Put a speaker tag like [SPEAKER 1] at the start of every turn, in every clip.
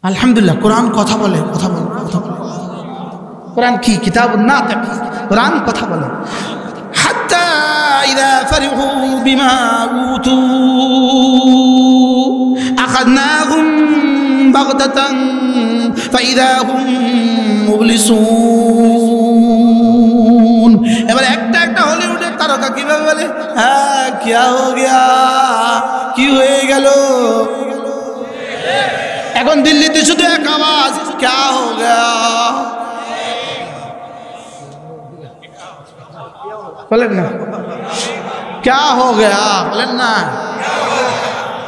[SPEAKER 1] আলহামদুলিল্লাহ কোরআন কথা বলে, কথা বলে, কথা বলে। কোরআন কি কিতাবুন নাতিক, কোরআন কথা বলে। হাত্তা ইযা ফারিহু বিমা উতু আখাযনাহুম বাগতাতান ফাইযা হুম মুবলিসুন। এবার একটা একটা হলিউডের তারকা কিভাবে বলে, হ্যাঁ কিয়া হো গয়া, কি হয়ে গেল। এখন দিল্লিতে শুধু এক আওয়াজ, ক্যা হো গয়া, বলেন না ক্যা হো গয়া, বলেন না।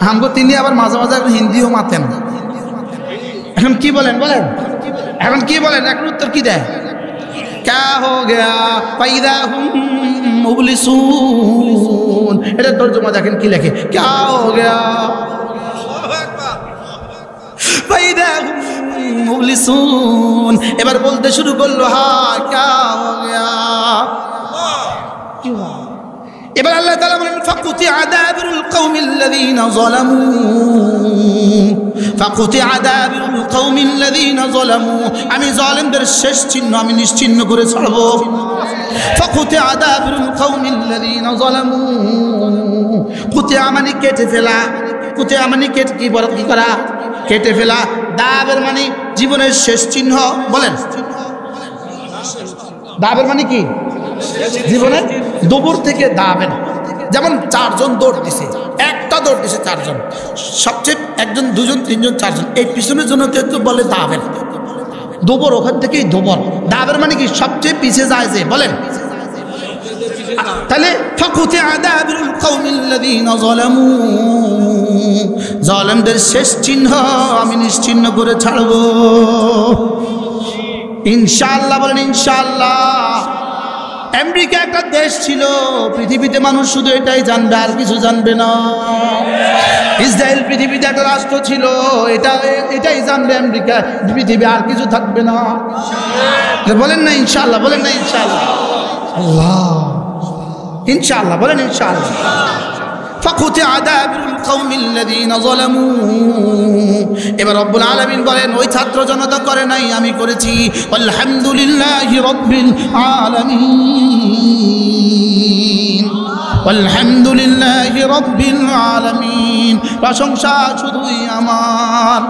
[SPEAKER 1] हमको তিনি আবার মাঝে মাঝে হিন্দিও মাতেন। এখন কি বলেন বলেন, এখন কি বলেন, এখন উত্তর কি দেয়, ক্যা হো গয়া ফাইদা হুম মুবলিসুন। এটা তর্জমা দেখেন কি লেখে, ক্যা হো গয়া ফাইদা হুম মুবলিসুন। এবার বলতে শুরু করলো, হ্যাঁ ক্যা হো গয়া। এবার আল্লাহ তাআলা বলেন, ফাকুতিআ দাবিরুল কওমিল্লাযীনা যালামু, ফাকুতিআ দাবিরুল কওমিল্লাযীনা যালামু। আমি জালিমদের শেষ চিহ্ন আমি নিশ্চিহ্ন করে ছাড়ব। ফাকুতিআ দাবিরুল কওমিল্লাযীনা যালামু। কুতিআ মানে কেটে ফেলা, কুতিআ মানে কেটে কি বড় কি করা, কেটে ফেলা। দাবের মানে জীবনের শেষ চিহ্ন। বলেন দাবের মানে কি, জীবনের দুপুর থেকে দাবেন। যেমন চারজন দৌড় দিছে, একটা দৌড় দিছে চারজন, সবচেয়ে একজন দুজন তিনজন চারজন, এই পিছনের জন্য তো বলে দাবেন। দুপুর ওখান থেকেই দুপুর। দাবের মানে কি, সবচেয়ে পিছিয়ে যায় যে। বলেন তাহলে ফাকুতিআ দাবিরুল কওমিল্লাযীনা যালামু, জালিমদের শেষ চিহ্ন আমি নিশ্চিহ্ন করে ছাড়ব ইনশাআল্লাহ। বলেন ইনশাআল্লাহ। আমেরিকা একটা দেশ ছিল, পৃথিবীতে মানুষ শুধু এটাই জানবে আর কিছু জানবে না। ইসরায়েল পৃথিবীতে একটা রাষ্ট্র ছিল, এটাই জানবে আমেরিকা, পৃথিবী আর কিছু থাকবে না। বলেন না ইনশাআল্লাহ, বলেন না ইনশাআল্লাহ। আল্লাহ ইনশাআল্লাহ, বলেন ইনশাআল্লাহ। ফাকুতিআ দাবিরুল কওমিল্লাযীনা যালামু। এবার রব্বুল আলামিন বলেন, ওই ছাত্র জনতা করে নাই, আমি করেছি। আলহামদুলিল্লাহি রাব্বিল আলামিন, আলহামদুলিল্লাহি রাব্বিল আলামিন। প্রশংসা শুধুই আমার।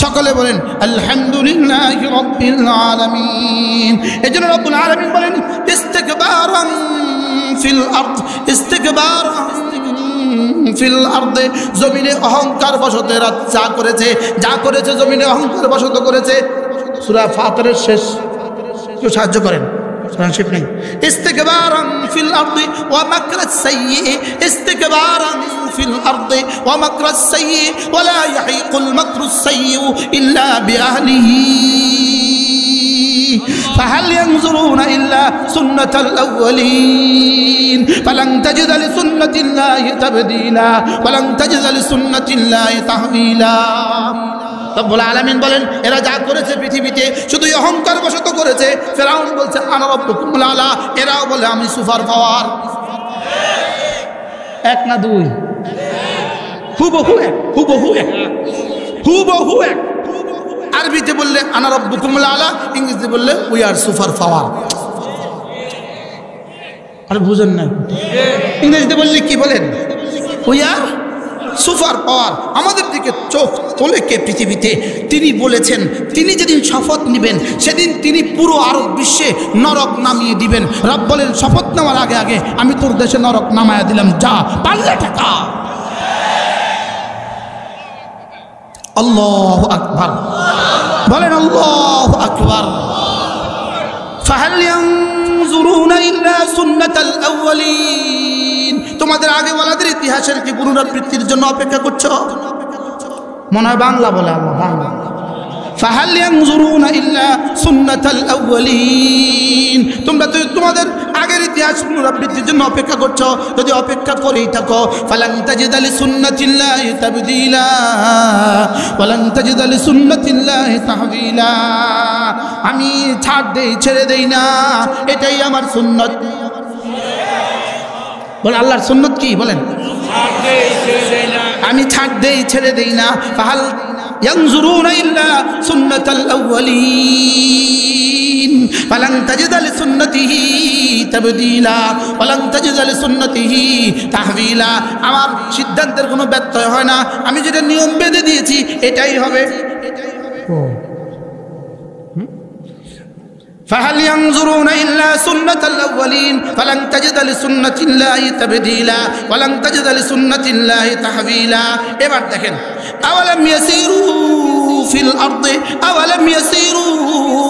[SPEAKER 1] সকলে বলেন আলহামদুলিল্লাহি রাব্বিল আলামিন। এজন্য রব্বুল আলামিন বলেন, ইস্তিকবারান ফিল আরদ, ইস্তিকবারান ফিল আরদে। জমিনে অহংকার বশত এরা যা করেছে, যা করেছে জমিনে অহংকার বশত করেছে। সূরা ফাতিরের শেষ, কেউ সাহায্য করেন, শিব নেই। ইস্তিকবারান ফিল আরদি ওয়া মাকরাস সাইয়্যি, ইস্তিকবারান ফিল আরদি ওয়া মাকরাস সাইয়্যি ওয়া লা ইয়াহিকুল মাকরুস সাইয়্যু ইল্লা বিআহলিহি। فهل ينظرون إلا سنة الأولين فلن تجد لسنة الله تبديلا ولن تجد لسنة الله تحويلا। রব্বুল আলামিন বলেন, এরা যা করেছে পৃথিবীতে শুধু অহংকার বশত করেছে। ফিরআউন বলছে আনা রাব্বুকুমুল আলা, এরাও বলে আমি সুপার পাওয়ার। এক না দুই, হুবহু এক, হুবহু এক, হুবহু এক। আরবিতে বললে আনা রাব্বুকুমুল আলা, ইংরেজিতে বললে উই আর সুপার পাওয়ার। আর বুঝেন না, ইংরেজিতে বললে কি বলেন, উই আর সুপার পাওয়ার। আমাদের দিকে চোখ তোলে কে পৃথিবীতে? তিনি বলেছেন, তিনি যেদিন শপথ নেবেন সেদিন তিনি পুরো আরব বিশ্বে নরক নামিয়ে দিবেন। রব বলেন, শপথ নেওয়ার আগে আগে আমি তোর দেশে নরক নামায়া দিলাম, যা পারলে টাকা। আল্লাহু আকবার, বলেন আল্লাহু আকবার। ফাহাল ইয়ানজুরুনা ইল্লা সুন্নাতাল আউয়ালিন। তোমাদের আগে ওয়ালাদের ইতিহাসের কি পুনরাবৃত্তির জন্য অপেক্ষা করছো? মনে হয় বাংলা বলে আল্লাহ, বাংলা। ফাহাল ইয়ানজুরুনা ইল্লা সুন্নাতাল আউয়ালিন। তোমরা তো তোমাদের আগের ইতিহাস পুনরাবৃত্তির জন্য অপেক্ষা করছো। যদি অপেক্ষা করেই থাকো, ফালান তাজিদা লিসুন্নাতিল্লাহি তাবদীলা ওয়ালান তাজিদা লিসুন্নাতিল্লাহি তাহওয়িলা। আমি ছাড় দেই, ছেড়ে দেই না, এটাই আমার সুন্নাত। বলেন আল্লাহর সুন্নাত কি? বলেন আমি ছাড় দেই, ছেড়ে দেই না। ফাহাল ইয়ানজুরুনা ইল্লা সুন্নাতাল আউয়ালিন ফালান তাজিদা লিসুন্নতিহি তাবদীলা ওয়ালান তাজিদা লিসুন্নতিহি তাহওয়িলা। আমার সিদ্ধান্তের কোনো ব্যত্যয় হয় না, আমি যেটা নিয়ম বেঁধে দিয়েছি এটাই হবে। فهل ينظرون إلا سنة الأولين فلن تجد لسنة الله تبديلا ولن تجد لسنة الله تحويلا। এবার দেখেন أولم يسيروا في الأرض أولم يسيروا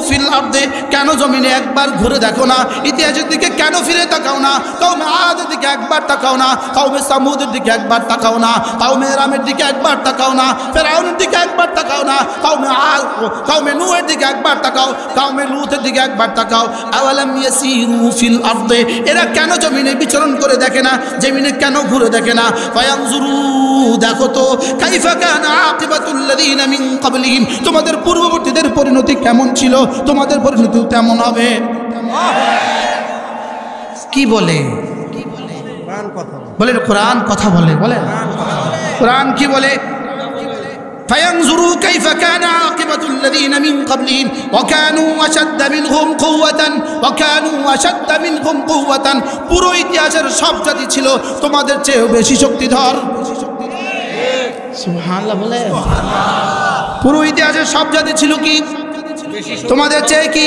[SPEAKER 1] في الأرض কেন জমিনে একবার ঘুরে দেখো না, ইতিহাসের দিকে কেন ফিরে তাকাও না, কওমে আদের দিকে একবার তাকাও না, কওমে সামুদের দিকে একবার তাকাও না, কওমে রামের দিকে একবার তাকাও না, ফেরাউনের দিকে একবার তাকাও না, কওমে নূহের দিকে একবার তাকাও, কওমে লূতের দিকে একবার তাকাও। আওয়ালাম ইয়াসিরু ফিল আরদে এরা কেন জমিনে বিচরণ করে দেখে না, জমিনে কেন ঘুরে দেখে না। ফায়ানজুরু দেখো তো কাইফা কানা আকিবাতুল লাযিনা মিন ক্বাবলিহিম তোমাদের পূর্ববর্তীদের পরিণতি কেমন ছিল, তোমাদের পরিণতি তেমন হবে। কি বলে বলেন কোরআন কথা বলে, বলেন কোরআন কি বলে। فينظروا كيف كان عاقبة الذين من قبلهم وكانوا أشد منهم قوة وكانوا أشد منهم قوة পুরো ইতিহাসের সব জাতি ছিল তোমাদের চেয়ে বেশি শক্তিধর। সুবহানাল্লাহ বলে। পুরো ইতিহাসের সব জাতি ছিল কি তোমাদের চেয়ে কি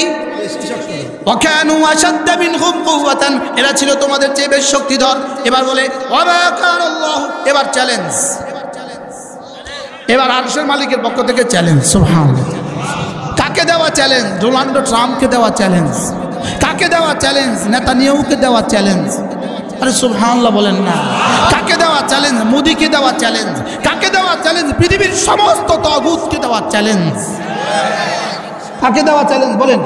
[SPEAKER 1] ওয়াকানু আশাদ্দা মিনহুম কুওয়াতান এরা ছিল তোমাদের চেয়ে বেশি শক্তিধর। এবার বলে ওয়ামা কানাল্লাহু এবার চ্যালেঞ্জ, এবার আরশের মালিকের পক্ষ থেকে চ্যালেঞ্জ। সুবহানাল্লাহ। কাকে দেওয়া চ্যালেঞ্জ? ডোনাল্ড ট্রাম্পকে দেওয়া চ্যালেঞ্জ। কাকে দেওয়া চ্যালেঞ্জ? নেতানিয়াহুকে দেওয়া চ্যালেঞ্জ। আরে সুবহানাল্লাহ বলেন না। কাকে দেওয়া চ্যালেঞ্জ? মোদিকে দেওয়া চ্যালেঞ্জ। কাকে দেওয়া চ্যালেঞ্জ? পৃথিবীর সমস্ত তাগুতকে দেওয়া চ্যালেঞ্জ। কাকে দেওয়া চ্যালেঞ্জ বলেন?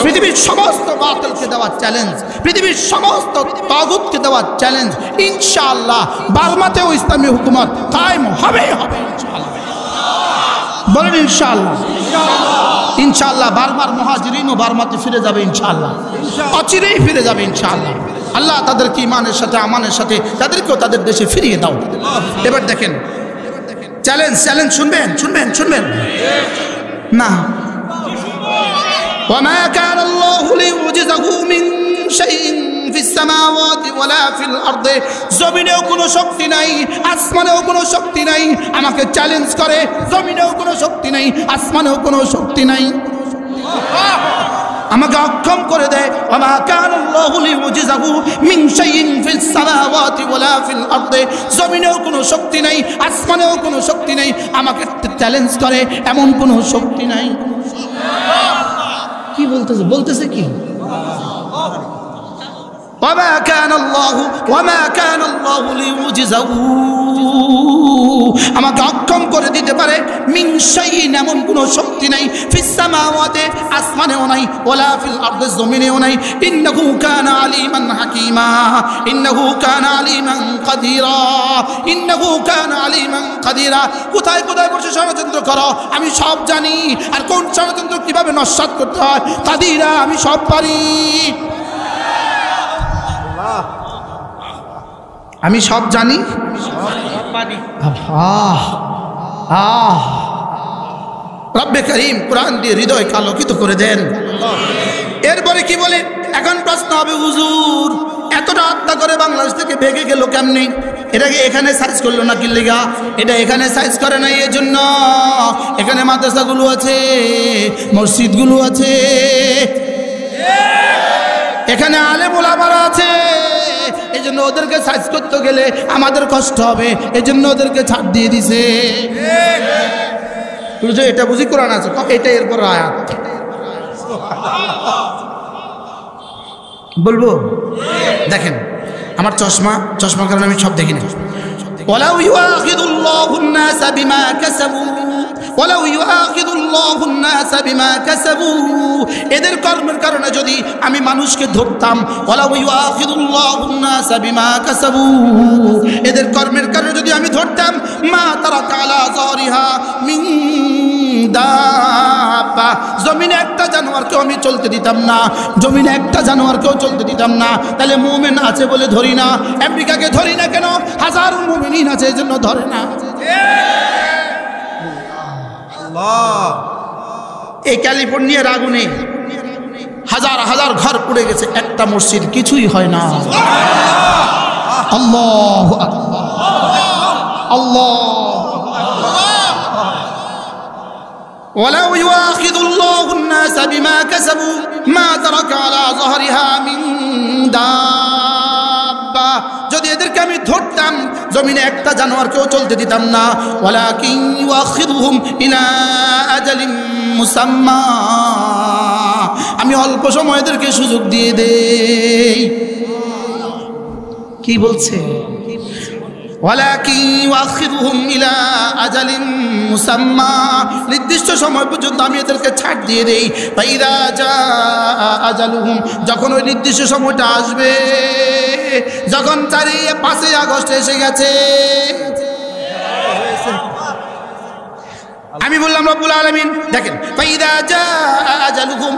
[SPEAKER 1] পৃথিবীর সমস্ত বাতিলকে দেওয়া চ্যালেঞ্জ, পৃথিবীর সমস্ত তাগুতকে দেওয়া চ্যালেঞ্জ। ইনশাআল্লাহ বার্মাতেও ইসলামী হুকুমত কায়েম হবে হবে ইনশাআল্লাহ। বলেন ইনশাআল্লাহ। ইনশাআল্লাহ বার্মার মুহাজিরিনও বার্মাতে ফিরে যাবে ইনশাআল্লাহ, অচিরেই ফিরে যাবে ইনশাআল্লাহ। আল্লাহ তাদেরকে ঈমানের সাথে আমানের সাথে তাদেরকেও তাদের দেশে ফিরিয়ে দাও। এবার দেখেন চ্যালেঞ্জ, চ্যালেঞ্জ শুনবেন শুনবেন শুনবেন না। وما كان الله ليعجزه من شيء في السماوات ولا في الأرض জমিনেও কোনো শক্তি নাই, আসমানেও কোনো শক্তি নাই। আমাকে চ্যালেঞ্জ করে জমিনেও কোনো শক্তি নাই, আসমানেও কোনো শক্তি নাই, আমাকে অক্ষম করে দেয়। ওমা কানাল্লাহু লিউজিজাহু মিন শাইইন ফিস সামাওয়াতি ওয়ালা ফিল আরদি জমিনেও কোনো শক্তি নাই, আসমানেও কোনো শক্তি নাই, আমাকে চ্যালেঞ্জ করে এমন কোনো শক্তি নাই। কি বলতেছে? বলতেছে কি? وما كان الله ليعجزه আমাকে অক্ষম করে দিতে পারে মিন শাইইন এমন কোনো শক্তি নাই, ফিস সামাওয়াতি আসমানেও নাই, ওয়ালা ফিল আরদি জমিনেও নাই। ইন্নাহু কানা আলিমান হাকিমা ইন্নাহু কানা আলিমান কাদিরা ইন্নাহু কানা আলিমান কাদিরা। কোথায় কোথায় বসে ষড়যন্ত্র করো আমি সব জানি, আর কোন ষড়যন্ত্র কিভাবে নস্যাৎ করতে হয় কাদিরা আমি সব পারি, আমি সব জানি। রব্বে করিম কোরআন দিয়ে হৃদয়কে আলোকিত করে দেন। এরপরে কি বলে? এখন প্রশ্ন হবে হুজুর এতটা হত্যা করে বাংলাদেশ থেকে ভেগে গেল কেমনি? এটাকে এখানে সাইজ করলো না কিল্লিগা? এটা এখানে সাইজ করে নাই এজন্য এখানে মাদ্রাসাগুলো আছে, মসজিদগুলো আছে, এখানে আলেম ওলামারা আছে। এই জন্য ওদেরকে সাইজ করতে গেলে আমাদের কষ্ট হবে, এই জন্য ওদেরকে ছাড় দিয়ে দিছে। এটা বুঝি কোরআন আছে, এটা এরপর আয়াত বলবো। দেখেন আমার চশমার কারণে আমি সব দেখি না। ওয়ালাউ ইউআখিযুল্লাহুন নাসা বিমা কাসাবু ওয়ালাউ ইউআখিযুল্লাহুন নাসা বিমা কাসাবু এদের কর্মের কারণে যদি আমি মানুষকে ধরতাম, ওয়ালাউ ইউআখিযুল্লাহুন নাসা বিমা কাসাবু এদের কর্মের কারণে যদি আমি ধরতাম, মা তারাকা আলা যারিহা মিন দাব্বা জমিনে একটা জানোয়ারকেও আমি চলতে দিতাম না, জমিনে একটা জানোয়ারকেও চলতে দিতাম না। তাহলে মুমিন আছে বলে ধরি না। আমেরিকাকে ধরি না কেন? হাজার মুমিনিন আছে এজন্য ধরে না। এই ক্যালিফোর্নিয়ার আগুনে হাজার হাজার ঘর পুড়ে গেছে, একটা মসজিদ কিছুই হয় না। আল্লাহু আকবার, আল্লাহ। ওয়ালাউ ইউআখিযুল্লাহু الناس بما كسبوا ما ترك على ظهرها من দাব্বা, যদি এদেরকে আমি ধরতাম জমিনে একটা জানোয়ারকেও চলতে দিতাম না। ওয়ালাকিন ইউআখিযুহুম ইলা আজালিন মুসাম্মা, আমি অল্প সময় এদেরকে সুযোগ দিয়ে দেই। কি বলছে? ওয়ালাকিন ইউআখিযুহুম ইলা আজালিন মুসাম্মা, নির্দিষ্ট সময় পর্যন্ত আমি এদেরকে ছাড় দিয়ে দেই। ফাইদা জাআ আজালুহুম, যখন ওই নির্দিষ্ট সময়টা আসবে, যখন 5ই আগস্ট এসে গেছে, আমি বললাম রব্বুল আলামিন দেখেন, ফাইদা জাআ আজালুহুম,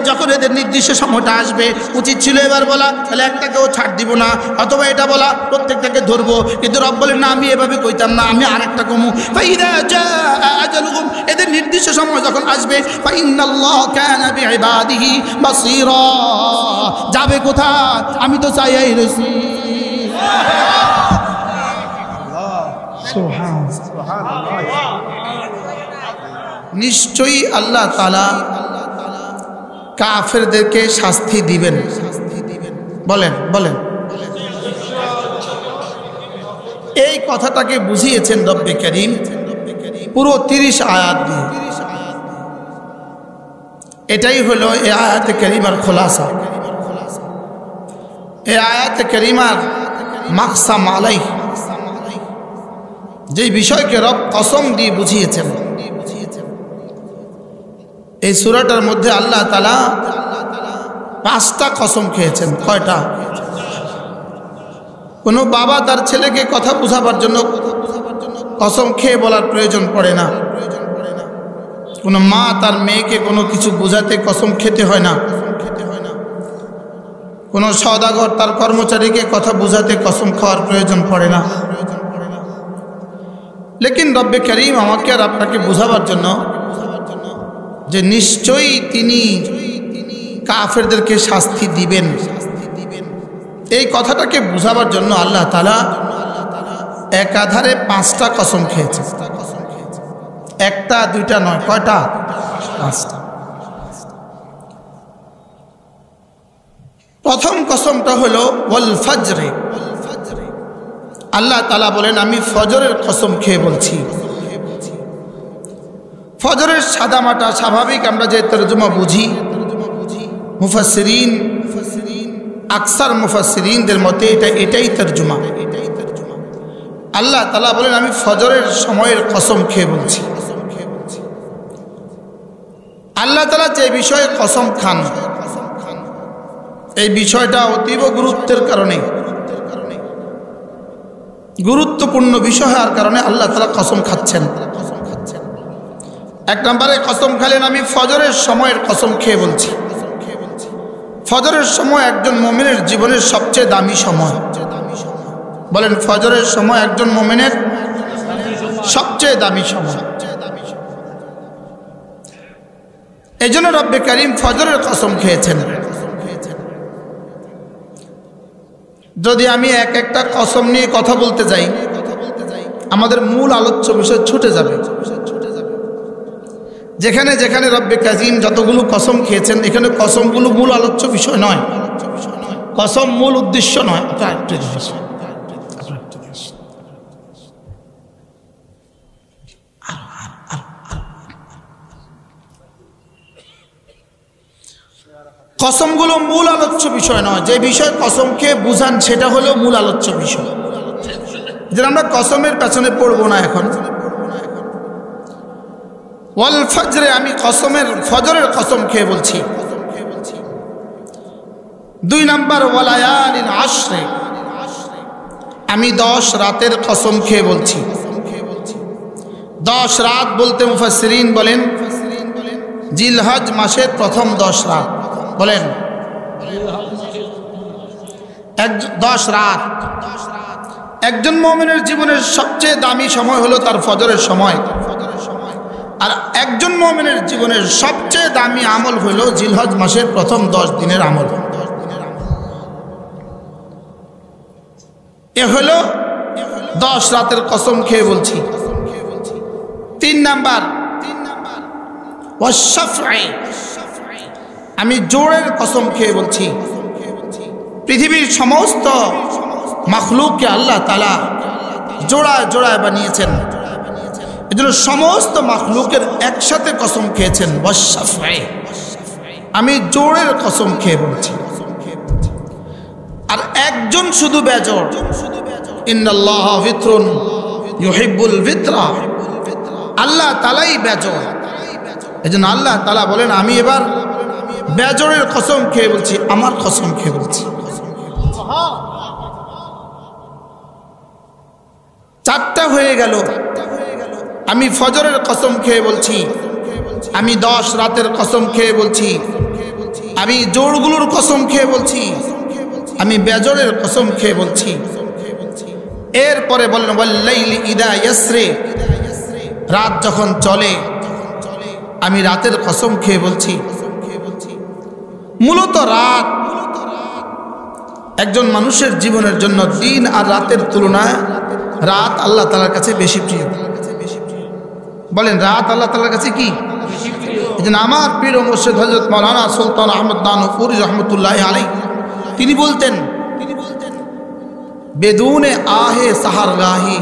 [SPEAKER 1] যখন এদের নির্দিষ্ট সময়টা আসবে, উচিত ছিল এবার বলা তাহলে একটাকেও ছাড় দিব না, অথবা এটা বলা প্রত্যেকটাকে ধরবো, কিন্তু রব বলেন না, আমি এভাবে কইতাম না, আমি আরেকটা কমু। ফাইদা জাআ আজালুহুম, এদের নির্দিষ্ট সময় যখন আসবে, ফাইন্নাল্লাহ কানা বিইবাদিহি বাসীরা, যাবে কোথায়? আমি তো চাইয়াই রইছি। সুবহানাল্লাহ। নিশ্চয়ই আল্লাহ তাআলা কাফেরদেরকে শাস্তি দিবেন। বলেন বলেন, এই কথাটাকে বুঝিয়েছেন রব্বে কারীম পুরো 30 আয়াত দিয়ে। এটাই হলো এই আয়াতে কারিমার খোলাসা। এই আয়াতে কারিমার মাকসাম আলাই, যে বিষয়কে রব কসম দিয়ে বুঝিয়েছেন। এই সূরাটার মধ্যে আল্লাহ তাআলা 5টা কসম খেয়েছেন। কয়টা? কোনো বাবা তার ছেলেকে কথা বোঝাবার জন্য কসম খেয়ে বলার প্রয়োজন পড়ে না। কোনো মা তার মেয়েকে কোনো কিছু বোঝাতে কসম খেতে হয় না। কোনো সওদাগর তার কর্মচারীকে কথা বোঝাতে কসম খাওয়ার প্রয়োজন পড়ে না। লেকিন রব্বে কারীম আমাকে আর আপনাকে বোঝাবার জন্য যে নিশ্চয়ই তিনি কাফেরদেরকে শাস্তি দিবেন, এই কথাটাকে বোঝাবার জন্য আল্লাহ তাআলা একাধারে 5টা কসম খেয়েছে। একটা দুইটা নয়, কয়টা? 5টা। প্রথম কসমটা হলো ওয়াল ফজরে। আল্লাহ তাআলা বলেন, আমি ফজরের কসম খেয়ে বলছি। ফজরের সাদামাটা স্বাভাবিক, আমরা যে তরজমা বুঝি, মুফাসসিরিন আকসার মুফাসসিরিনদের মতে এটাই তরজমা। আল্লাহ তাআলা বলেন, আমি ফজরের সময়ের কসম খেয়ে বলছি। আল্লাহ তাআলা যে বিষয়ে কসম খান, এই বিষয়টা অতীব গুরুত্বের কারণে, গুরুত্বপূর্ণ বিষয় হওয়ার কারণে আল্লাহ তাআলা কসম খাচ্ছেন। 1 নম্বরে কসম খেলেন, আমি ফজরের সময়ের কসম খেয়ে বলছি। ফজরের সময় একজন মুমিনের জীবনের সবচেয়ে দামি সময়। বলেন, ফজরের সময় একজন মুমিনের সবচেয়ে দামি সময়। এই জন্য রব্বে কারীম ফজরের কসম খেয়েছেন। যদি আমি একটা কসম নিয়ে কথা বলতে যাই, আমাদের মূল আলোচ্য বিষয় ছুটে যাবে। যেখানে যেখানে রব্বে কারীম যতগুলো কসম খেয়েছেন, এখানে কসমগুলো মূল আলোচ্য বিষয় নয়, কসম মূল উদ্দেশ্য নয়। কসমগুলো মূল আলোচ্য বিষয় নয়। যে বিষয় কসম খেয়ে বুঝান সেটা হলো মূল আলোচ্য বিষয়। যেটা আমরা কসমের পেছনে পড়বো না এখন। ওয়াল ফজরে, আমি ফজরের কসম খেয়ে বলছি। 2 নম্বর ওয়ালায়ালিন আশরে, আমি 10 রাতের কসম খেয়ে বলছি। 10 রাত বলতে মুফাসসিরিন বলেন জিলহজ মাসের প্রথম 10 রাত। বলেন 10 রাত। একজন মুমিনের জীবনের সবচেয়ে দামি সময় হলো তার ফজরের সময়। আর একজন মুমিনের জীবনের সবচেয়ে দামি আমল হলো জিলহজ মাসের প্রথম 10 দিনের আমল। এ হলো 10 রাতের কসম খেয়ে বলছি। 3 নাম্বার ওয়াশফা'i, আমি জোড়ের কসম খেয়ে বলছি। পৃথিবীর সমস্ত মাখলুককে আল্লাহ তাআলা জোড়ায় জোড়ায় বানিয়েছেন, এজন্য সমস্ত মাখলুকের একসাথে কসম খেয়েছেন। ওয়াশফা'i, আমি জোড়ের কসম খেয়ে বলছি। আর একজন শুধু বেজোড়, ইন্নাল্লাহা বিত্রুন ইউহিব্বুল বিত্রা, আল্লাহ তাআলাই বেজোড়। এজন্য আল্লাহ তাআলা বলেন আমি এবার বেজোড়ের কসম খেয়ে বলছি, আমার কসম খেয়ে বলছি। 4টা হয়ে গেল। আমি ফজরের কসম খেয়ে বলছি, আমি 10 রাতের কসম খেয়ে বলছি, আমি জোড়গুলোর কসম খেয়ে বলছি, আমি বেজোড়ের কসম খেয়ে বলছি। এরপরে বললেন ওয়াল্লাইলি ইদা ইয়াসরি, রাত যখন চলে আমি রাতের কসম খেয়ে বলছি। মূলত রাত একজন মানুষের জীবনের জন্য দিন আর রাতের তুলনায় রাত আল্লাহ তাআলার কাছে বেশি প্রিয়। বলেন রাত আল্লাহ তাআলার কাছে কি? এজন্য আমার পীর ও মুর্শিদ হযরত মাওলানা সুলতান আহমদ দানপুরি রহমতুল্লাহ আলাইহি তিনি বলতেন, বেদুনে আহে সাহারগাহি,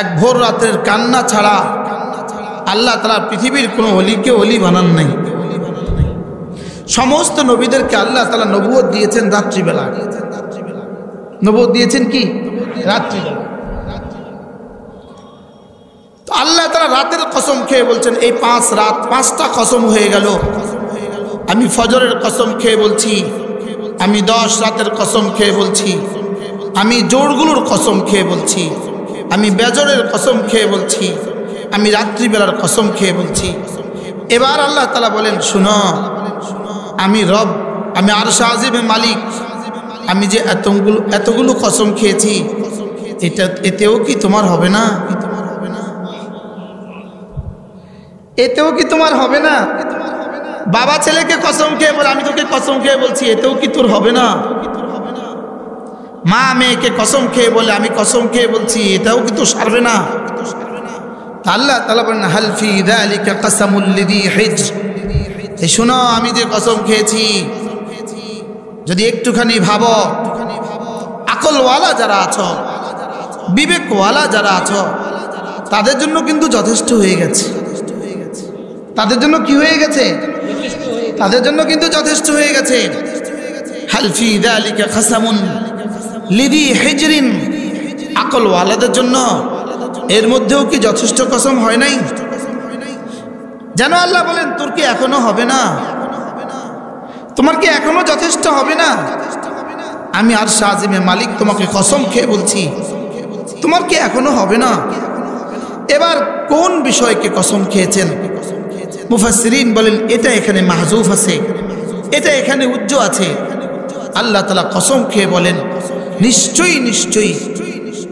[SPEAKER 1] এক ভোর রাতের কান্না ছাড়া আল্লাহ তাআলা পৃথিবীর কোনো ওলিকে ওলি বানান নাই। সমস্ত নবীদেরকে আল্লাহ তাআলা নবুয়ত দিয়েছেন রাত্রিবেলা। নবুয়ত দিয়েছেন কি? রাত্রিবেলা। তো আল্লাহ তাআলা রাতের কসম খেয়ে বলছেন এই 5 রাত 5টা কসম হয়ে গেল। আমি ফজরের কসম খেয়ে বলছি, আমি 10 রাতের কসম খেয়ে বলছি, আমি জোড়গুলোর কসম খেয়ে বলছি, আমি বেজরের কসম খেয়ে বলছি, আমি রাত্রিবেলার কসম খেয়ে বলছি। এবার আল্লাহ তাআলা বলেন শুনো, আমি রব, আমি আরশ আজিমের মালিক, আমি যে এতগুলো কসম খেয়েছি এতেও কি তোমার হবে না? এতেও কি তোমার হবে না? বাবা ছেলেকে কসম খেয়ে বলে আমি তোকে কসম খেয়ে বলছি, এতেও কি তোর হবে না? মা মেয়েকে কসম খেয়ে বলে আমি কসম খেয়ে বলছি, এটাও কি তোর সারবে না? আল্লাহ তাআলা বলেন হাল ফি যালিকা কাসামুল লিযি হিজর, এই শোনো আমি যে কসম খেয়েছি যদি একটুখানি ভাবো, আকলওয়ালা যারা আছো, বিবেকওয়ালা যারা আছো তাদের জন্য কিন্তু যথেষ্ট হয়ে গেছে। তাদের জন্য কি হয়ে গেছে? তাদের জন্য কিন্তু যথেষ্ট হয়ে গেছে। হাল ফি যালিকা কাসামুন লিযি হিজরিন, আকলওয়ালাদের জন্য এর মধ্যেও কি যথেষ্ট কসম হয় নাই? যেন আল্লাহ বলেন তোর কি এখনো হবে না? তোমার কি এখনো যথেষ্ট হবে না? আমি আরশ আজিমের মালিক তোমাকে কসম খেয়ে বলছি, তোমার কি এখনো হবে না? এবার কোন বিষয়কে কসম খেয়েছেন? মুফাসসিরিন বলেন এটা এখানে মাহজুফ আছে, এটা এখানে উজ্জ আছে। আল্লাহ তাআলা কসম খেয়ে বলেন নিশ্চয়ই নিশ্চয়ই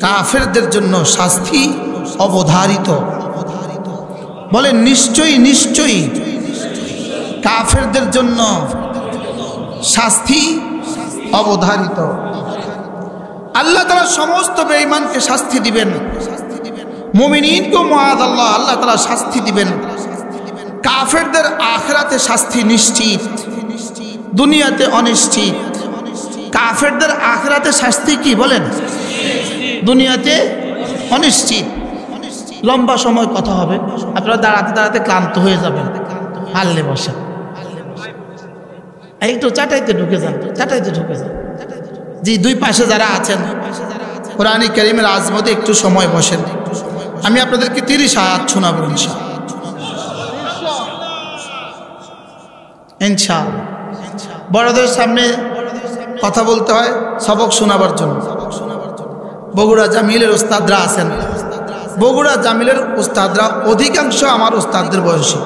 [SPEAKER 1] কাফেরদের জন্য শাস্তি অবধারিত। বলেন নিশ্চয়ই নিশ্চয়ই কাফেরদের জন্য শাস্তি অবধারিত। আল্লাহ তাআলা সমস্ত বেঈমানকে শাস্তি দিবেন, মুমিনিনকে মুআযাল্লাহ আল্লাহ তাআলা শাস্তি দিবেন। কাফেরদের আখিরাতে শাস্তি নিশ্চিত, দুনিয়াতে অনিশ্চিত। কাফেরদের আখিরাতে শাস্তি কি বলেন? দুনিয়াতে অনিশ্চিত। লম্বা সময় কথা হবে, আপনারা দাঁড়াতে দাঁড়াতে ক্লান্ত হয়ে যাবেন, হাললে বসে একটু চাটাইতে ঢুকে যান, চাটাইতে ঢুকে যান। জি, দুই পাশে যারা আছেন কোরআনে কারীমের আজমতে একটু সময় বসেন। আমি আপনাদেরকে 30 আয়াত শোনাবো ইনশাআল্লাহ। বড়দের সামনে কথা বলতে হয় সবক শোনাবার জন্য। বগুড়া জামিলের উস্তাদরা আছেন, বগুড়া জামিলের উস্তাদরা অধিকাংশ আমার উস্তাদদের বয়সী।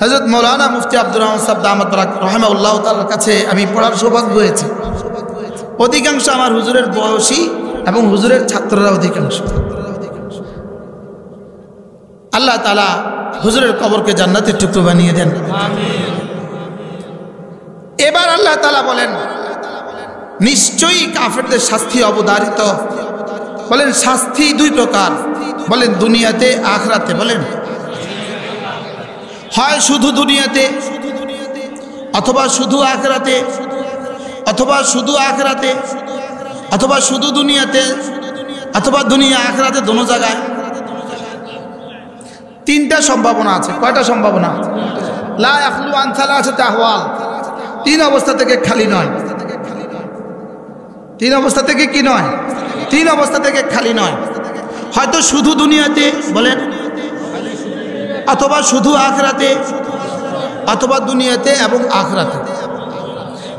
[SPEAKER 1] হযরত মাওলানা মুফতি আব্দুর রহমান সাহেব দামাত বারাকাতুহু রাহিমাহুল্লাহ তাআলার কাছে আমি পড়ার সৌভাগ্য হয়েছে। অধিকাংশ আমার হুজুরের বয়সী এবং হুজুরের ছাত্ররা অধিকাংশ। আল্লাহ তাআলা হুজুরের কবরকে জান্নাতের টুকরো বানিয়ে দেন। এবার আল্লাহ তাআলা বলেন নিশ্চয়ই কাফেরদের শাস্তি অবধারিত। বলেন শাস্তি দুই প্রকার, বলেন দুনিয়াতে আখিরাতে। বলেন হয় শুধু দুনিয়াতে অথবা শুধু আখিরাতে, অথবা শুধু আখিরাতে অথবা শুধু দুনিয়াতে, অথবা দুনিয়া আখিরাতে দোনো জায়গায়। তিনটা সম্ভাবনা আছে। কয়টা সম্ভাবনা? লা ইয়াখলু আন সালাসাতি আহওয়াল, তিন অবস্থা থেকে খালি নয়। তিন অবস্থা থেকে কি নয়? তিন অবস্থা থেকে খালি নয়। হয়তো শুধু দুনিয়াতে, বলেন, অথবা শুধু আখিরাতে, অথবা দুনিয়াতে এবং আখিরাতে।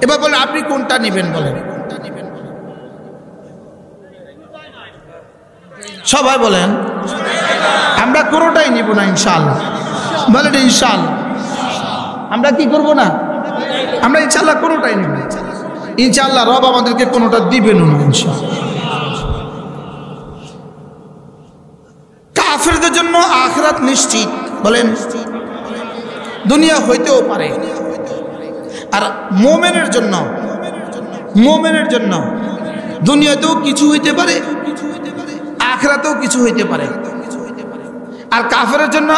[SPEAKER 1] এবার বলেন আপনি কোনটা নেবেন? বলেন সবাই বলেন আমরা কোনোটাই নিব না ইনশাআল্লাহ। বলেন ইনশাআল্লাহ। আমরা কি করব না? আমরা ইনশাআল্লাহ কোনোটাই নিব। ইনশাআল্লাহ রব আমাদেরকে কোনোটা দিবেন না ইনশাআল্লাহ। কাফেরদের জন্য আখিরাত নিশ্চিত। বলেন দুনিয়া হইতেও পারে। আর মুমিনের জন্য, মুমিনের জন্য দুনিয়াতেও কিছু হইতে পারে, আখিরাতেও কিছু হইতে পারে। আর কাফেরের জন্য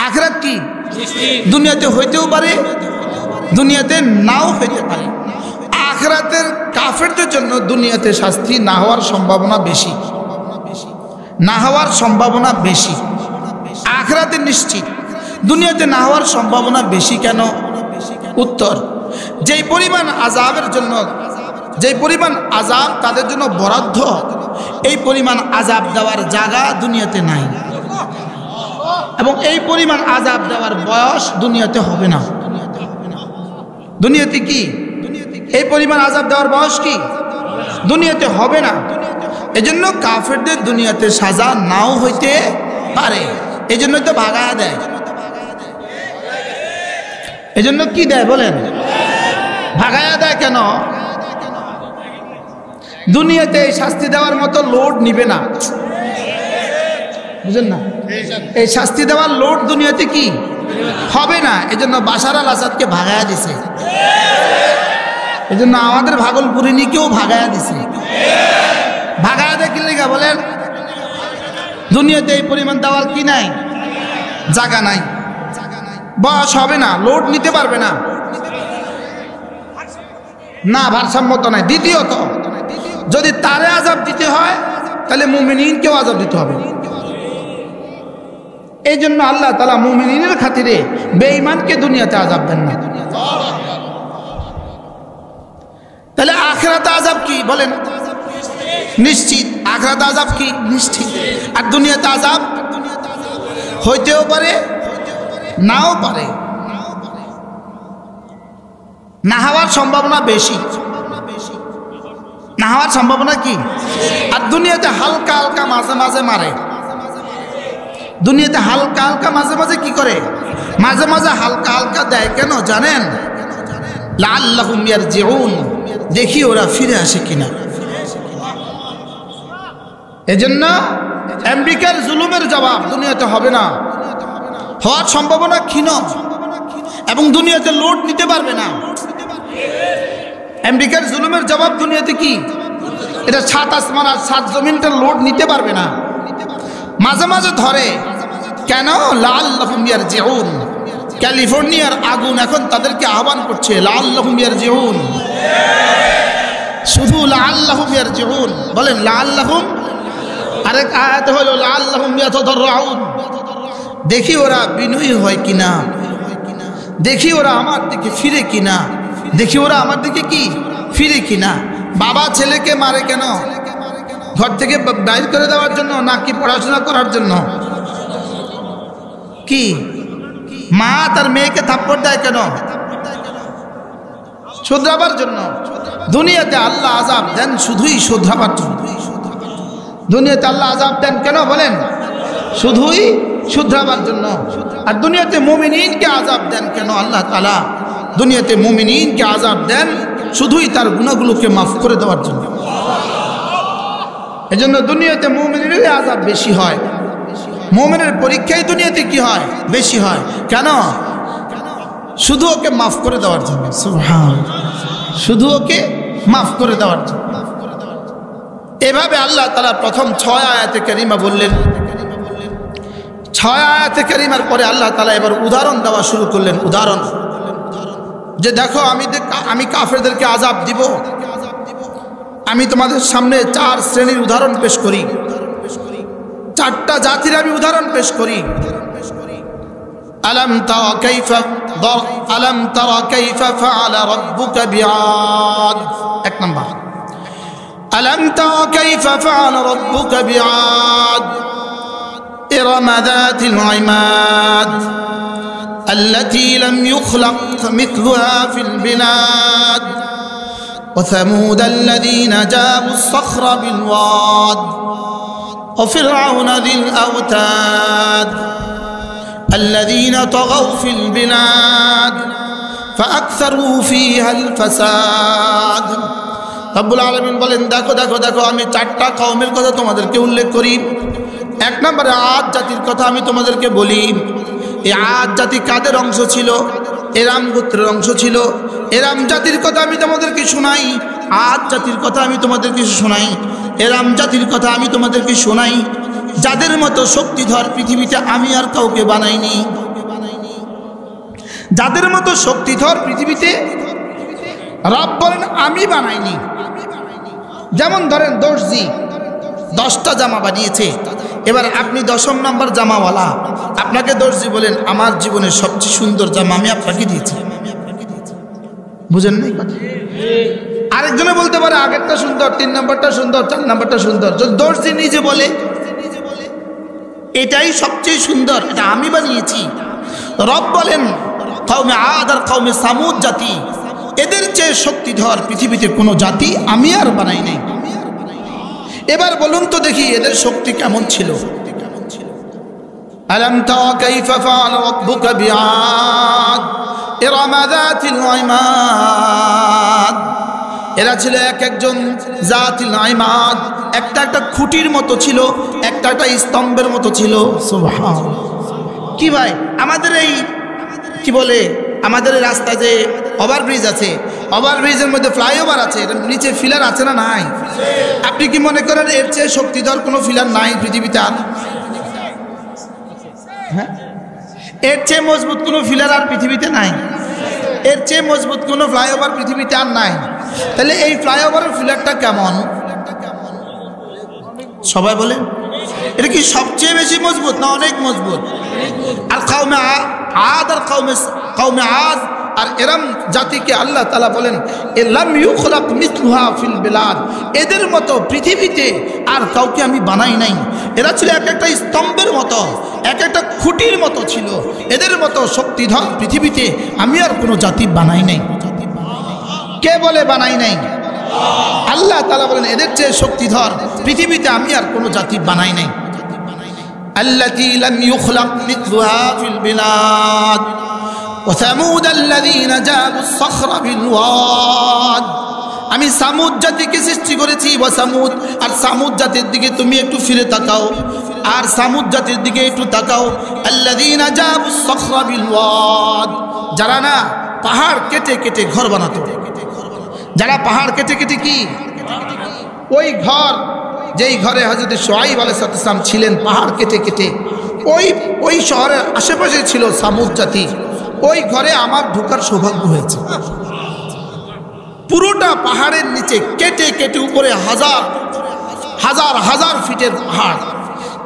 [SPEAKER 1] আখিরাত কি? দুনিয়াতে হইতেও পারে, দুনিয়াতে নাও হইতে পারে। আখিরাতের কাফেরদের জন্য দুনিয়াতে শাস্তি না হওয়ার সম্ভাবনা বেশি, না হওয়ার সম্ভাবনা বেশি। আখিরাতে নিশ্চিত, দুনিয়াতে না হওয়ার সম্ভাবনা বেশি কেন? উত্তর, যেই পরিমাণ আযাবের জন্য, যেই পরিমাণ আযাব তাদের জন্য বরাদ্দ, এই পরিমাণ আযাব দেওয়ার জায়গা দুনিয়াতে নাই, এবং এই পরিমাণ আযাব দেওয়ার বয়স দুনিয়াতে হবে না। দুনিয়াতে কি এই পরিমাণ আযাব দেওয়ার বয়স কি দুনিয়াতে হবে না। এজন্য কাফেরদের দুনিয়াতে সাজা নাও হইতে পারে, এজন্য তো ভাগায়া দেয়। এজন্য কি দেয়? বলেন ভাগায়া দেয় কেন? দুনিয়াতে এই শাস্তি দেওয়ার মতো লোড নিবে না, বুঝেন না? এই শাস্তি দেওয়ার লোড দুনিয়াতে কি হবে না। এজন্য বাশার আল আসাদকে ভাগায়া দিছে, এজন্য আমাদের ভাগলপুরিনীকেও ভাগায়া দিছে। ভাগায়া দেয় কি লেগা? বলেন দুনিয়াতে এই পরিমাণ দেওয়ার কি নাই, জায়গা নাই, বয়স হবে না, লোড নিতে পারবে না, না ভারসাম্যতা নাই। দ্বিতীয়ত যদি তারে আযাব দিতে হয় তাহলে মুমিনিনকেও আযাব দিতে হবে। এই জন্য আল্লাহ তাআলা মুমিনিনের খাতিরে বেঈমানকে দুনিয়াতে আযাব দেন না। তাহলে আখিরাতে আযাব কি? বলেন নিশ্চিত। আখিরাতে আযাব কি? নিশ্চিত। আর দুনিয়াতে আযাব হইতেও পারে, নাও পারে, না হওয়ার সম্ভাবনা বেশি, না হওয়ার সম্ভাবনা কি? আর দুনিয়াতে হালকা হালকা মাঝে মাঝে মারে। দুনিয়াতে হালকা হালকা মাঝে মাঝে কি করে? মাঝে মাঝে হালকা হালকা দেয় কেন জানেন? লাআল্লাহুম ইয়ারজিউন, দেখি ওরা ফিরে আসে কিনা। এজন্য আমেরিকার জুলুমের জবাব দুনিয়াতে হবে না, হওয়ার সম্ভাবনা ক্ষীণ, এবং দুনিয়াতে লোড নিতে পারবে না। আমেরিকার জুলুমের জবাব দুনিয়াতে কি? এটা সাত আসমান আর সাত জমিনটা লোড নিতে পারবে না। মাঝে মাঝে ধরে কেন? লাআল্লাহুম ইয়ারজিউন। ক্যালিফোর্নিয়ার আগুন এখন তাদেরকে আহ্বান করছে লাআল্লাহুম ইয়ারজিউন, শুধু লাআল্লাহুম ইয়ারজিউন। বলেন লাআল্লাহুম। আরেক আয়াতে হলো লাআল্লাহুম ইয়াতাদাররাউন, দেখি ওরা বিনয়ী হয় কিনা, দেখি ওরা আমার দিকে ফিরে কিনা, দেখি ওরা আমার দিকে কি ফিরে কিনা। বাবা ছেলেকে মারে কেন? ঘর থেকে বাইর করে দেওয়ার জন্য নাকি পড়াশোনা করার জন্য? কি মা তার মেয়েকে থাপ্পড় দেয় কেন? শুধরাবার জন্য। দুনিয়াতে আল্লাহ আযাব দেন শুধুই শুধরাবার জন্য। দুনিয়াতে আল্লাহ আযাব দেন কেন? বলেন শুধুই শুধরাবার জন্য। আর দুনিয়াতে মুমিনিনকে আযাব দেন কেন? আল্লাহ তাআলা দুনিয়াতে মুমিনিনকে আযাব দেন শুধুই তার গুনাহগুলোকে মাফ করে দেওয়ার জন্য। এজন্য দুনিয়াতে মুমিনের আযাব বেশি হয়, মুমিনের পরীক্ষায় দুনিয়াতে কি হয়? বেশি হয়। কেন? শুধু ওকে মাফ করে দেওয়ার জন্য। সুবহানাল্লাহ, শুধু ওকে মাফ করে দেওয়ার জন্য। এভাবে আল্লাহ তাআলা প্রথম 6 আয়াতে কারিমা বললেন। 6 আয়াতে কারিমার পরে আল্লাহ তাআলা এবার উদাহরণ দেওয়া শুরু করলেন। উদাহরণ যে দেখো আমি কাফেরদেরকে আযাব দিব। আমি তোমাদের সামনে 4 শ্রেণীর উদাহরণ পেশ করি, 4টা জাতির আমি উদাহরণ পেশ করি। আলম তারা কাইফা ফাআলা রাব্বুকা বিআদ। 1 নাম্বার, আলম তারা কাইফা ফাআলা রাব্বুকা বিআদ ইরম যাতিল ইমাদ التي لم يخلق مثلها في البلاد وثمود الذين جابوا الصخر بالواد وفرعون ذي الأوتاد الذين طغوا في البلاد فأكثروا فيها الفساد رب العالمين বলেন দেখো দেখো দেখো আমি 4টা কওমের কথা তোমাদেরকে উল্লেখ করি। 1 নম্বরে আদ জাতির কথা আমি তোমাদেরকে বলি। এই আদ জাতি কাদের অংশ ছিল? এরাম গোত্রের অংশ ছিল। এরাম জাতির কথা আমি তোমাদেরকে শোনাই, আদ জাতির কথা আমি তোমাদেরকে শোনাই, এরাম জাতির কথা আমি তোমাদেরকে শোনাই, যাদের মতো শক্তিধর পৃথিবীতে আমি আর কাউকে বানাইনি। যাদের মতো শক্তিধর পৃথিবীতে রব বলেন আমি বানাইনি। যেমন ধরেন দর্জি 10টা জামা বানিয়েছে, এবার আপনি 10ম নাম্বার জামাওয়ালা, আপনাকে দর্জি বলেন আমার জীবনের সবচেয়ে সুন্দর জামা আমি আপনাকে দিয়েছি। বুঝেন নাই? আরেকজনে বলতে পারে আগেরটা সুন্দর, 3 নাম্বারটা সুন্দর, 4 নাম্বারটা সুন্দর। যদি দর্জি নিজে বলে এটাই সবচেয়ে সুন্দর, এটা আমি বানিয়েছি। রব বলেন কওমে আদ আর কওমে সামুদ জাতি, এদের চেয়ে শক্তিধর পৃথিবীতে কোনো জাতি আমি আর বানাই নাই। এবার বলুন তো দেখি এদের শক্তি কেমন ছিল? আলম তারা কাইফা ফাআলা রাব্বুকা বিআদ ইরম যাতিল ইমাদ। এরা ছিল এক একজন জাতিল ইমাদ, একটা একটা খুঁটির মতো ছিল, একটা একটা স্তম্ভের মতো ছিল। সুবহানাল্লাহ। কি ভাই আমাদের এই কি বলে আমাদের রাস্তায় যে ওভারব্রিজ আছে, ওভারব্রিজের মধ্যে ফ্লাইওভার আছে, এর নিচে ফিলার আছে না নাই? আপনি কি মনে করেন এর চেয়ে শক্তিধর কোনো ফিলার নাই পৃথিবীতে? আর হ্যাঁ, এর চেয়ে মজবুত কোনো ফিলার আর পৃথিবীতে নাই? এর চেয়ে মজবুত কোনো ফ্লাইওভার পৃথিবীতে আর নাই। তাহলে এই ফ্লাইওভারের ফিলারটা কেমন? সবাই বলেন এটা কি সবচেয়ে বেশি মজবুত না অনেক মজবুত? আর কওমে আদ আর কওমে আদ আর এরম জাতিকে আল্লাহ তাআলা বলেন লাম ইউখলাক মিথলুহা ফিল বিলাদ, এদের মতো পৃথিবীতে আর কাউকে আমি বানাই নাই। এরা ছিল এক একটা স্তম্ভের মতো, এক একটা খুঁটির মতো ছিল। এদের মতো শক্তিধর পৃথিবীতে আমি আর কোনো জাতি বানাই নাই। কে বলে বানাই নাই? আল্লাহ তাআলা বলেন এদের চেয়ে শক্তিধর পৃথিবীতে আমি আর কোনো জাতি বানাই নাই। আল্লাতী লাম ইউখলাক মিথলুহা ফিল বিলাদ وثمود الذين جابوا الصخر بالواد। আমি সামুদ জাতিকে সৃষ্টি করেছি। ওয়াসামুদ, আর সামুদ জাতির দিকে তুমি একটু ফিরে তাকাও, আর সামুদ জাতির দিকে একটু তাকাও। আল্লাযীনা জাবুস সখরা বিল ওয়াদ, যারা না পাহাড় কেটে কেটে ঘর বানাতো। যারা পাহাড় কেটে কেটে কি ওই ঘর, যেই ঘরে হযরত শুআয়ব আলাইহিস সালাম ছিলেন, পাহাড় কেটে কেটে ওই শহরের আশেপাশে ছিল সামুদ জাতি। ওই ঘরে আমার ঢোকার সৌভাগ্য হয়েছে। পুরোটা পাহাড়ের নিচে কেটে কেটে উপরে হাজার হাজার হাজার ফিটের পাহাড়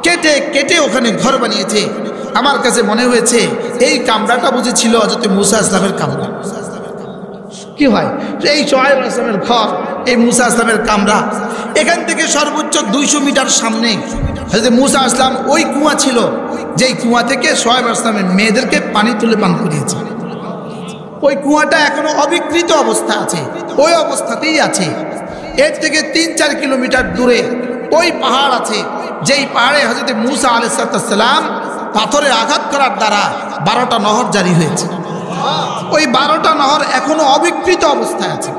[SPEAKER 1] কেটে কেটে ওখানে ঘর বানিয়েছে। আমার কাছে মনে হয়েছে এই কামরাটা বুঝেছিল হযরত মূসা ইসলামের কামরা। কি হয় এই শুআয়ব আলাইহিস সালামের ঘর, এই মূসা ইসলামের কামরা। এখান থেকে সর্বোচ্চ 200 মিটার সামনে হযরত মূসা ইসলাম ওই কুয়া ছিল, যেই কুয়া থেকে শুআয়ব আলাইহিস সালামের মেয়েদেরকে পানি তুলে পান করিয়েছে। ওই কুয়াটা এখনো অবিকৃত অবস্থা আছে, ওই অবস্থাতেই আছে। এর থেকে 3-4 কিলোমিটার দূরে ওই পাহাড় আছে, যেই পাহাড়ে হযরত মূসা আলাইহিস সালাম পাথরে আঘাত করার দ্বারা 12টা নহর জারি হয়েছে। ওই 12টা নহর এখনো অবিকৃত অবস্থায় আছে।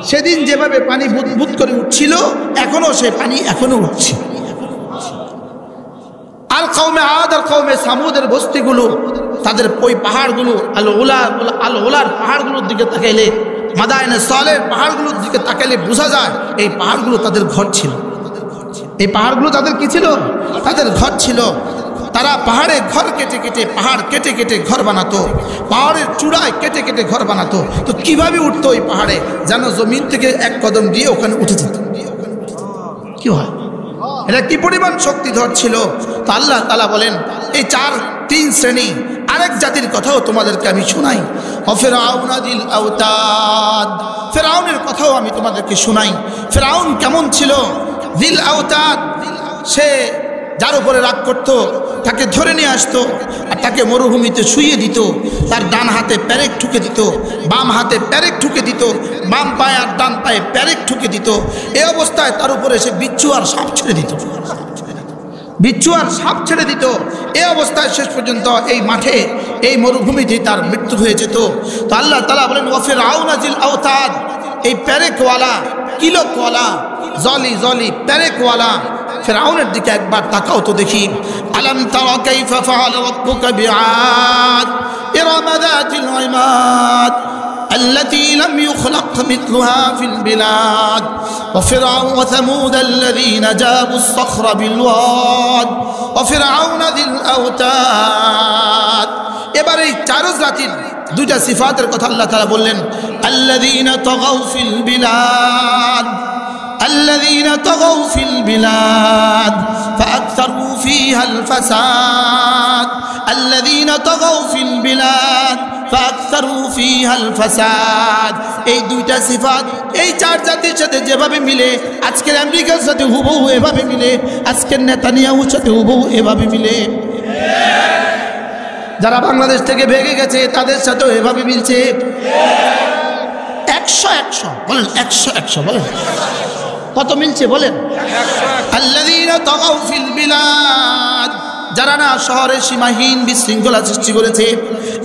[SPEAKER 1] সেদিন যেভাবে পানি বুদবুদ করে উঠছিল এখনো সে পানি এখনো উঠছে। আল কওমে আদ আর কওমে সামুদের বস্তিগুলো, তাদের ওই পাহাড়গুলো আল ওলার পাহাড়গুলোর দিকে তাকাইলে, মাদায়েনে সালেহ পাহাড়গুলোর দিকে তাকাইলে বোঝা যায় এই পাহাড়গুলো তাদের ঘর ছিল। এই পাহাড়গুলো তাদের কি ছিল? তাদের ঘর ছিল। তারা পাহাড়ে ঘর কেটে কেটে, পাহাড় কেটে কেটে ঘর বানাতো, পাহাড়ের চূড়ায় কেটে কেটে ঘর বানাতো। তো কিভাবে উঠতো ওই পাহাড়ে? যেন জমিন থেকে এক কদম দিয়ে ওখানে উঠে যেত। কি হয়? এটা কি পরিমাণ শক্তিধর ছিল। তো আল্লাহ তাআলা বলেন এই তিন শ্রেণী আরেক জাতির কথাও তোমাদেরকে আমি শোনাই। ফিরআউনা যিল আওতাদ, ফিরআউনের কথাও আমি তোমাদেরকে শোনাই। ফিরআউন কেমন ছিল? যিল আওতাদ, সে যার উপরে রাগ করত তাকে ধরে নিয়ে আসতো আর তাকে মরুভূমিতে শুইয়ে দিত। তার ডান হাতে প্যারেক ঠুকে দিত, বাম হাতে প্যারেক ঠুকে দিত, বাম পায়ে আর ডান পায়ে প্যারেক ঠুকে দিত। এই অবস্থায় তার উপরে সে বিচ্ছু আর সাপ ছেড়ে দিত, বিচ্ছু আর সাপ ছেড়ে দিত। এই অবস্থায় শেষ পর্যন্ত এই মাঠে, এই মরুভূমিতে তার মৃত্যু হয়ে যেত। তো আল্লাহ তাআলা বলেন ওয়াফিরআউনা যিল আওতাদ, এই প্যারেকওয়ালা, কিলকওয়ালা, জলি প্যারেকওয়ালা ফিরআউনের দিকে একবার তাকাও তো দেখি। আলাম তারা কাইফা ফাআলা রাব্বুকা বিআদ ইরাম যাতিল ইমাদ التي لم يخلق مثلها في البلاد وفرعون وثمود الذين جابوا الصخر بالواد وفرعون ذي الأوتاد। এবারে এই চার জাতির দুইটা সিফাতের কথা আল্লাহ তাআলা বললেন। الذين طغوا في البلاد الذين طغوا في البلاد فأكثروا فيها الفساد الذين طغوا في البلاد فأكثروا فيها الفساد। এই দুইটা সিফাত এই চার জাতির সাথে যেভাবে মিলে, আজকের আমেরিকার সাথে হুবহু এভাবে মিলে, আজকের নেতানিয়াহুর সাথে হুবহু এভাবে মিলে, যারা বাংলাদেশ থেকে ভেগে গেছে তাদের সাথেও এভাবে মিলছে। 100 বলেন, 100 বলেন, কত মিলছে বলেন? আল্লাযীনা তাগাউ ফিল বিলাদ, যারা না শহরে সীমাহীন বিশৃঙ্খলা সৃষ্টি করেছে।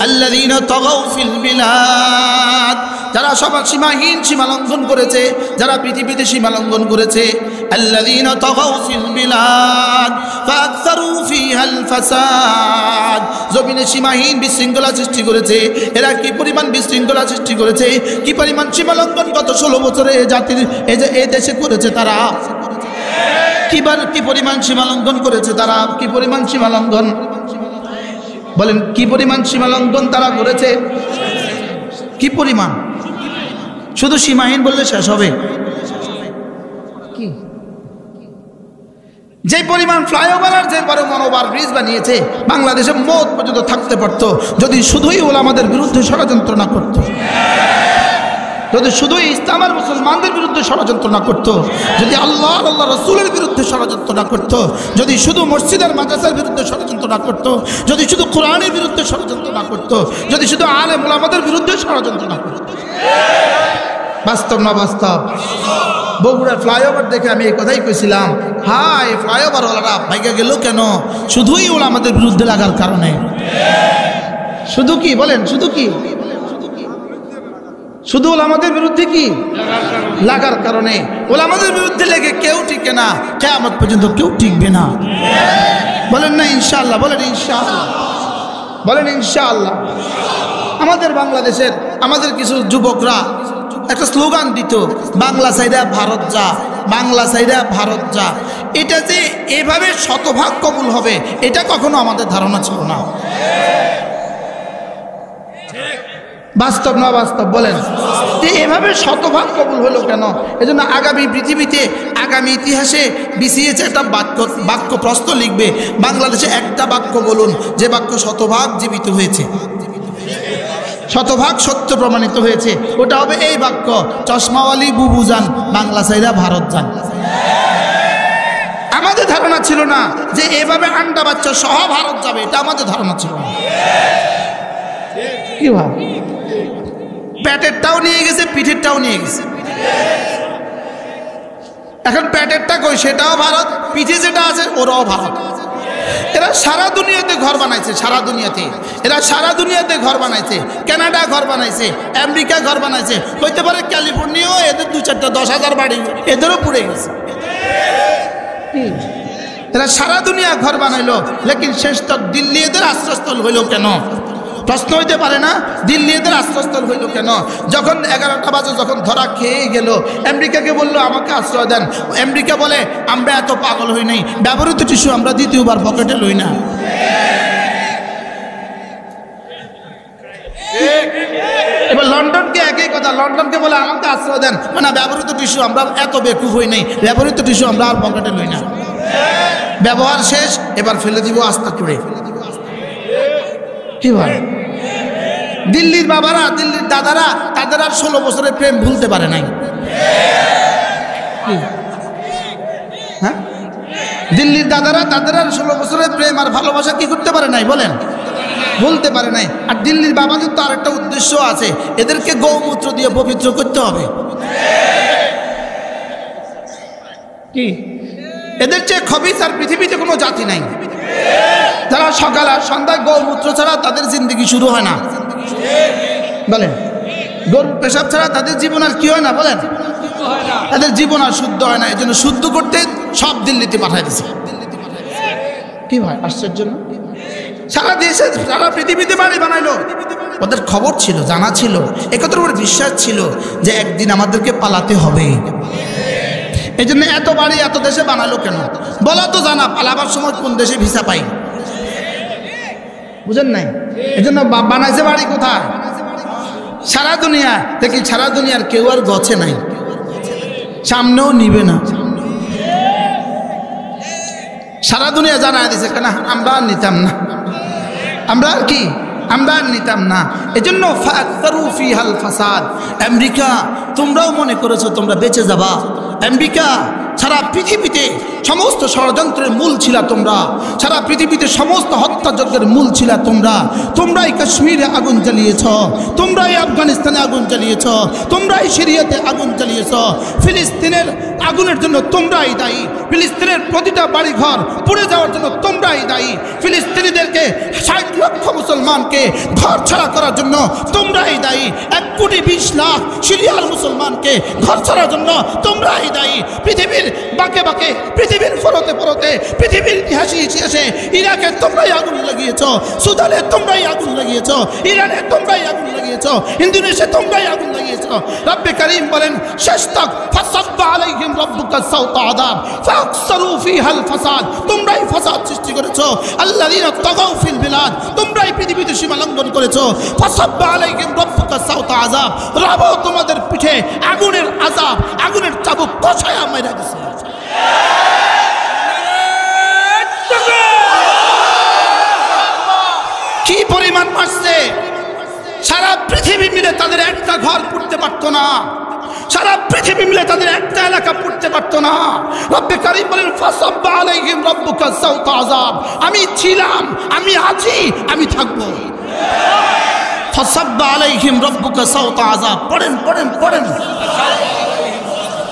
[SPEAKER 1] আল্লাযীনা তাগাউ ফিল বিলাদ, যারা সবার সীমাহীন সীমা লঙ্ঘন করেছে, যারা পৃথিবীতে সীমা লঙ্ঘন করেছে। আল্লাযীনা তাগাউ ফিল বিলাদ ফাআকসারু ফিহাল ফাসাদ, জমিনে সীমাহীন বিশৃঙ্খলা সৃষ্টি করেছে। এরা কি পরিমাণ বিশৃঙ্খলা সৃষ্টি করেছে, কি পরিমাণ সীমা লঙ্ঘন গত 16 বছরে জাতির এই দেশে করেছে তারা। কি পরিমাণ সীমা লঙ্ঘন করেছে তারা, কি পরিমাণ সীমা লঙ্ঘন বলেন, কি পরিমাণ সীমা লঙ্ঘন তারা করেছে, কি পরিমাণ? শুধু সীমাহীন বললে শেষ হবে কি? যে পরিমাণ ফ্লাইওভার আর যে বড় মনোবার ব্রিজ বানিয়েছে, বাংলাদেশে মৌত পর্যন্ত থাকতে পারতো যদি শুধুই ওলামাদের বিরুদ্ধে ষড়যন্ত্র না করত, যদি শুধুই ইসলাম আর মুসলমানদের বিরুদ্ধে ষড়যন্ত্র না করত, যদি আল্লাহ রসুলের বিরুদ্ধে ষড়যন্ত্র না করত, যদি শুধু মসজিদের মাদ্রাসার বিরুদ্ধে ষড়যন্ত্র না করত, যদি শুধু কোরআনের বিরুদ্ধে ষড়যন্ত্র না করত, যদি শুধু আলেম ওলামাদের বিরুদ্ধে ষড়যন্ত্র না করত। বাস্তব না বাস্তব? বগুড়ার ফ্লাইওভার দেখে আমি এই কথাই কইছিলাম, হাই ফ্লাইওভার ওলারা ভাইগা গেল কেন? শুধুই ওলামাদের বিরুদ্ধে লাগার কারণে। শুধু কি বলেন, শুধু কি? শুধু ওলামাদের বিরুদ্ধে কি লাগার কারণে। ওলামাদের বিরুদ্ধে লেগে কেউ টিকে না, কিয়ামত পর্যন্ত কেউ টিকবে না। বলেন না ইনশাআল্লাহ? বলেন ইনশাআল্লাহ, বলেন ইনশাআল্লাহ। আমাদের বাংলাদেশের আমাদের কিছু যুবকরা একটা স্লোগান দিত, বাংলা সাইরা ভারত যা, বাংলা সাইরা ভারত যা। এটা যে এভাবে শতভাগ কবুল হবে এটা কখনো আমাদের ধারণা ছিল না। বাস্তব না বাস্তব বলেন? এভাবে শতভাগ কবুল হলো কেন? এজন্য আগামী পৃথিবীতে, আগামী ইতিহাসে বিসিএস একটা বাক্য প্রশ্ন লিখবে, বাংলাদেশে একটা বাক্য বলুন যে বাক্য শতভাগ জীবিত হয়েছে, শতভাগ সত্য প্রমাণিত হয়েছে। ওটা হবে এই বাক্য, চশমাওয়ালি বুবু যান, বাংলা সাইরা ভারত যান। আমাদের ধারণা ছিল না যে এভাবে আন্ডা বাচ্চা সহ ভারত যাবে, এটা আমাদের ধারণা ছিল না। কি ভাব, পেটেরটাও নিয়ে গেছে, পিঠেরটাও নিয়ে গেছে। এখন পেটেরটা কই, সেটাও ভারত, পিঠে যেটা আছে ওরাও ভারত। এরা সারা দুনিয়াতে ঘর বানাইছে, সারা দুনিয়াতে এরা সারা দুনিয়াতে ঘর বানাইছে। কানাডা ঘর বানাইছে, আমেরিকা ঘর বানাইছে, হইতে পারে ক্যালিফোর্নিয়াও এদের 2-4টা 10,000 বাড়ি এদেরও পুড়ে গেছে। এরা সারা দুনিয়া ঘর বানাইলো, লেকিন শেষ তক দিল্লি এদের আশ্রয়স্থল হইল কেন? প্রশ্ন হইতে পারে না, দিল্লি এদের আশ্রয়স্থল হইল কেন? যখন 11টা বাজে যখন ধরা খেয়ে গেল, আমেরিকাকে বললো আমাকে আশ্রয় দেন। আমেরিকা বলে আমরা এত পাগল হই নাই, ব্যবহৃত টিস্যু আমরা দ্বিতীয়বার পকেটে লই না। এবার লন্ডনকে একই কথা, লন্ডনকে বলে আমাকে আশ্রয় দেন, মানে ব্যবহৃত টিস্যু আমরা এত বেকুফ হই নাই, ব্যবহৃত টিস্যু আমরা আর পকেটে লই না। ব্যবহার শেষ, এবার ফেলে দিব আস্তা করে। এবার দিল্লির বাবারা, দিল্লির দাদারা তাদের আর 16 বছরের প্রেম ভুলতে পারে নাই। হ্যাঁ, দিল্লির দাদারা তাদের আর 16 বছরের প্রেম আর ভালোবাসা কি করতে পারে নাই বলেন? বলতে পারে নাই। আর দিল্লির বাবাদের তো আরেকটা উদ্দেশ্য আছে, এদেরকে গৌমূত্র দিয়ে পবিত্র করতে হবে। কি এদের চেয়ে খবিস আর পৃথিবীতে কোনো জাতি নাই। যারা সকাল আর সন্ধ্যায় গৌমূত্র ছাড়া তাদের জিন্দগি শুরু হয় না বলেন, গরুর পেশাব ছাড়া তাদের জীবন আর কি হয় না বলেন, তাদের জীবন আর শুদ্ধ হয় না। এই জন্য শুদ্ধ করতে সব দিল্লিতে পাঠাই দিছে। কি ভাই আশ্চর্য না? সারা দেশে সারা পৃথিবীতে বাড়ি বানাইলো। ওদের খবর ছিল, জানা ছিল, একত্র করে বিশ্বাস ছিল যে একদিন আমাদেরকে পালাতে হবে। এই জন্য এত বাড়ি এত দেশে বানালো কেন? বলা তো জানা, পালাবার সময় কোন দেশে ভিসা পাই, বুঝেন নাই? এই জন্য বানাইছে বাড়ি কোথায়? সারা দুনিয়া। দেখি সারা দুনিয়ার কেউ আর গছে নাই, সামনেও নিবে না। সারা দুনিয়া জানায় দিছে কেন আমরা আর নিতাম না, আমরা আর কি, আমরা আর নিতাম না। এজন্য ফাকতারু ফিহাল ফাসাদ। আমেরিকা তোমরাও মনে করেছো তোমরা বেঁচে যাবা। আমেরিকা সারা পৃথিবীতে সমস্ত ষড়যন্ত্রের মূল ছিল তোমরা, সারা পৃথিবীতে সমস্ত হত্যাযজ্ঞের মূল ছিল তোমরা। তোমরাই কাশ্মীরে আগুন জ্বালিয়েছ, তোমরাই আফগানিস্তানে আগুন জ্বালিয়েছ, তোমরাই সিরিয়াতে আগুন জ্বালিয়েছ। ফিলিস্তিনের আগুনের জন্য তোমরাই দায়ী, ফিলিস্তিনের প্রতিটা বাড়িঘর পুড়ে যাওয়ার জন্য তোমরাই দায়ী, ফিলিস্তিনিদেরকে 60 লক্ষ মুসলমানকে ঘর ছাড়া করার জন্য তোমরাই দায়ী, 1,20,00,000 সিরিয়ার মুসলমানকে ঘর ছাড়ার জন্য তোমরাই দায়ী। পৃথিবীর বাঁকে বাঁকে, পৃথিবীর ফরতে ফরতে, পৃথিবীর ইতিহাসে ইরাকে তোমরাই আগুন লাগিয়েছ, সুদানে তোমরাই আগুন লাগিয়েছ, ইরানে তোমরাই আগুন লাগিয়েছ, ইন্দোনেশিয়া তোমরাই আগুন লাগিয়েছ। রব্বে করিম বলেন শেষ তক ফাসাব্বা আলাইহিম রাব্বুকা সাওতা আযাব ফাকসারু ফিহাল ফাসাদ। তোমরাই ফাসাদ সৃষ্টি করেছো। আল্লাযীনা তাগাউ ফিল বিলাদ, তোমরাই পৃথিবীতে সীমা লঙ্ঘন করেছো। ফাসাব্বা আলাইহিম রাব্বুকা সাওতা আযাব, রব তোমাদের পিঠে আগুনের আযাব, আগুনের চাবুক কষায়া মাইরা দিছে। কি পরিমাণ মারছে! সারা পৃথিবী মিলে তাদের একটা ঘর পুড়তে পারতো না, সারা পৃথিবী মিলে তাদের একটা এলাকা পুড়তে পারতো না। রব্বে কারীম বলেন ফাসাব্বা আলাইহিম রাব্বুকা সাওতা আযাব। আমি ছিলাম, আমি আছি, আমি থাকবো। ফাসাব্বা আলাইহিম রাব্বুকা সাওতা আযাব। পড়েন পড়েন পড়েন।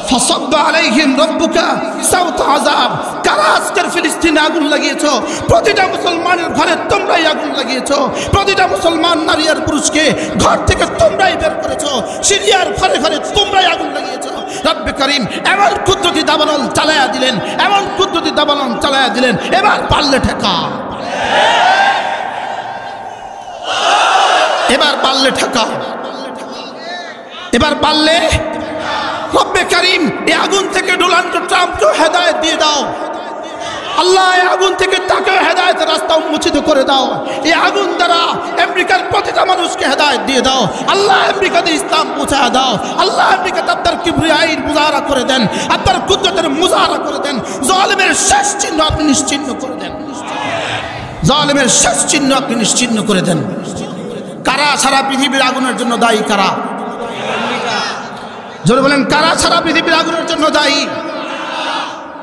[SPEAKER 1] ফাসাব্বা আলাইহিম রাব্বুকা সাওতা আযাব। কারা আজকের ফিলিস্তিনে আগুন লাগিয়েছো? প্রতিটা মুসলমানের ঘরে তোমরাই আগুন লাগিয়েছো। প্রতিটা মুসলমান নারী আর পুরুষকে ঘর থেকে তোমরাই বের করেছো। সিরিয়ার ঘরে ঘরে তোমরাই আগুন লাগিয়েছো। রব্বে করিম এমন কুদরতি দাবানল চালায়া দিলেন, এমন কুদরতি দাবানল চালায়া দিলেন, এবার পারলে ঠেকা, এবার পারলে ঠেকা, এবার পারলে। রব্বে করিম এই আগুন থেকে ডোনাল্ড ট্রাম্পকে হেদায়েত দিয়ে দাও আল্লাহ, এই আগুন থেকে তাকে হেদায়েতের রাস্তা উন্মোচিত করে দাও। এই আগুন দ্বারা আমেরিকার প্রতিটা মানুষকে হেদায়েত দিয়ে দাও আল্লাহ। আমেরিকাতে ইসলাম পৌঁছা দাও আল্লাহ। আমেরিকাতে আপনার কিবরিয়ার মুজাহারা করে দেন, আপনার কুদরতের মুজাহারা করে দেন। জালিমের শেষ চিহ্ন আপনি নিশ্চিহ্ন করে দেন, জালিমের শেষ চিহ্ন আপনি নিশ্চিহ্ন করে দেন। কারা সারা পৃথিবীর আগুনের জন্য দায়ী? কারা? জোরে বলেন, কারা সারা পৃথিবীর আগুনের জন্য দায়ী?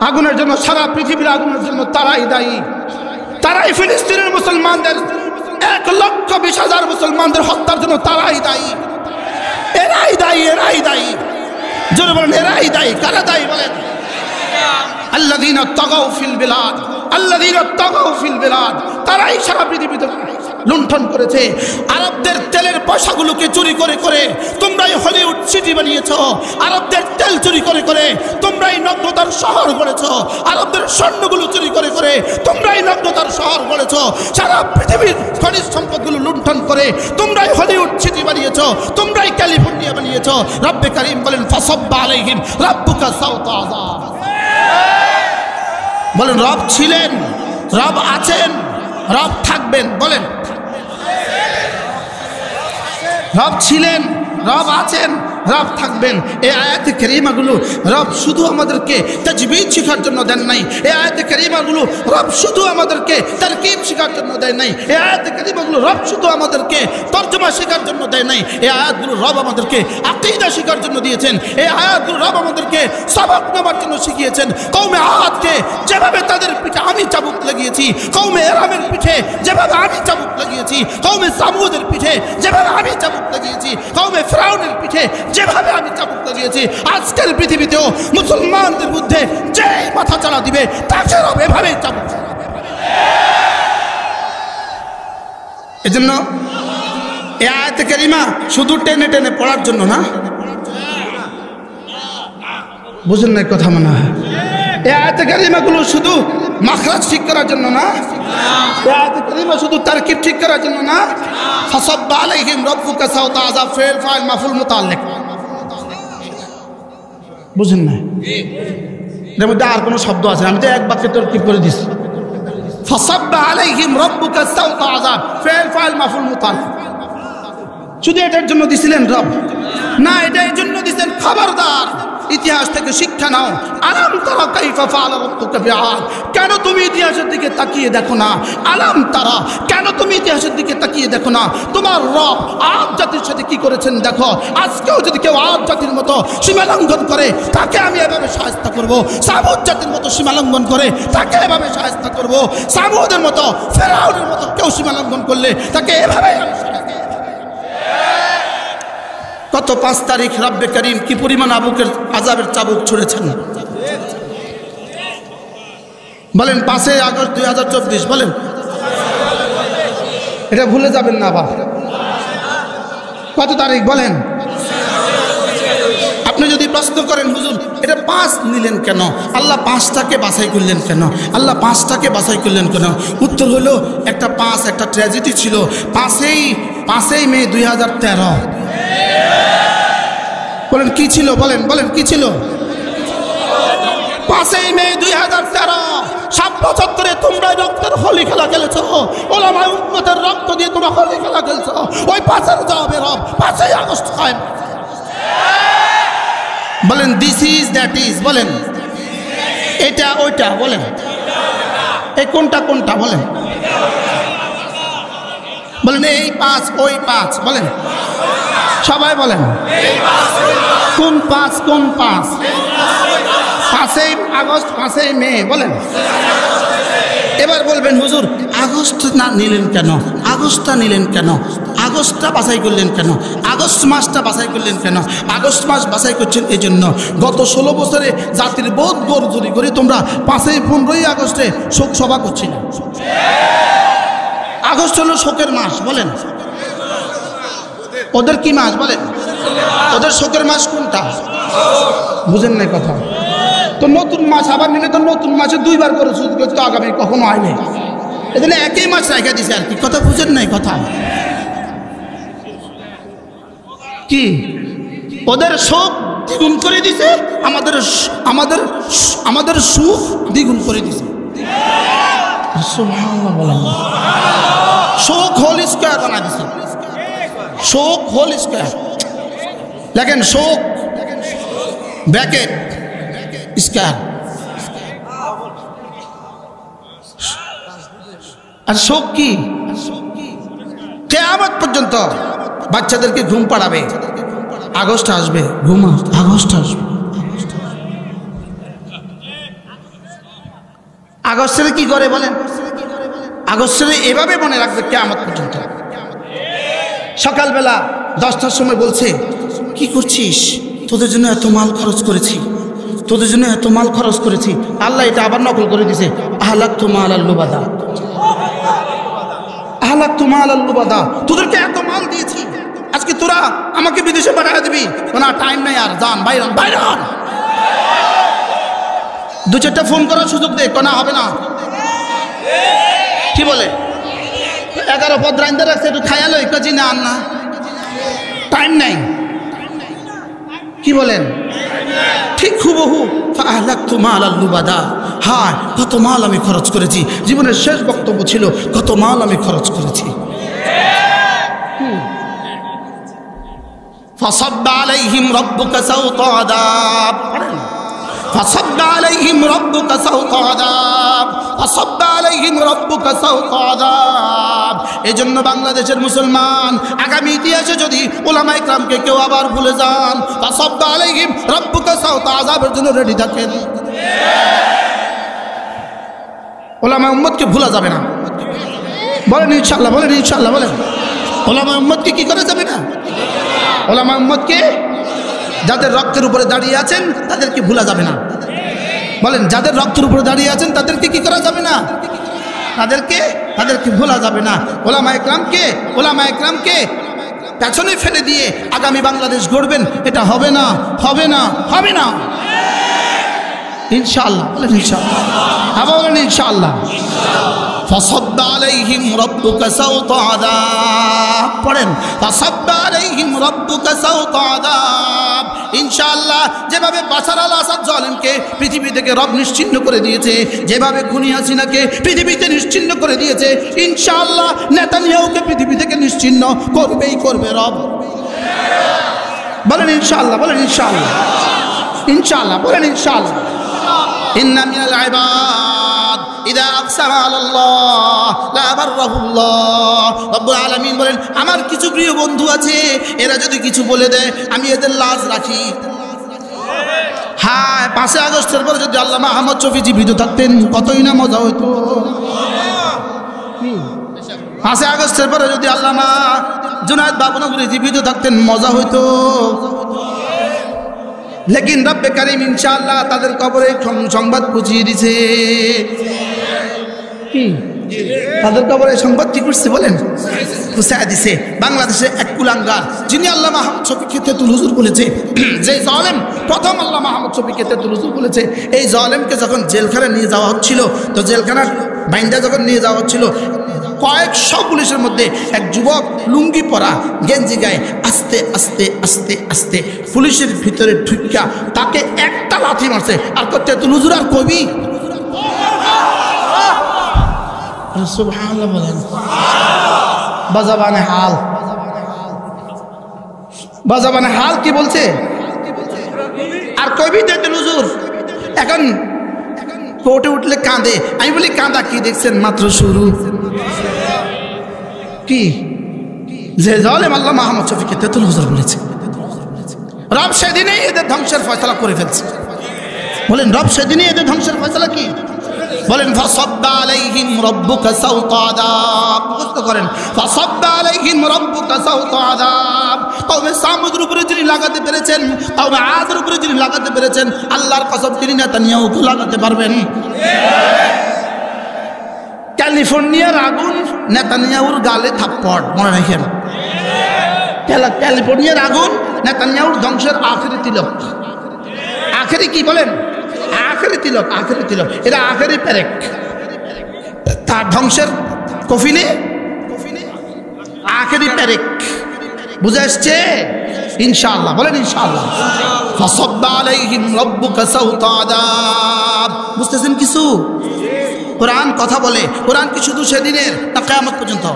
[SPEAKER 1] আগুনের জন্য, সারা পৃথিবীর আগুনের জন্য তারাই দায়ী। তারাই ফিলিস্তিনের মুসলমানদের 1,20,000 মুসলমানদের হত্যার জন্য তারাই দায়ী। এরাই দায়ী, এরাই দায়ী। জোরে বলেন, এরাই দায়ী। কারা দায়ী বলেন? আল্লাযীনা তাগাউ ফিল বিলাদ। আল্লাযীনা তাগাউ ফিল বিলাদ, তারাই সারা পৃথিবীতে লুণ্ঠন করেছে। আরবদের তেলের পয়সাগুলোকে চুরি করে করে তোমরাই হলিউড সিটি বানিয়েছো। আরবদের তেল চুরি করে করে তোমরাই নগ্নতার শহর গড়েছো। আরবদের স্বর্ণগুলো চুরি করে করে তোমরাই নগ্নতার শহর গড়েছো। সারা পৃথিবীর খনিজ সম্পদগুলো লুণ্ঠন করে তোমরাই হলিউড সিটি বানিয়েছো, তোমরাই ক্যালিফোর্নিয়া বানিয়েছো। রব্বে কারীম বলেন ফাসাব্বা আলাইহিম রাব্বুকা সাওতা আযাব। বলেন রব ছিলেন, রব আছেন, রব থাকবেন। বলেন রব ছিলেন, রব আছেন, রব থাকবেন। এই আয়াতে কারিমাগুলো রব শুধু আমাদেরকে তাজবিদ শেখার জন্য দেন নাই। এই আয়াতে কারিমাগুলো রব শুধু আমাদেরকে তারকিব শেখার জন্য দেয় নাই। এই আয়াতে কারিমাগুলো রব শুধু আমাদেরকে তরজমা শেখার জন্য দেয় নাই। এই আয়াতগুলো রব আমাদেরকে আকীদা শেখার জন্য দিয়েছেন। এই আয়াতগুলো রব আমাদেরকে সবক নেওয়ার জন্য শিখিয়েছেন। কওমে আদকে যেভাবে তাদের পিঠে আমি চাবুক লাগিয়েছি, কওমে এরামের পিঠে যেভাবে আমি চাবুক লাগিয়েছি, কওমে সামুদের পিঠে যেভাবে আমি চাবুক লাগিয়েছি, কওমে ফিরাউনের পিঠে যেভাবে আমি চাবুক লাগিয়েছি, আজকের পৃথিবীতেও মুসলমানদের মধ্যে যেই মাথা চাড়া দিবে তাকে রব এভাবেই চাবুক। এজন্য এই আয়াতে কারিমা শুধু টেনে টেনে পড়ার জন্য না, বুঝেন না কথা মনে হয়। এই আয়াতে কারিমাগুলো শুধু মাখরাজ ঠিক করার জন্য না, এই আয়াতে কারিমা শুধু তারকিব ঠিক করার জন্য না। ফাসাব্বা আলাইহিম রাব্বুকা সাওতা আযাব, ফিল ফাইল মাফউল মুতাআল্লিক। বুঝেন না এর মধ্যে আর কোনো শব্দ আছে? আমি তো এক বাক্যে তরকিব করে দিছি। ফাসাব্বা আলাইহিম রাব্বুকা সাওতা আযাব, ফিল ফাইল মাফউল মুতাআল্লিক। শুধু এটার জন্য দিছিলেন রব না, এটা এই জন্য দিছেন খবরদার ইতিহাস থেকে শিক্ষা নাও। আলাম তারা কাইফা ফাআলা রাব্বুকা বিআদ, কেন তুমি ইতিহাসের দিকে তাকিয়ে দেখো না? আলাম তারা, কেন তুমি ইতিহাসের দিকে তাকিয়ে দেখো না? তোমার রব আদ জাতির সাথে কি করেছেন দেখো। আজকেও যদি কেউ আদ জাতির মতো সীমালঙ্ঘন করে তাকে আমি এভাবে শায়েস্তা করব। সামুদ জাতির মতো সীমালঙ্ঘন করে তাকে এভাবে শায়েস্তা করব। সামুদের মতো ফেরাউনের মতো কেউ সীমালঙ্ঘন করলে তাকে এভাবে আমি শায়েস্তা করব। কত 5 তারিখ রব্বে করিম কি পরিমাণ আবুকের আযাবের চাবুক ছুড়েছেন বলেন। 5 আগস্ট 2024 বলেন, এটা ভুলে যাবেন না আবার। কত তারিখ বলেন? আপনি যদি প্রশ্ন করেন হুজুর এটা 5 নিলেন কেন, আল্লাহ 5টাকে বাছাই করলেন কেন, আল্লাহ 5টাকে বাছাই করলেন কেন? উত্তর হলো একটা 5 একটা ট্র্যাজেডি ছিল। 5ই মে 2013। বলেন কি ছিল? বলেন বলেন কি ছিল? 5ই মে 2013। 7 বছর ধরে তোমরা রক্তের হোলি খেলা খেলেছো, ওলামায়ে উম্মতের রক্ত দিয়ে তোমরা হোলি খেলা খেলছো। ওই 5-এর জবাবে রব 5ই আগস্ট কায়েম। বলেন দিস ইজ দ্যাট ইজ। বলেন এটা ওইটা। বলেন এই কোনটা কোনটা? বলেন বলেন এই 5 ওই 5। বলেন সবাই বলেন কোন 5 কোন 5? 5ই আগস্ট 5ই মে। বলেন এবার বলবেন হুজুর আগস্ট না নিলেন কেন, আগস্টটা নিলেন কেন, আগস্টটা বাছাই করলেন কেন, আগস্ট মাসটা বাছাই করলেন কেন? আগস্ট মাস বাছাই করছেন এই জন্য গত 16 বছরে জাতির বোধ গর্জরি করে তোমরা 5ই 15ই আগস্টে শোক সভা করছি না। আগস্ট হলো শোকের মাস। বলেন ওদের কি মাস? বলেন ওদের শোকের মাস কোনটা? বুঝেন নাই কথা। তো নতুন মাস আবার নিলে তো নতুন মাসে 2 বার করে সুদ করতে আগামী কখনো হয়নি। এজন্য একই মাস রেখে দিছে আর কি। কথা বুঝেন নাই কথা কি? ওদের শোক দ্বিগুণ করে দিছে, আমাদের আমাদের আমাদের সুখ দ্বিগুণ করে দিছে। সুবহানাল্লাহ বলেন। শোক হোল স্কয়ার বানা দিছে। শোক হোল স্কয়ার। দেখেন শোক ব্র্যাকেট স্কয়ার আর শোক কি? কিয়ামত পর্যন্ত বাচ্চাদেরকে ঘুম পাড়াবে। আগস্ট আসবে ঘুম, আগস্ট আসবে। আগস্টের কি করে বলেন? আগস্টের এভাবে মনে রাখবে কিয়ামত পর্যন্ত। সকালবেলা 10টার সময় বলছে কি করছিস, তোদের জন্য এত মাল খরচ করেছি, তোদের জন্য এত মাল খরচ করেছি, আল্লাহ এটা আবার নকল করে দিছে, আহলাকতু মালাল লুবাদা, আহলাকতু মালাল লুবাদা, তোদেরকে এত মাল দিয়েছি, আজকে তোরা আমাকে বিদেশে পাঠিয়ে দিবি? না, টাইম নাই আর, যান বাইরান বাইরান। দু চারটা ফোন করার সুযোগ দে, না হবে না। কি বলে 11 পদ রাইন্দা রাখছে, একটু খায়াল কাজি না, আর না টাইম নাই। কি বলেন? ঠিক হুবহু ফাআহলাকতু মালাল লুবাদা। হ্যাঁ, কত মাল আমি খরচ করেছি, জীবনের শেষ বক্তব্য ছিল কত মাল আমি খরচ করেছি। ফাসাব্বা আলাইহিম রাব্বুকা সাওতা আযাব, ফাসাব্বা আলাইহিম রাব্বুকা সাওতা আযাব, ফাসাব্বা আলাইহিম রাব্বুকা সাওতা আযাব। এজন্য বাংলাদেশের মুসলমান আগামী ইতিহাসে যদি উলামায়ে কেরামকে কেউ আবার ভুলে যান, ফাসাব্বা আলাইহিম রাব্বুকা সাওতা আযাবের জন্য রেডি থাকেন। উলামায়ে উম্মতকে ভুলা যাবে না, বলেন ইনশাআল্লাহ, বলেন ইনশাআল্লাহ, বলেন উলামায়ে উম্মতকে কি করা যাবে না? উলামায়ে উম্মতকে যাদের রক্তের উপরে দাঁড়িয়ে আছেন তাদেরকে ভুলা যাবে না। বলেন, যাদের রক্তের উপরে দাঁড়িয়ে আছেন তাদেরকে কি করা যাবে না? তাদেরকে ভোলা যাবে না। ওলামায়ে কেরামকে পেছনে ফেলে দিয়ে আগামী বাংলাদেশ গড়বেন, এটা হবে না, হবে না, হবে না ইনশাআল্লাহ। বলেন ইনশাআল্লাহ, আবার বলেন ইনশাআল্লাহ। ফাসাব্বা আলাইহিম রাব্বুকা সাওতা আযাব, পড়েন ফাসাব্বা আলাইহিম রাব্বুকা সাওতা আযাব। ইনশাআল্লাহ যেভাবে বাশার আল আসাদ জালেমকে পৃথিবী থেকে রব নিশ্চিহ্ন করে দিয়েছে, যেভাবে খুনি হাসিনাকে পৃথিবীতে নিশ্চিহ্ন করে দিয়েছে, ইনশাআল্লাহ নেতানিয়াহুকে পৃথিবী থেকে নিশ্চিহ্ন করবেই করবে রব। বলেন ইনশাআল্লাহ, বলেন ইনশাআল্লাহ, ইনশাআল্লাহ, বলেন ইনশাআল্লাহ। ইন্না মিনাল ইবাদ ইযা আকসারা আলাল্লাহ লা বাররাহুল্লাহ। রব্বুল আলামিন বলেন, আমার কিছু প্রিয় বন্ধু আছে, এরা যদি কিছু বলে দেয় আমি এদের লাজ রাখি। হ্যাঁ, 5 আগস্টের পরে যদি আল্লামা আহমদ শফী জীবিত থাকতেন কতই না মজা হইতো। 5 আগস্টের পরে যদি আল্লামা জুনায়েদ বাবনগরী জীবিত থাকতেন মজা হইতো। লেকিন রব্বে কারীম ইনশাআল্লাহ তাদের কবরে সংবাদ পৌঁছিয়ে দিছে। তাদের কবরে সংবাদ কি করছে বলেন? পৌঁছায় দিছে। বাংলাদেশে এক কুলাঙ্গার, যিনি আল্লামা আহমদ শফীকে তেতুল হুজুর বলেছে, যে জালেম প্রথম আল্লামা আহমদ শফীকে তেতুল হুজুর বলেছে, এই জালেমকে যখন জেলখানায় নিয়ে যাওয়া হচ্ছিল, তো জেলখানার বাইন্দা যখন নিয়ে যাওয়া হচ্ছিল, কয়েকশো পুলিশের মধ্যে এক যুবক লুঙ্গি পরা, গেঞ্জি গায়ে আস্তে আস্তে আস্তে আস্তে পুলিশের ভিতরে ঢুকিয়া তাকে একটা লাথি মারছে। আর তেতুল হুজুর আর কবি সুবহানাল্লাহ বলেন। বাজাবানে হাল, বাজাবানে হাল কি বলছে? আর কবি তেতুল হুজুর এখন কোর্টে উঠলে কাঁদে। আমি বলি, কাঁদা কি দেখছেন? মাত্র শুরু। কি যে জালেম আল্লামা আহমদ শফীকে তেতুল হুজুর বলেছে, রব সেদিনেই এদের ধ্বংসের ফয়সালা করে ফেলছে। বলেন, রব সেদিনেই এদের ধ্বংসের ফয়সালা কি? বলেন, ফাসাব্বা আলাইহিম রাব্বুকা সাওতা আযাব। মুখস্থ করেন, ফাসাব্বা আলাইহিম রাব্বুকা সাওতা আযাব। কওমে সামুদের উপরে যিনি লাগাতে পেরেছেন, কওমে আদের উপরে যিনি লাগাতে পেরেছেন, আল্লাহর কসম তিনি নেতানিয়াহুকে লাগাতে পারবেন। ক্যালিফোর্নিয়ার আগুন নেতানিয়াহুর গালে থাপ্পড়, মনে রাখেন। ক্যালিফোর্নিয়ার আগুন নেতানিয়াহুর ধ্বংসের আখেরি তিলক। আখেরি কি বলেন? আখেরি তিলক, আখেরি তিলক। এটা আখেরি পেরেক। তার ধ্বংসের কফিনে আখেরি পেরেক। বুঝে আসছে ইনশাআল্লাহ? বলেন ইনশাআল্লাহ। ফাসাব্বা আলাইহিম রাব্বুকা সাওতা আযাব। বুঝতেছেন কিছু? কোরআন কথা বলে। কোরআন কি শুধু সেদিনের না কিয়ামত পর্যন্ত?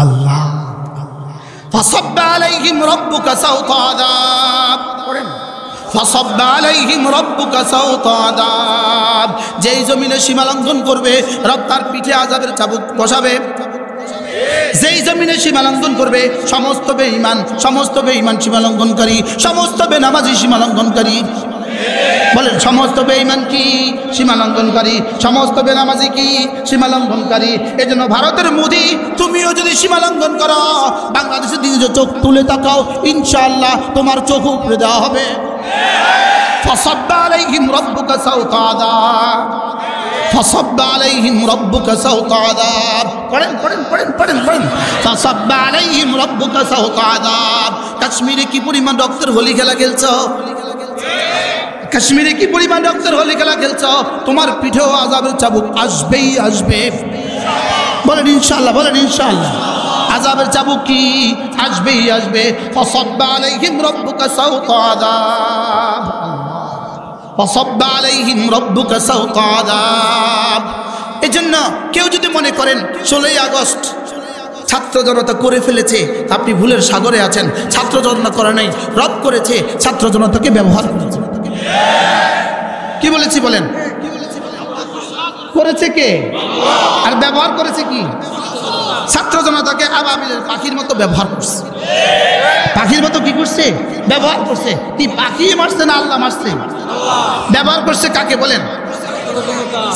[SPEAKER 1] আল্লাহ। ফাসাব্বা আলাইহিম রাব্বুকা সাওতা আযাব। পড়েন, ফাসাব্বা আলাইহিম রাব্বুকা সাওতা আযাব। যেই জমিনে সীমা লঙ্ঘন করবে, রব তার পিঠে আযাবের চাবুক বসাবে। যেই জমিনে সীমা লঙ্ঘন করবে, সমস্ত বেঈমান সীমা লঙ্ঘনকারী, সমস্ত বেনামাজি সীমা লঙ্ঘনকারী। বলেন, সমস্ত বেঈমান কি? সীমা লঙ্ঘনকারী। সমস্ত বেনামাজি কি? সীমা লঙ্ঘনকারী। এই জন্য ভারতের মোদি, তুমিও যদি সীমা লঙ্ঘন করো, বাংলাদেশের দিকে চোখ তুলে তাকাও, ইনশাআল্লাহ তোমার চোখ উপড়ে দেওয়া হবে। ফাসাব্বা আলাইহিম রাব্বুকা সাওতা আযাব, ফাসাব্বা আলাইহিম রাব্বুকা সাওতা আযাব। পড়েন পড়েন পড়েন পড়েন পড়েন। ফাসাব্বা আলাইহিম রাব্বুকা সাওতা আযাব। কাশ্মীরে কি পরিমাণ রক্তের হোলি খেলা খেলছো? কাশ্মীরে কি পরিমাণ রক্তের হোলি খেলা খেলছো? তোমার পিঠেও আযাবের চাবুক আসবেই আসবে। বলেন ইনশাআল্লাহ, বলেন ইনশাআল্লাহ। আযাবের চাবুক কি আসবেই আসবে। ফাসাব্বা আলাইহিম রাব্বুকা সাওতা আযাব, ফাসাব্বা আলাইহিম রাব্বুকা সাওতা আযাব। এজন্য কেউ যদি মনে করেন 16ই আগস্ট ছাত্র জনতা করে ফেলেছে, আপনি ভুলের সাগরে আছেন। ছাত্র জনতা করে নাই, রব করেছে, ছাত্র জনতাকে ব্যবহার করেছে। কি বলেছি বলেন? করেছে কে? আর ব্যবহার করেছে কি? ছাত্র জনতাকে আবাবিলের পাখির মতো ব্যবহার করছে। পাখির মতো কি করছে? ব্যবহার করছে। কি পাখি মারছে না আল্লাহ মারছে? ব্যবহার করছে কাকে বলেন?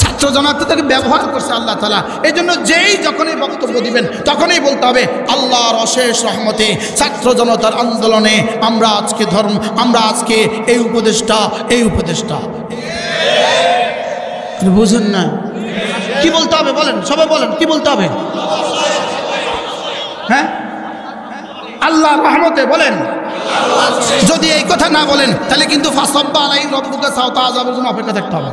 [SPEAKER 1] ছাত্র জনতাকে ব্যবহার করছে আল্লাহ তাআলা। এই জন্য যেই যখনই বক্তব্য দিবেন তখনই বলতে হবে আল্লাহর অশেষ রহমতে ছাত্র জনতার আন্দোলনে আমরা আজকে এই উপদেশটা বুঝেন না? কি বলতে হবে বলেন? সবাই বলেন কি বলতে হবে? হ্যাঁ, আল্লাহর রহমতে বলেন। যদি এই কথা না বলেন তাহলে কিন্তু ফাসাব্বা আলাইহিম রাব্বুকা সাওতা আযাবের জন্য অপেক্ষা থাকতে হবে।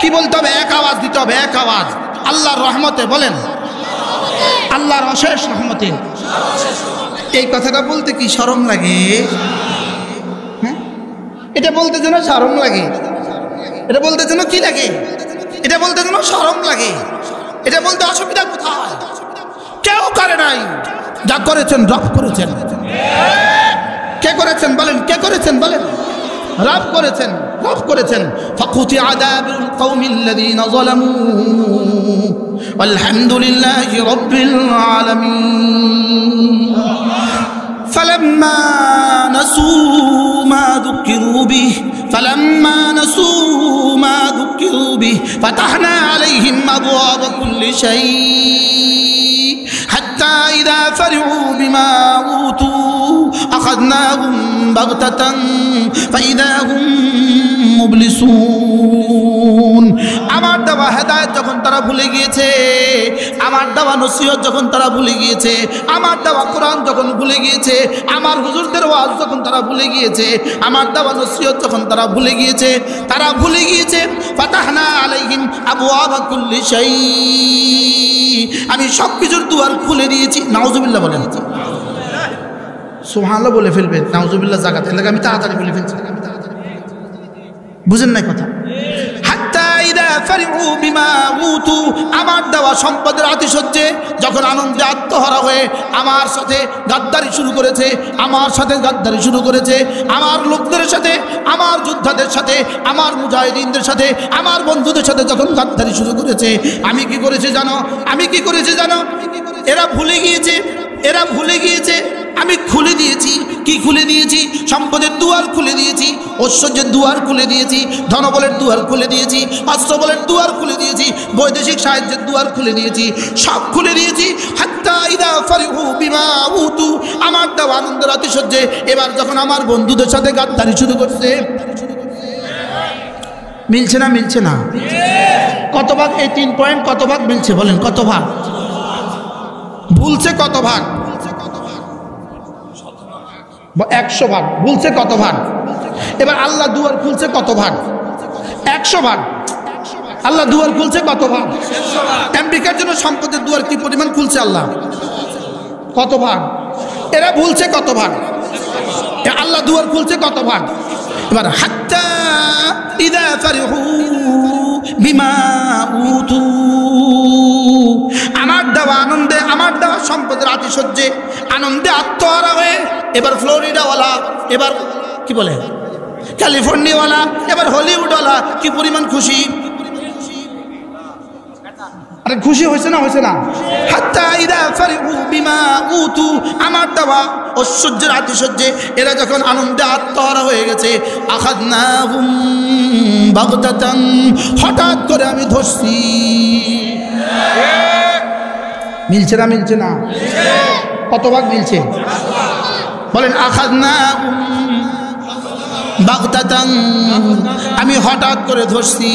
[SPEAKER 1] কি বলতে হবে? এক আওয়াজ দিতে হবে, এক আওয়াজ। আল্লাহর রহমতে বলেন, আল্লাহর অশেষ রহমতে। এই কথাটা বলতে কি শরম লাগে? হ্যাঁ, এটা বলতে যেন শরম লাগে। এটা বলতে যেন কি লাগে? এটা বলতে যেন শরম লাগে। এটা বলতে অসুবিধা কোথায়? কেউ করে নাই, যা করেছেন রব করেছেন। কে করেছেন বলেন? কে করেছেন বলেন? রব করেছেন, রব করেছেন। ফাকুতি আযাবুল কওমিল্লাযীনা যালামু ওয়ালহামদুলিল্লাহি রাব্বিল আলামিন। فلما نسوا ما ذكروا به فتحنا عليهم أبواب كل شيء حتى إذا فرحوا بما أوتوا أخذناهم بغتة فإذا هم মুবলিসুন। আমার দেওয়া হেদায়েত যখন তারা ভুলে গিয়েছে, আমার দেওয়া নসিহত যখন তারা ভুলে গিয়েছে, আমার দেওয়া কোরআন যখন ভুলে গিয়েছে, আমার হুজুরদের ওয়াজ যখন তারা ভুলে গিয়েছে, আমার দেওয়া নসিহত যখন তারা ভুলে গিয়েছে, ফাতাহনা আলাইহিম আবওয়াবা কুল্লি শাই, আমি সব কিছুর দুয়ার খুলে দিয়েছি। নাউজুবিল্লাহ বলেন। সুবহানাল্লাহ বলে ফেলবেন, নাউজুবিল্লাহ জাগাতে লাগে আমি তাড়াতাড়ি বলে ফেলছি। বুঝেন না কথা? হাত্তা ইযা ফারিহু বিমা উতু, আমার দেওয়া সম্পদের আতিশয্যে যখন আনন্দে আত্মহারা হয়ে আমার সাথে গাদ্দারি শুরু করেছে, আমার লোকদের সাথে, আমার যোদ্ধাদের সাথে, আমার মুজাহিদিনদের সাথে, আমার বন্ধুদের সাথে যখন গাদ্দারি শুরু করেছে, আমি কি করেছি জানো? এরা ভুলে গিয়েছে আমি খুলে দিয়েছি। কি খুলে দিয়েছি? সম্পদের দুয়ার খুলে দিয়েছি, ঐশ্বর্যের দুয়ার খুলে দিয়েছি, ধনবলের দুয়ার খুলে দিয়েছি, অস্ত্রবলের দুয়ার খুলে দিয়েছি, বৈদেশিক সাহায্যের দুয়ার খুলে দিয়েছি, সব খুলে দিয়েছি। হাত্তা ইযা ফারিহু বিমা উতু, আমার দেওয়া আনন্দের আতিশয্যে এবার যখন আমার বন্ধুদের সাথে গাদ্দারি শুরু করছে। মিলছে না? কত ভাগ? এই 3 পয়েন্ট কত ভাগ মিলছে বলেন? কত ভাগ ভুলছে? কত ভাগ? 100 ভাগ। ভুলছে কত ভাগ? এবার আল্লাহ দুয়ার খুলছে কত ভাগ? 100 ভাগ। আল্লাহ দুয়ার খুলছে কত ভাগ? আমেরিকার জন্য সম্পদের দুয়ার কি পরিমাণ খুলছে আল্লাহ? কত ভাগ? এরা ভুলছে কত ভাগ? আল্লাহ দুয়ার খুলছে কত ভাগ? এবার হাত্তা ইযা ফারিহু বিমা উতু, আমার দেওয়া আনন্দে, আমার দেওয়া সম্পদের আতিশয্যে আনন্দে আত্মহারা হয়ে এবার ফ্লোরিডাওয়ালা, এবার কি বলে ক্যালিফোর্নিয়াওয়ালা, এবার হলিউডওয়ালা কি পরিমাণ খুশি! আরে খুশি হয়েছে না? হাত্তা ইযা ফারিহু বিমা উতু, আমার দেওয়া ঐশ্বর্যের আতিশয্যে এরা যখন আনন্দে আত্মহারা হয়ে গেছে, আখাযনাহুম বাগতাতান, হঠাৎ করে আমি ধরছি। মিলছে না? কত ভাগ মিলছে বলেন? আখাযনাহুম বাগদাতান, আমি হঠাৎ করে ধরছি।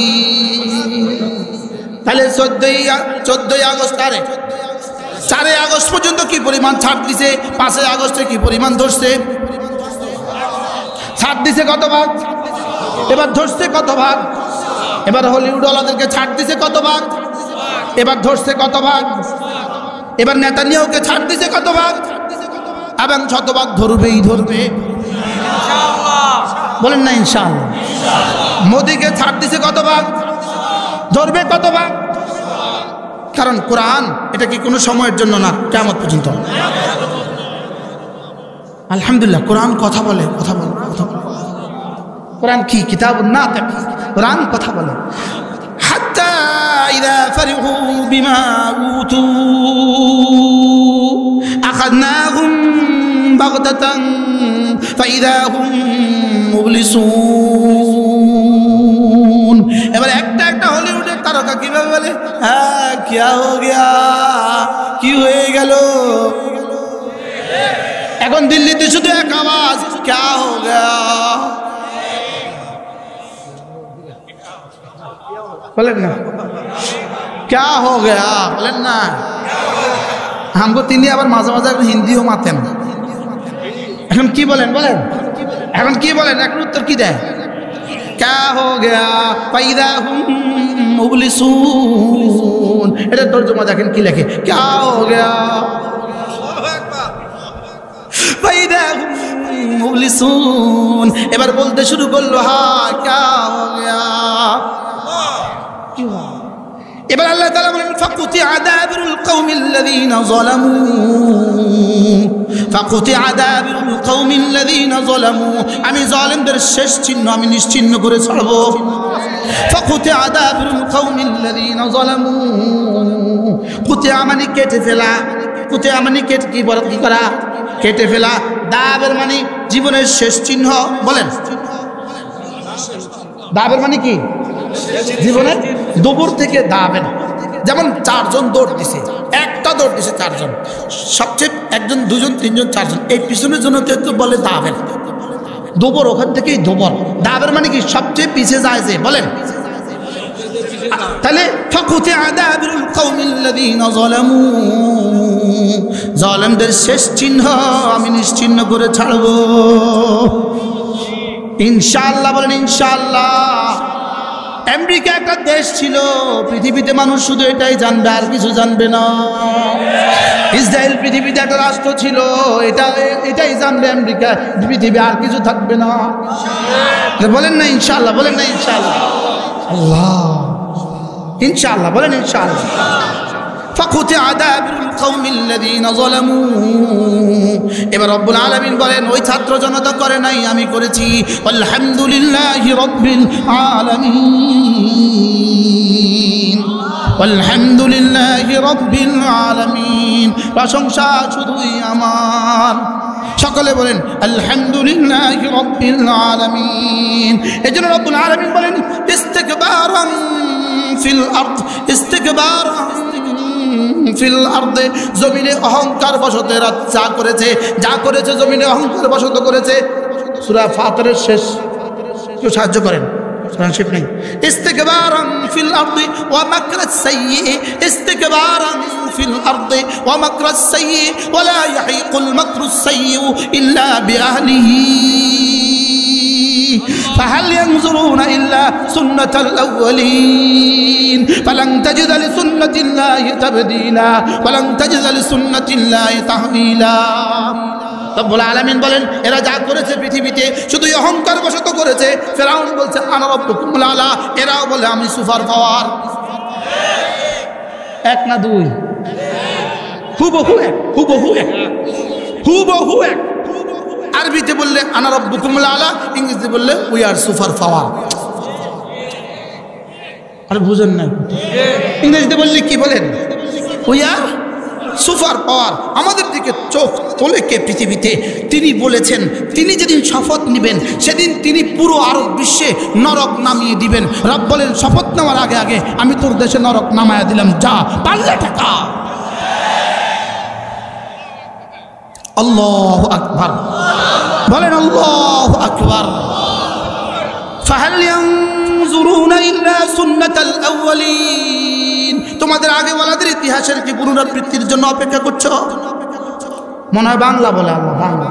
[SPEAKER 1] তাহলে 14ই আগস্ট 4 আগস্ট পর্যন্ত কি পরিমাণ ছাড় দিছে, 5 আগস্টে কি পরিমাণ ধরছে? ছাড় দিছে কত ভাগ? এবার ধরছে কত ভাগ? এবার হলিউডওয়ালাদেরকে ছাড় দিছে কত ভাগ? এবার ধরছে কত ভাগ? এবার নেতানিয়াহুকে ছাড় দিছে কত ভাগ? এবং শতভাগ ধরবেই ধরবে বলেন না ইনশাআল্লাহ। মোদিকে ছাড় দিছে কত ভাগ? ধরবে কত ভাগ? কারণ কোরআন এটা কি কোনো সময়ের জন্য না, কিয়ামত পর্যন্ত। আলহামদুলিল্লাহ, কোরআন কথা বলে, কথা বলে, কথা বলে। কোরআন কি কিতাবুন নাতিক, কোরআন কথা বলে। হাত্তা ইযা ফারিহু বিমা উতু আখাযনাহুম বাগদাতান ফাইযা হুম মুবলিসুন। এবার একটা হলিউডের তারকা কিভাবে বলে, হ্যাঁ কিয়া হো গিয়া, কি হয়ে গেল। এখন দিল্লিতে শুধু এক আওয়াজ, ক্যা হো গয়া, বলেন না ক্যা হো গয়া, বলেন না। हमको তিনি আবার মাঝে মাঝে হিন্দিও মাতেন। এখন কি বলেন বলেন, এখন কি বলেন, এখন উত্তর কি দেয়? ক্যা হো গয়া ফাইদা হুম মুবলিসুন। এটা তর্জমা দেখেন কি লেখে, ক্যা হো গয়া ফাইদা হুম মুবলিসুন। এবার বলতে শুরু করলো, হ্যাঁ ক্যা হো গয়া। এবার আল্লাহ তাআলা বলেন, ফাকুতিআ দাবিরুল কওমিল্লাযীনা যালামু, ফাকুতিআ দাবিরুল কওমিল্লাযীনা যালামু। আমি জালিমদের শেষ চিহ্ন আমি নিশ্চিহ্ন করে ছাড়ব। ফাকুতিআ দাবিরুল কওমিল্লাযীনা যালামু। কুতিআ মানে কেটে ফেলা, কুতিআ মানে কেটে কি করা, কেটে ফেলা। দাবের মানে জীবনের শেষ চিহ্ন। বলেন দাবের মানে কি? জীবনের দুপুর থেকে দাবের। যেমন 4 জন দৌড় দিছে, একটা দৌড় দিছে 4 জন, সবচেয়ে 1 জন 2 জন 3 জন 4 জন, এই পিছনের জন্য তো বলে দাবের। দুপুর ওখান থেকেই দুপুর। দাবের মানে কি? সবচেয়ে পিছিয়ে যায় যে। বলেন তাহলে ফাকুতিআ দাবিরুল কওমিল্লাযীনা যালামু, জালিমদের শেষ চিহ্ন আমি নিশ্চিহ্ন করে ছাড়ব ইনশাআল্লাহ। বলেন ইনশাআল্লাহ। আমেরিকা একটা দেশ ছিল, পৃথিবীতে মানুষ শুধু এটাই জানবে, আর কিছু জানবে না। ইসরায়েল পৃথিবীতে একটা রাষ্ট্র ছিল, এটাই জানবে আমেরিকা, পৃথিবী আর কিছু থাকবে না। বলেন না ইনশাআল্লাহ, বলেন না ইনশাআল্লাহ। আল্লাহ ইনশাআল্লাহ, বলেন ইনশাআল্লাহ। ফাকুতিআ দাবিরুল কওমিল্লাযীনা যালামু। এবার রব্বুল আলামিন বলেন, ওই ছাত্র জনতা করে নাই, আমি করেছি। আলহামদুলিল্লাহি রাব্বিল আলামিন, আলহামদুলিল্লাহি রাব্বিল আলামিন। প্রশংসা শুধুই আমার। সকলে বলেন আলহামদুলিল্লাহি রাব্বিল আলামিন। এজন্য রব্বুল আলামিন বলেন, ইস্তিকবারান ফিল আরদ, ইস্তিকবারান ফিল আরদে। জমিনে অহংকার বশত যা করেছে জমিনে অহংকার বশত করেছে। সূরা ফাতিরের শেষ। কেউ সাহায্য করেন, শিব নেই। ইস্তিকবারান ফিল আরদি ওয়া মাকরাস সাইয়্যি, ইস্তিকবারান ফিল আরদি ওয়া মাকরাস সাইয়্যি ওয়া লা ইয়াহিকুল মাকরুস সাইয়্যি ইল্লা বিআহলিহি ফাহাল ইয়ানজুরুনা ইল্লা সুন্নাতাল আউওয়ালিন ফালান তাজিদা লিসুন্নাতিল্লাহি তাবদীলা ওয়ালান তাজিদা লিসুন্নাতিল্লাহি তাহওয়িলা। রব্বুল আলামিন বলেন, এরা যা করেছে পৃথিবীতে শুধু অহংকার বশত করেছে। ফিরআউন বলছে আনা রাব্বুকুমুল আলা, এরাও বলে আমি সুপার পাওয়ার। এক না দুই, হুবহু এক, হুবহু এক, হুবহু এক। আরবিতে বললে আনা রাব্বুকুমুল আলা, ইংরেজিতে বললে উই আর সুপার পাওয়ার। আর বুঝেন না, ইংরেজিতে বললে কি বলেন? We are super power. আমাদের দিকে চোখ তোলে কে পৃথিবীতে? তিনি বলেছেন, তিনি যেদিন শপথ নেবেন সেদিন তিনি পুরো আরব বিশ্বে নরক নামিয়ে দিবেন। রব বলেন, শপথ নেওয়ার আগে আগে আমি তোর দেশে নরক নামায়া দিলাম, যা পারলে টাকা। আল্লাহু আকবার, বলেন আল্লাহু আকবার। ফাহাল ইয়ানজুরুনা ইল্লা সুন্নাতাল আউয়ালিন, তোমাদের আগে ওয়ালাদের ইতিহাসের কি পুনরাবৃত্তির জন্য অপেক্ষা করছো? মনে হয় বাংলা বলে আল্লাহ, বাংলা।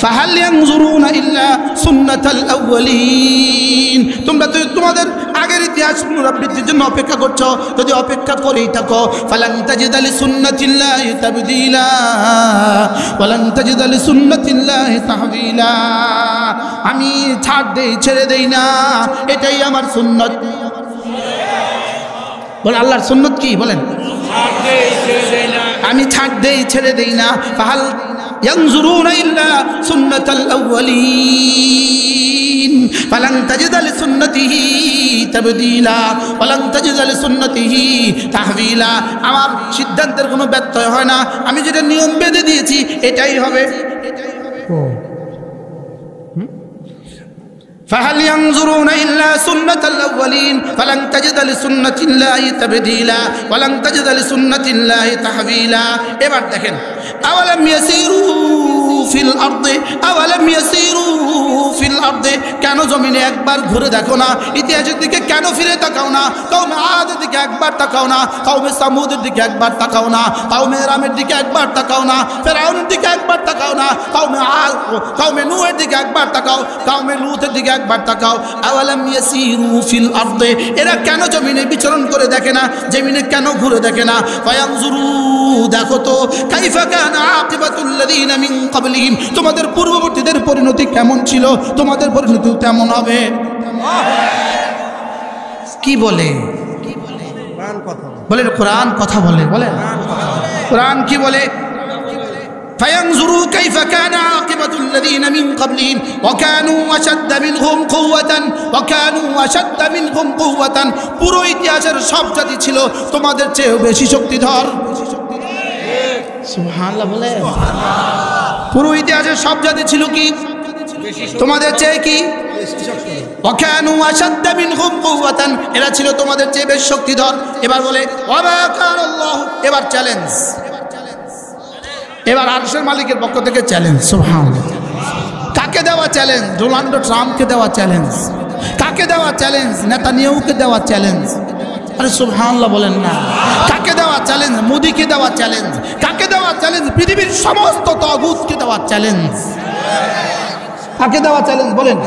[SPEAKER 1] ফাহাল ইয়ানজুরুনা ইল্লা সুন্নাতাল আউয়ালিন, তোমরা তো তোমাদের আগের ইতিহাস পুনরাবৃত্তির জন্য অপেক্ষা করছো। যদি অপেক্ষা করেই থাকো, ফালান তাজিদা লিসুন্নাতিল্লাহি তাবদীলা ওয়ালান তাজিদা লিসুন্নাতিল্লাহি তাহবিলা। আমি ছাড় দেই, ছেড়ে দেই না, এটাই আমার সুন্নত। বলেন আল্লাহর সুন্নত কি? বলেন আমি ছাড় দেই, ছেড়ে দেই না। ফাহাল ইয়ানজুরুনা ইল্লা সুন্নাতাল আউয়ালিন ফালান তাজিদা লিসুন্নতিহি তাবদীলা ওয়ালান তাজিদা লিসুন্নতিহি তাহবিলা। আমার সিদ্ধান্তের কোনো ব্যত্যয় হয় না, আমি যেটা নিয়ম বেঁধে দিয়েছি এটাই হবে। فهل ينظرون إلا سنة الأولين فلن تجد لسنة الله تبديلا ولن تجد لسنة الله تحويلا। এবার দেখেন, أولم يسيروا في الأرض أولم يسيروا في الأرض, কেন জমিনে একবার ঘুরে দেখো না? ইতিহাসের দিকে কেন ফিরে তাকাও না? কওমে আদের দিকে একবার তাকাও না? কওমে সামুদের দিকে একবার তাকাও না? কওমে রামের দিকে একবার তাকাও না? ফেরাউনের দিকে একবার তাকাও না? কওমে নূহের দিকে একবার তাকাও? কওমে লূতের দিকে একবার তাকাও? আওয়ালাম ইয়াসিরু ফিল আরদে, এরা কেন জমিনে বিচরণ করে দেখে না? জমিনে কেন ঘুরে দেখে না? ফায়ানজুরু, দেখো তো, কাইফা কানা আকিবাতুল লাযিনা মিন ক্বাবলিহিম, তোমাদের পূর্ববর্তীদের পরিণতি কেমন ছিল, তোমাদের পরিণতি তেমন হবে। কি বলে? বলেন কোরআন কথা বলে। বলেন কোরআন কি বলে? فينظروا كيف كان عاقبة الذين من قبلهم وكانوا أشد منهم قوة পুরো ইতিহাসের সব জাতি ছিল তোমাদের চেয়ে বেশি শক্তিধর। সুবহানাল্লাহ বলে। পুরো ইতিহাসের সব জাতি ছিল কি? তোমাদের চেয়ে কি? وكانوا أشد منهم قوة, এরা ছিল তোমাদের চেয়ে বেশি শক্তিধর। এবার বলে ওয়া কান আল্লাহ, এবার চ্যালেঞ্জ, এবার আরশের মালিকের পক্ষ থেকে চ্যালেঞ্জ। সুবহানাল্লাহ। কাকে দেওয়া চ্যালেঞ্জ? ডোনাল্ড ট্রাম্পকে দেওয়া চ্যালেঞ্জ। কাকে দেওয়া চ্যালেঞ্জ? নেতানিয়াহুকে দেওয়া চ্যালেঞ্জ। আরে সুবহানাল্লাহ বলেন না। কাকে দেওয়া চ্যালেঞ্জ? মোদিকে দেওয়া চ্যালেঞ্জ। কাকে দেওয়া চ্যালেঞ্জ? পৃথিবীর সমস্ত তাগুতকে দেওয়া চ্যালেঞ্জ। কাকে দেওয়া চ্যালেঞ্জ? বলেন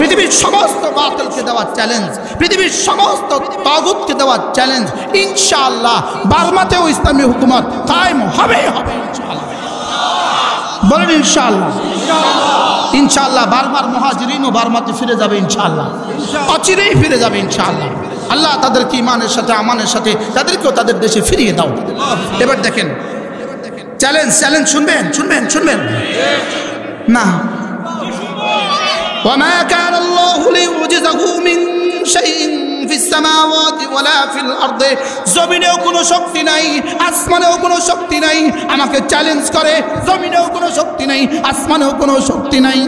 [SPEAKER 1] পৃথিবীর সমস্ত বাতিলকে দেওয়া চ্যালেঞ্জ, পৃথিবীর সমস্ত তাগুতকে দেওয়া চ্যালেঞ্জ। ইনশাআল্লাহ বার্মাতেও ইসলামী হুকুমত কায়েম হবে হবে ইনশাআল্লাহ। বলেন ইনশাআল্লাহ। ইনশাআল্লাহ বার্মার মুহাজিরিনও বার্মাতে ফিরে যাবে ইনশাআল্লাহ, অচিরেই ফিরে যাবে ইনশাআল্লাহ। আল্লাহ তাদেরকে ঈমানের সাথে আমানের সাথে তাদেরকেও তাদের দেশে ফিরিয়ে দাও। এবার দেখেন চ্যালেঞ্জ, চ্যালেঞ্জ শুনবেন শুনবেন শুনবেন না। وما كان الله ليعجزه من شيء في السماوات ولا في الارض, জমিনেও কোনো শক্তি নাই, আসমানেও কোনো শক্তি নাই। আমাকে চ্যালেঞ্জ করে, জমিনেও কোনো শক্তি নাই, আসমানেও কোনো শক্তি নাই,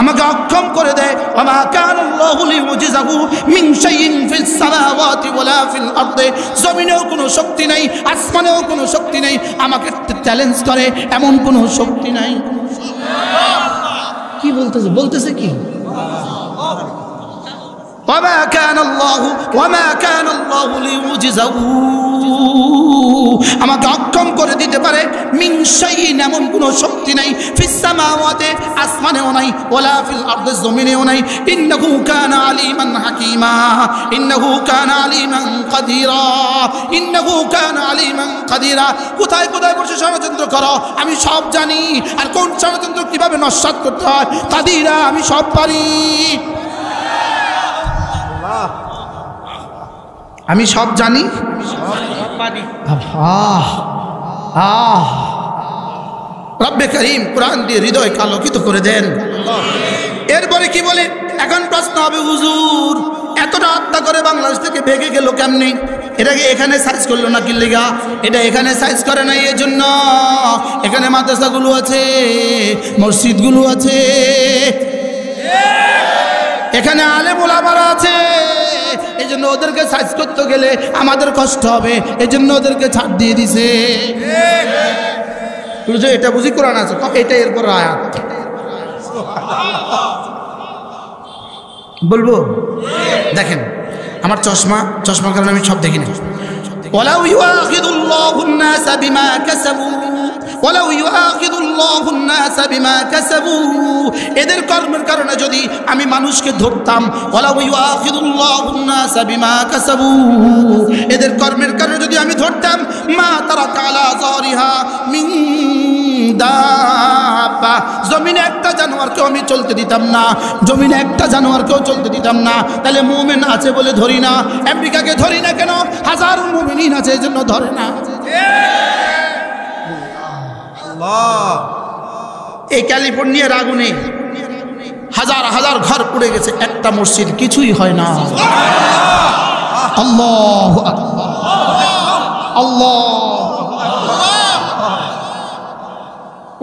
[SPEAKER 1] আমাকে অক্ষম করে দেয়। ওয়া কান আল্লাহু লিউজিজাহু মিন শাইইন ফিস সামাওয়াতি ওয়ালা ফিল আরদি, জমিনেও কোনো শক্তি নাই, আসমানেও কোনো শক্তি নাই, আমাকে চ্যালেঞ্জ করে এমন কোনো শক্তি নাই। কি বলতেছে? বলতেছে কি? وما كان الله ليعجزه, আমাকে অক্ষম করে দিতে পারে মিন শাইইন, এমন কোনো শক্তি নাই, ফিস সামাওয়াতি, আসমানেও নাই, ওয়ালা ফিল আরদি, জমিনেও নাই। ইন্নাহু কানা আলিমান হাকিমা, ইন্নাহু কানা আলিমান কাদিরা, ইন্নাহু কানা আলিমান কাদিরা। কোথায় কোথায় বসে ষড়যন্ত্র করো, আমি সব জানি, আর কোন ষড়যন্ত্র কিভাবে নস্যাৎ করতে হয়, কাদিরা, আমি সব পারি, আমি সব জানি। রব্বে করিম কোরআন দিয়ে হৃদয়কে আলোকিত করে দেন। এরপরে কি বলে? এখন প্রশ্ন হবে, হুজুর এতটা হত্যা করে বাংলাদেশ থেকে ভেগে গেল কেমনি? এটাকে এখানে সাইজ করলো না কি লিগা? এটা এখানে সাইজ করে নাই এই জন্য, এখানে মাদ্রাসাগুলো আছে, মসজিদগুলো আছে, এখানে আলেম ওলামারা আছে, এই জন্য ওদেরকে সাইজ করতে গেলে আমাদের কষ্ট হবে, এই জন্য ওদেরকে ছাড় দিয়ে দিছে। এটা বুঝি কোরআন আছে, এটা এরপর আয়াত। বলবো? দেখেন আমার চশমার কারণে আমি সব দেখি না। ওয়ালাউ ইউআখিযুল্লাহুন নাসা বিমা কাসাবু ওয়ালাউ ইউআখিযুল্লাহুন নাসা বিমা কাসাবু, এদের কর্মের কারণে যদি আমি মানুষকে ধরতাম, ওয়ালাউ ইউআখিযুল্লাহুন নাসা বিমা কাসাবু, এদের কর্মের কারণে যদি আমি ধরতাম, মা তারাকা আলা যারিহা মিন দাব্বা, জমিনে একটা জানোয়ারকেও আমি চলতে দিতাম না, জমিনে একটা জানোয়ারকেও চলতে দিতাম না। তাহলে মুমিন আছে বলে ধরি না। আমেরিকাকে ধরি না কেন? হাজারো মুমিন আছে এজন্য ধরে না। এই ক্যালিফোর্নিয়ার আগুনে হাজার হাজার ঘর পুড়ে গেছে, একটা মসজিদ কিছুই হয় না। আল্লাহু আকবার, আল্লাহ।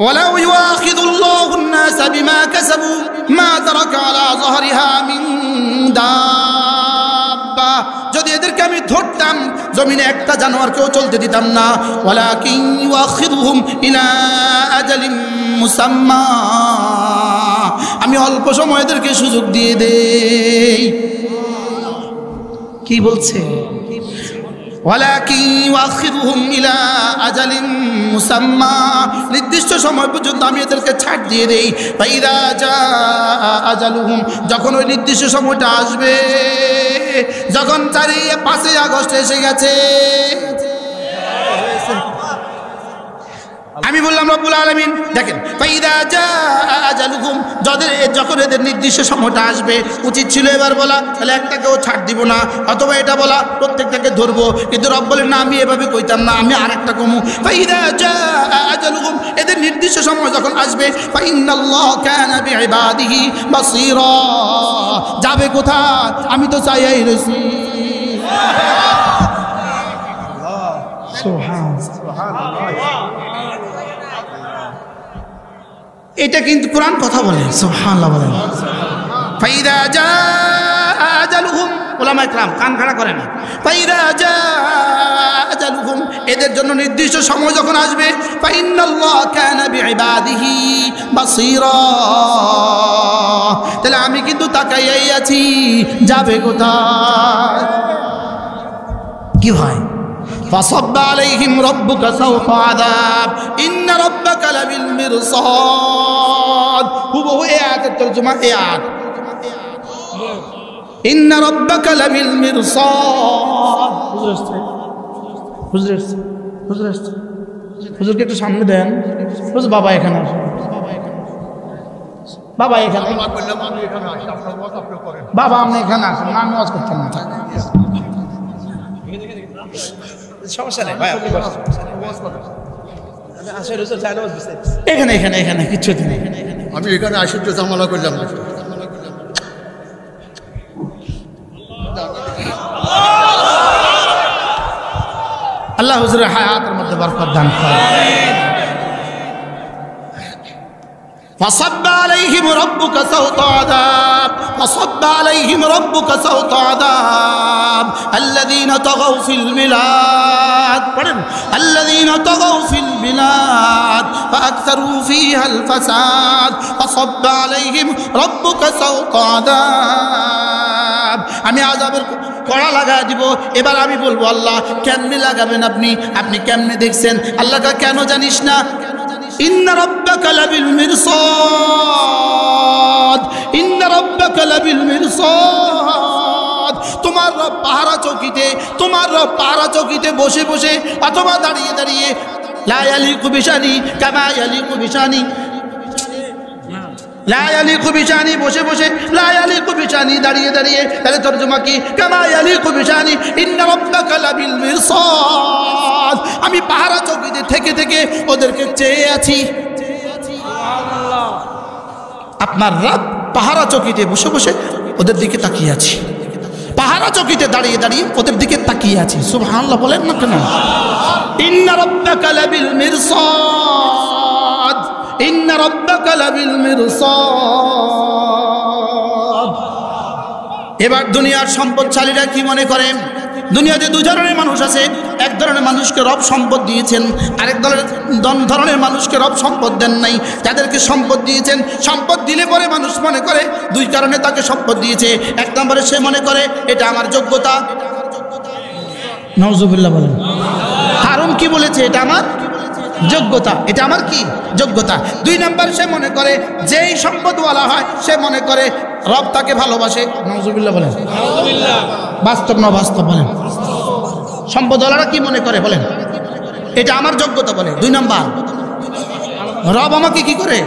[SPEAKER 1] ওয়ালাউ ইউআখিযুল্লাহুন নাসা বিমা কাসাবু মা তারাকা আলা যাহরিহা মিন দাব্বা, যদি এদেরকে আমি ধরতাম জমিনে একটা জানোয়ারকেও চলতে দিতাম না। ওয়ালাকিন ইউআখিযুহুম ইলা আজালিম মুসাম্মা, আমি অল্প সময় এদেরকে সুযোগ দিয়ে দেই। কি বলছে? ওয়ালাকিন ইউআখিযুহুম ইলা আজালিন মুসাম্মা, নির্দিষ্ট সময় পর্যন্ত আমি এদেরকে ছাড় দিয়ে দেই। ফাইদা জাআ আজালুহুম, যখন ওই নির্দিষ্ট সময়টা আসবে, যখন 5ই আগস্ট এসে গেছে, আমি বললাম রব্বুল আলামিন দেখেন, ফাইদা জাআ আজালুহুম, যখন এদের নির্দিষ্ট সময়টা আসবে, উচিত ছিল এবার বলা তাহলে একটাকেও ছাড় দিব না, অথবা এটা বলা প্রত্যেকটাকে ধরবো, কিন্তু রব বলেন না, আমি এভাবে কইতাম না, আমি আরেকটা কমু। ফাইদা জাআ আজালুহুম, এদের নির্দিষ্ট সময় যখন আসবে, ফাইন্নাল্লাহা কানা বিইবাদিহি বাসীরা, যাবে কোথায়? আমি তো চাইয়াই রইছি। সুবহানাল্লাহ, এটা কিন্তু কোরআন কথা বলে। সুবহানাল্লাহ বলেন। ফাইদা জাআ আজালুহুম, উলামা ইকরাম কান খাড়া করেন। ফাইদা জাআ আজালুহুম, এদের জন্য নির্দিষ্ট সময় যখন আসবে, ফাইন্নাল্লাহা কানা বিইবাদিহি বাসীরা, তাহলে আমি কিন্তু তাকাইয়াই আছি, যাবে কোথায়? কি হয়? فصب عليهم ربك سوط عذاب إن ربك لبالمرصاد, হুবহু এই আয়াতের তরজমা এই আয়াত, إن ربك لبالمرصاد। হুজুরকে একটু সামনে দেন। হুজুর বাবা এখানে আসেন, বাবা এখানে, বাবা আপনি এখানে আসেন, আমি ওয়াজ করতাম না। সমস্যা নেই ভাই, এখানে এখানে এখানে কিচ্ছু নেই,
[SPEAKER 2] আমি এখানে আসি তো ঝামেলা করলাম না।
[SPEAKER 1] আল্লাহ হুজুরের হায়াতের মধ্যে বরকত দান করেন। فصب عليهم ربك سوط عذاب فصب عليهم ربك سوط عذاب الذين طغوا في البلاد الذين طغوا في البلاد فأكثروا فيها الفساد فصب عليهم ربك سوط عذاب, আমি আযাবের কড়া লাগা দিব। এবার আমি বলবো আল্লাহ কেমনে লাগাবেন আপনি? আপনি কেমনে দেখছেন? আল্লাহ কেন জানিস না? ইন্না রাব্বাকা লাবিল মিরসাদ, ইন্না রাব্বাকা লাবিল মিরসাদ, তোমার রব পাহারা চৌকিতে, তোমার রব পাহারা চৌকিতে বসে বসে অথবা দাঁড়িয়ে দাঁড়িয়ে, লা ইয়ালিকু বিশানি কামা ইয়ালিকু বিশানি, লা ইয়ালিকু বিশানি বসে বসে, লা ইয়ালিকু বিশানি দাঁড়িয়ে দাঁড়িয়ে, তাহলে তরজমা কি? কামা ইয়ালিকু বিশানি ইন্না রাব্বাকা লাবিল মিরসাদ, আমি পাহারা চৌকিতে থেকে থেকে ওদেরকে চেয়ে আছি। আপনার রব পাহারা চৌকিতে বসে বসে ওদের দিকে তাকিয়ে আছি, পাহারা চৌকিতে দাঁড়িয়ে দাঁড়িয়ে ওদের দিকে তাকিয়ে আছি। সুবহানাল্লাহ বলেন না কেন? ইন্না রাব্বাকা লাবিল মিরসাদ, ইন্না রাব্বাকা লাবিল মিরসাদ। এবার দুনিয়ার সম্পদশালীরা কি মনে করেন? দুনিয়াতে দুই ধরনের মানুষ আছে। এক ধরনের মানুষকে রব সম্পদ দিয়েছেন, আরেক ধরনের মানুষকে রব সম্পদ দেন নাই। যাদেরকে সম্পদ দিয়েছেন, সম্পদ দিলে পরে মানুষ মনে করে দুই কারণে তাকে সম্পদ দিয়েছে। এক নম্বরে সে মনে করে এটা আমার যোগ্যতা, নাউজুবিল্লাহ বলেন, কারণ কি বলেছে এটা আমার যোগ্যতা, এটা আমার কি যোগ্যতা। দুই নাম্বার সে মনে করে যেই সম্পদওয়ালা হয় সে মনে করে রব তাকে ভালোবাসে, নাউজুবিল্লাহ বলেন, বাস্তব না বাস্তব বলেন। সম্পদওয়ালারা কি মনে করে বলেন, এটা আমার যোগ্যতা বলে। দুই নাম্বার রব আমাকে কি করে,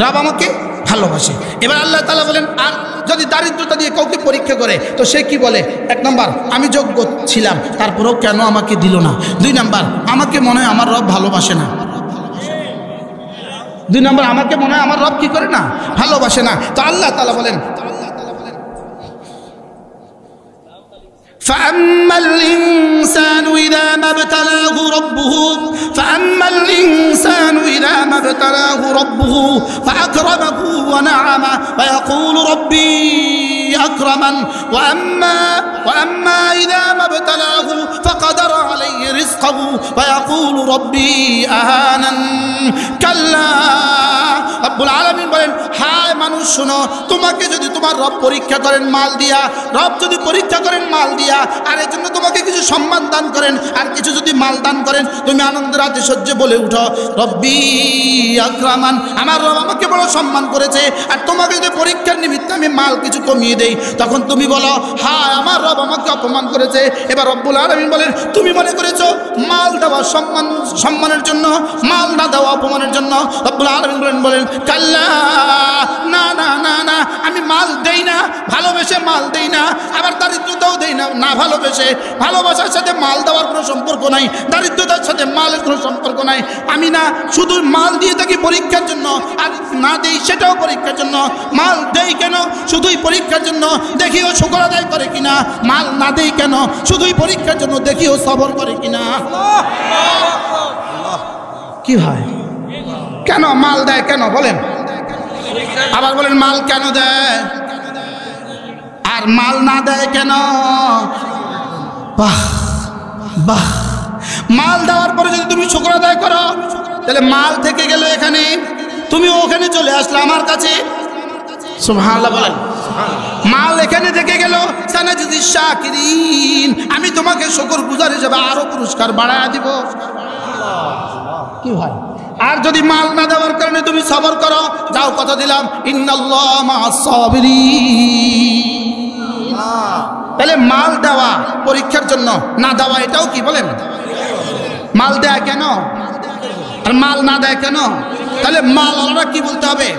[SPEAKER 1] রব আমাকে ভালোবাসে। এবার আল্লাহ তাআলা বলেন, আর যদি দারিদ্রতা দিয়ে কাউকে পরীক্ষা করে তো সে কি বলে, এক নাম্বার আমি যোগ্য ছিলাম তারপরেও কেন আমাকে দিল না। দুই নাম্বার আমাকে মনে হয় আমার রব ভালোবাসে না। দুই নাম্বার আমাকে মনে হয় আমার রব কি করে না, ভালোবাসে না। তো আল্লাহ তাআলা বলেন, فأما الإنسان إذا ما ابتلاه ربه فأكرمه ونعمه فيقول ربي أكرمن وأما إذا ما ابتلاه فقدر عليه رزقه فيقول ربي أهانن كلا। রব্বুল আলামিন বলেন, হায় মানুষ শোনো, তোমাকে যদি তোমার রব পরীক্ষা করেন মাল দিয়া, রব যদি পরীক্ষা করেন মাল দিয়া, আর এর জন্য তোমাকে কিছু সম্মান দান করেন আর কিছু যদি মাল দান করেন, তুমি আনন্দের আতিশয্যে বলে উঠো রব্বি আকরামান, আমার রব আমাকে বড় সম্মান করেছে। আর তোমাকে যদি পরীক্ষার নিমিত্তে আমি মাল কিছু কমিয়ে দেই, তখন তুমি বলো হায় আমার রব আমাকে অপমান করেছে। এবার রব্বুল আলামিন বলেন, তুমি মনে করেছো মাল দেওয়া সম্মানের জন্য, মাল না দেওয়া অপমানের জন্য। রব্বুল আলামিন বলেন কাল্লা, না না না না, আমি মাল দেই না ভালোবেসে, মাল দেই না আবার দারিদ্রতাও দেই না না ভালোবেসে। ভালোবাসার সাথে মাল দেওয়ার কোনো সম্পর্ক নাই, দারিদ্রতার সাথে মালের কোনো সম্পর্ক নাই। আমি না শুধু মাল দিয়ে থাকি পরীক্ষার জন্য, আর না দেই সেটাও পরীক্ষার জন্য। মাল দেই কেন, শুধুই পরীক্ষার জন্য, দেখিও শুকর আদায় করে কিনা। মাল না দেই কেন, শুধুই পরীক্ষার জন্য, দেখিও সবর করে কিনা। কি হয়, কেন মাল দেয় কেন বলেন, আবার বলেন মাল কেন দেয় আর মাল না দেয় কেন। বাহ বাহ, মাল দেওয়ার পরে যদি তুমি শুকর আদায় করো তাহলে মাল থেকে গেল এখানে, তুমি ওখানে চলে আসলে আমার কাছে, সুবহানাল্লাহ বলেন। মাল এখানে থেকে গেল, সানাজিদিশ শাকিরিন, আমি তোমাকে শুকরগুজার হিসেবে আরো পুরস্কার বাড়ায় দিব। কি হয়, আর যদি মাল না দেওয়ার কারণে তুমি সবর করো, যাও কথা দিলাম ইন্নাল্লাহ মা'আস সাবিরিন। তাহলে মাল দেওয়া পরীক্ষার জন্য, না দেওয়া এটাও কি বলেন, মাল দেয় কেন আর মাল না দেয় কেন। তাহলে মাল ওরা কি বলতে হবে,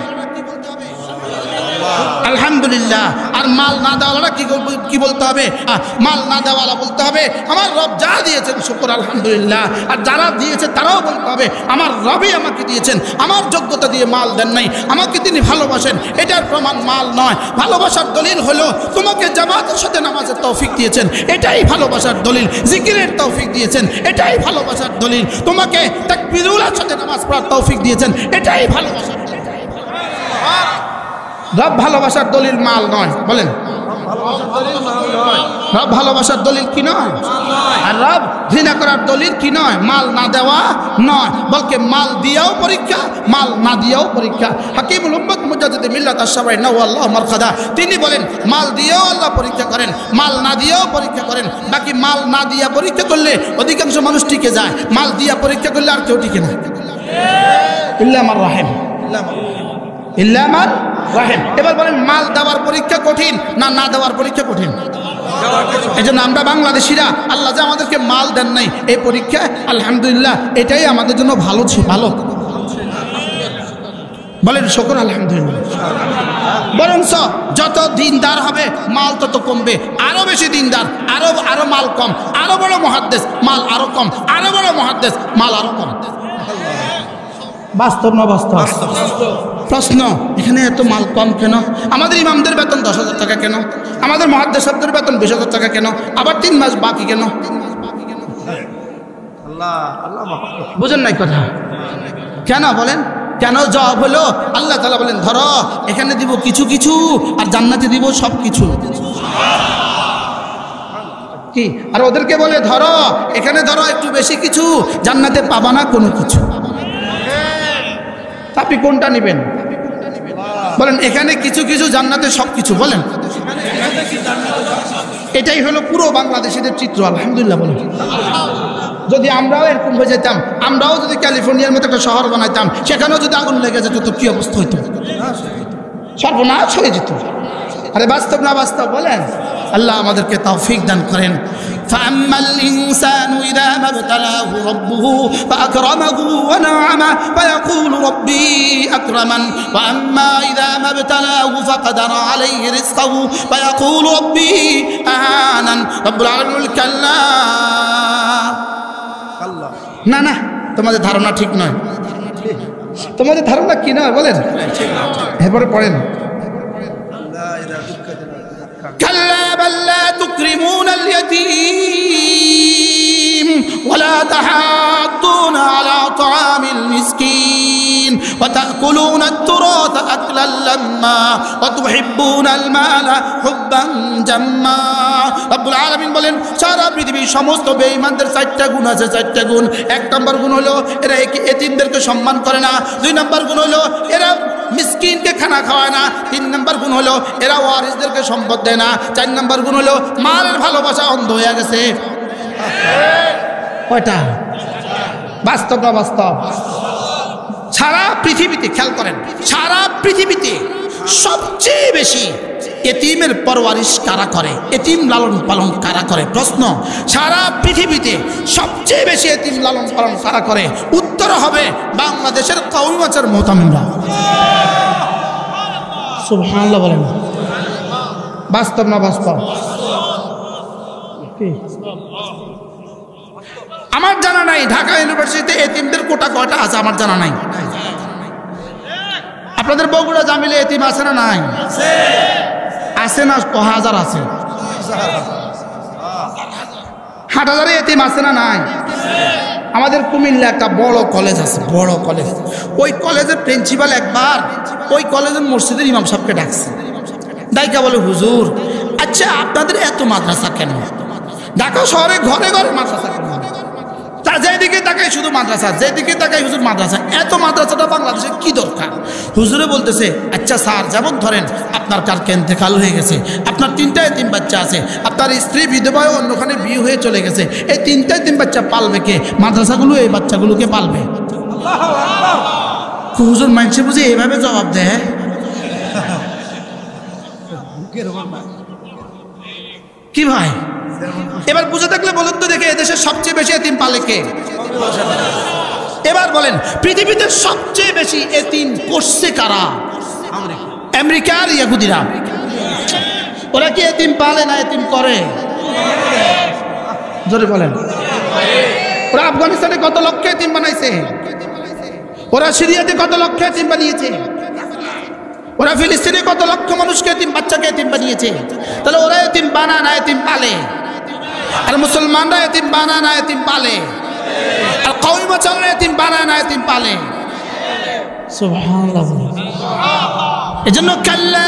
[SPEAKER 1] আলহামদুলিল্লাহ। আর মাল না দেওয়ালা কি বলতে হবে, মাল না দেওয়ালা বলতে হবে আমার রব যা দিয়েছেন শুকর আলহামদুলিল্লাহ। আর যারা দিয়েছে তারাও বলতে হবে আমার রবই আমাকে দিয়েছেন, আমার যোগ্যতা দিয়ে মাল দেন নাই, আমাকে তিনি ভালোবাসেন। এটার প্রমাণ মাল নয়, ভালোবাসার দলিল হলো তোমাকে জামাতের সাথে নামাজের তৌফিক দিয়েছেন, এটাই ভালোবাসার দলিল। জিকিরের তৌফিক দিয়েছেন, এটাই ভালোবাসার দলিল। তোমাকে তাকবীরুলের সাথে নামাজ পড়ার তৌফিক দিয়েছেন, এটাই ভালোবাসার দলিল। রব ভালোবাসার দলিল মাল নয় বলেন, রব ভালোবাসার দলিল কি নয়, আর রব ঘৃণা করার দলিল কি নয়, মাল না দেওয়া নয়, বলকে মাল দিয়েও পরীক্ষা, মাল না দিয়েও পরীক্ষা। হাকিমুল উম্মত মুজাদ্দিদ মিল্লাত আশ-শারঈ নাওয়াল্লাহ মারকাদা, তিনি বলেন মাল দিয়েও আল্লাহ পরীক্ষা করেন, মাল না দিয়েও পরীক্ষা করেন। বাকি মাল না দিয়া পরীক্ষা করলে অধিকাংশ মানুষ টিকে যায়, মাল দিয়া পরীক্ষা করলে আর কেউ টিকে না। ইল্লা মার রাহিম, ইল্লা মার রাহিম। এবার বলেন মাল দেওয়ার পরীক্ষা কঠিন না না দেওয়ার পরীক্ষা কঠিন? এই জন্য আমরা বাংলাদেশিরা আল্লাহ যে আমাদেরকে মাল দেন নাই এই পরীক্ষা, আলহামদুলিল্লাহ এটাই আমাদের জন্য ভালো ছিল, ভালো বলেন শুকর আলহামদুলিল্লাহ। বরঞ্চ যত দিনদার হবে মাল তত কমবে, আরো বেশি দিনদার, আরো মাল কম, আরো বড় মুহাদ্দিস মাল আরো কম, আরো বড় মুহাদ্দিস মাল আরো কম। বাস্তব না বাস্তব? প্রশ্ন, এখানে এত মাল কম কেন? আমাদের ইমামদের বেতন 10,000 টাকা কেন? আমাদের মুহাদ্দিস সাহেবদের বেতন 20,000 টাকা কেন? আবার 3 মাস বাকি কেন? বুঝেন নাই কথা? কেন বলেন? কেন? জবাব হলো আল্লাহ তাআলা বলেন ধরো এখানে দিব কিছু কিছু আর জান্নাতে দিব সব কিছু। কি আর ওদেরকে বলে ধরো এখানে ধরো একটু বেশি কিছু, জান্নাতে পাবা না কোনো কিছু। আপনি কোনটা নেবেন বলেন? এখানে কিছু কিছু, জান্নাতে সব কিছু। বলেন এটাই হলো পুরো বাংলাদেশের চিত্র। আলহামদুলিল্লাহ বলেন। যদি আমরাও এরকম হয়ে যেতাম, আমরাও যদি ক্যালিফোর্নিয়ার মতো একটা শহর বানাইতাম, সেখানেও যদি আগুন লেগে যেত তো কি অবস্থা হইতো? সর্বনাশ হয়ে যেত। আরে বাস্তব না বাস্তব বলেন? আল্লাহ আমাদেরকে তৌফিক দান করেন। فأما الإنسان إذا ما ابتلاه ربه فأكرمه ونعمه فيقول ربي أكرمن وأما إذا ما ابتلاه فقدر عليه رزقه فيقول ربي أهانن رب العالمين كلا না না, তোমাদের ধারণা ঠিক নয়। তোমাদের ধারণা কি নয় বলেন? এরপরে পড়েন كلا بل لا تكرمون اليتيم ولا تحاضون على طعام المسكين وتأكلون التراث أكلا لما وتحبون المال حبا جما رب العالمين বলেন সারা পৃথিবীর সমস্ত বেঈমানদের চারটা গুণ আছে, চারটা গুণ। এক নম্বর গুণ হলো এরা এতিমদেরকে সম্মান করে না। দুই নম্বর গুণ হলো এরা মিসকিনকে খানা খাওয়ায় না। তিন নম্বর গুণ হলো এরা ওয়ারিসদেরকে সম্পদ দেয় না। চার নম্বর গুণ হলো মালের ভালোবাসা অন্ধ হয়ে গেছে। কয়টা? বাস্তব না বাস্তব? সারা পৃথিবীতে খেয়াল করেন, সারা পৃথিবীতে সবচেয়ে বেশি এতিমের পরওয়ারিশ কারা করে, এতিম লালন পালন কারা করে? প্রশ্ন, সারা পৃথিবীতে সবচেয়ে বেশি এতিম লালন পালন কারা করে? উত্তর হবে বাংলাদেশের কওমি মাচার মুহতামিমরা। সুবহানাল্লাহ বলেন। বাস্তব না বাস্তব? আমার জানা নাই ঢাকা ইউনিভার্সিটিতে এতিমদের কোটা কয়টা আছে আমার জানা নাই। আপনাদের বগুড়া জামিলে এতিম আছে না নাই? আছে না? হাজার আছে। হাটহাজারে এতিম আছে না নাই? আমাদের কুমিল্লা একটা বড় কলেজ আছে, বড় কলেজ। ওই কলেজের প্রিন্সিপাল একবার ওই কলেজের মসজিদের ইমাম সাহেবকে ডাকছে। ডাইকা বলে, হুজুর আচ্ছা আপনাদের এত মাদ্রাসা কেন? ঢাকা শহরে ঘরে ঘরে মাদ্রাসা কেন? তা যেদিকে তাকাই শুধু মাদ্রাসা, যেদিকে তাকাই হুজুর মাদ্রাসা। এত মাদ্রাসাটা বাংলাদেশে কি দরকার? হুজুরে বলতেছে, আচ্ছা স্যার যেমন ধরেন আপনার কালকে ইন্তেকাল হয়ে গেছে, আপনার তিনটা এতিম বাচ্চা আছে, আপনার স্ত্রী বিধবা অন্যখানে বিয়ে হয়ে চলে গেছে, এই তিনটা এতিম বাচ্চা পালবে কে? মাদ্রাসাগুলো এই বাচ্চাগুলোকে পালবে। হুজুর মানুষে বুঝে এইভাবে জবাব দেয়। কি ভাই এবার বুঝে থাকলে বলুন তো দেখে, এদেশের সবচেয়ে বেশি এতিম পালে কে? এবার বলেন পৃথিবীতে সবচেয়ে বেশি এতিম করছে কারা? আমেরিকা আর ইহুদিরা। ওরা কি এতিম পালে না এতিম করে? জোরে বলেন। ওরা আফগানিস্তানে কত লক্ষ এতিম বানাইছে? ওরা সিরিয়াতে কত লক্ষ এতিম বানিয়েছে? ওরা ফিলিস্তিনে কত লক্ষ মানুষকে এতিম বাচ্চাকে এতিম বানিয়েছে? তাহলে ওরা এতিম বানা না এতিম পালে? আর মুসলমানরা এতিম বানা না এতিম পালে? আর কওমি মাচাররা এতিম বানা না এতিম পালে? সুবহানাল্লাহ। এজন্য কাল্লা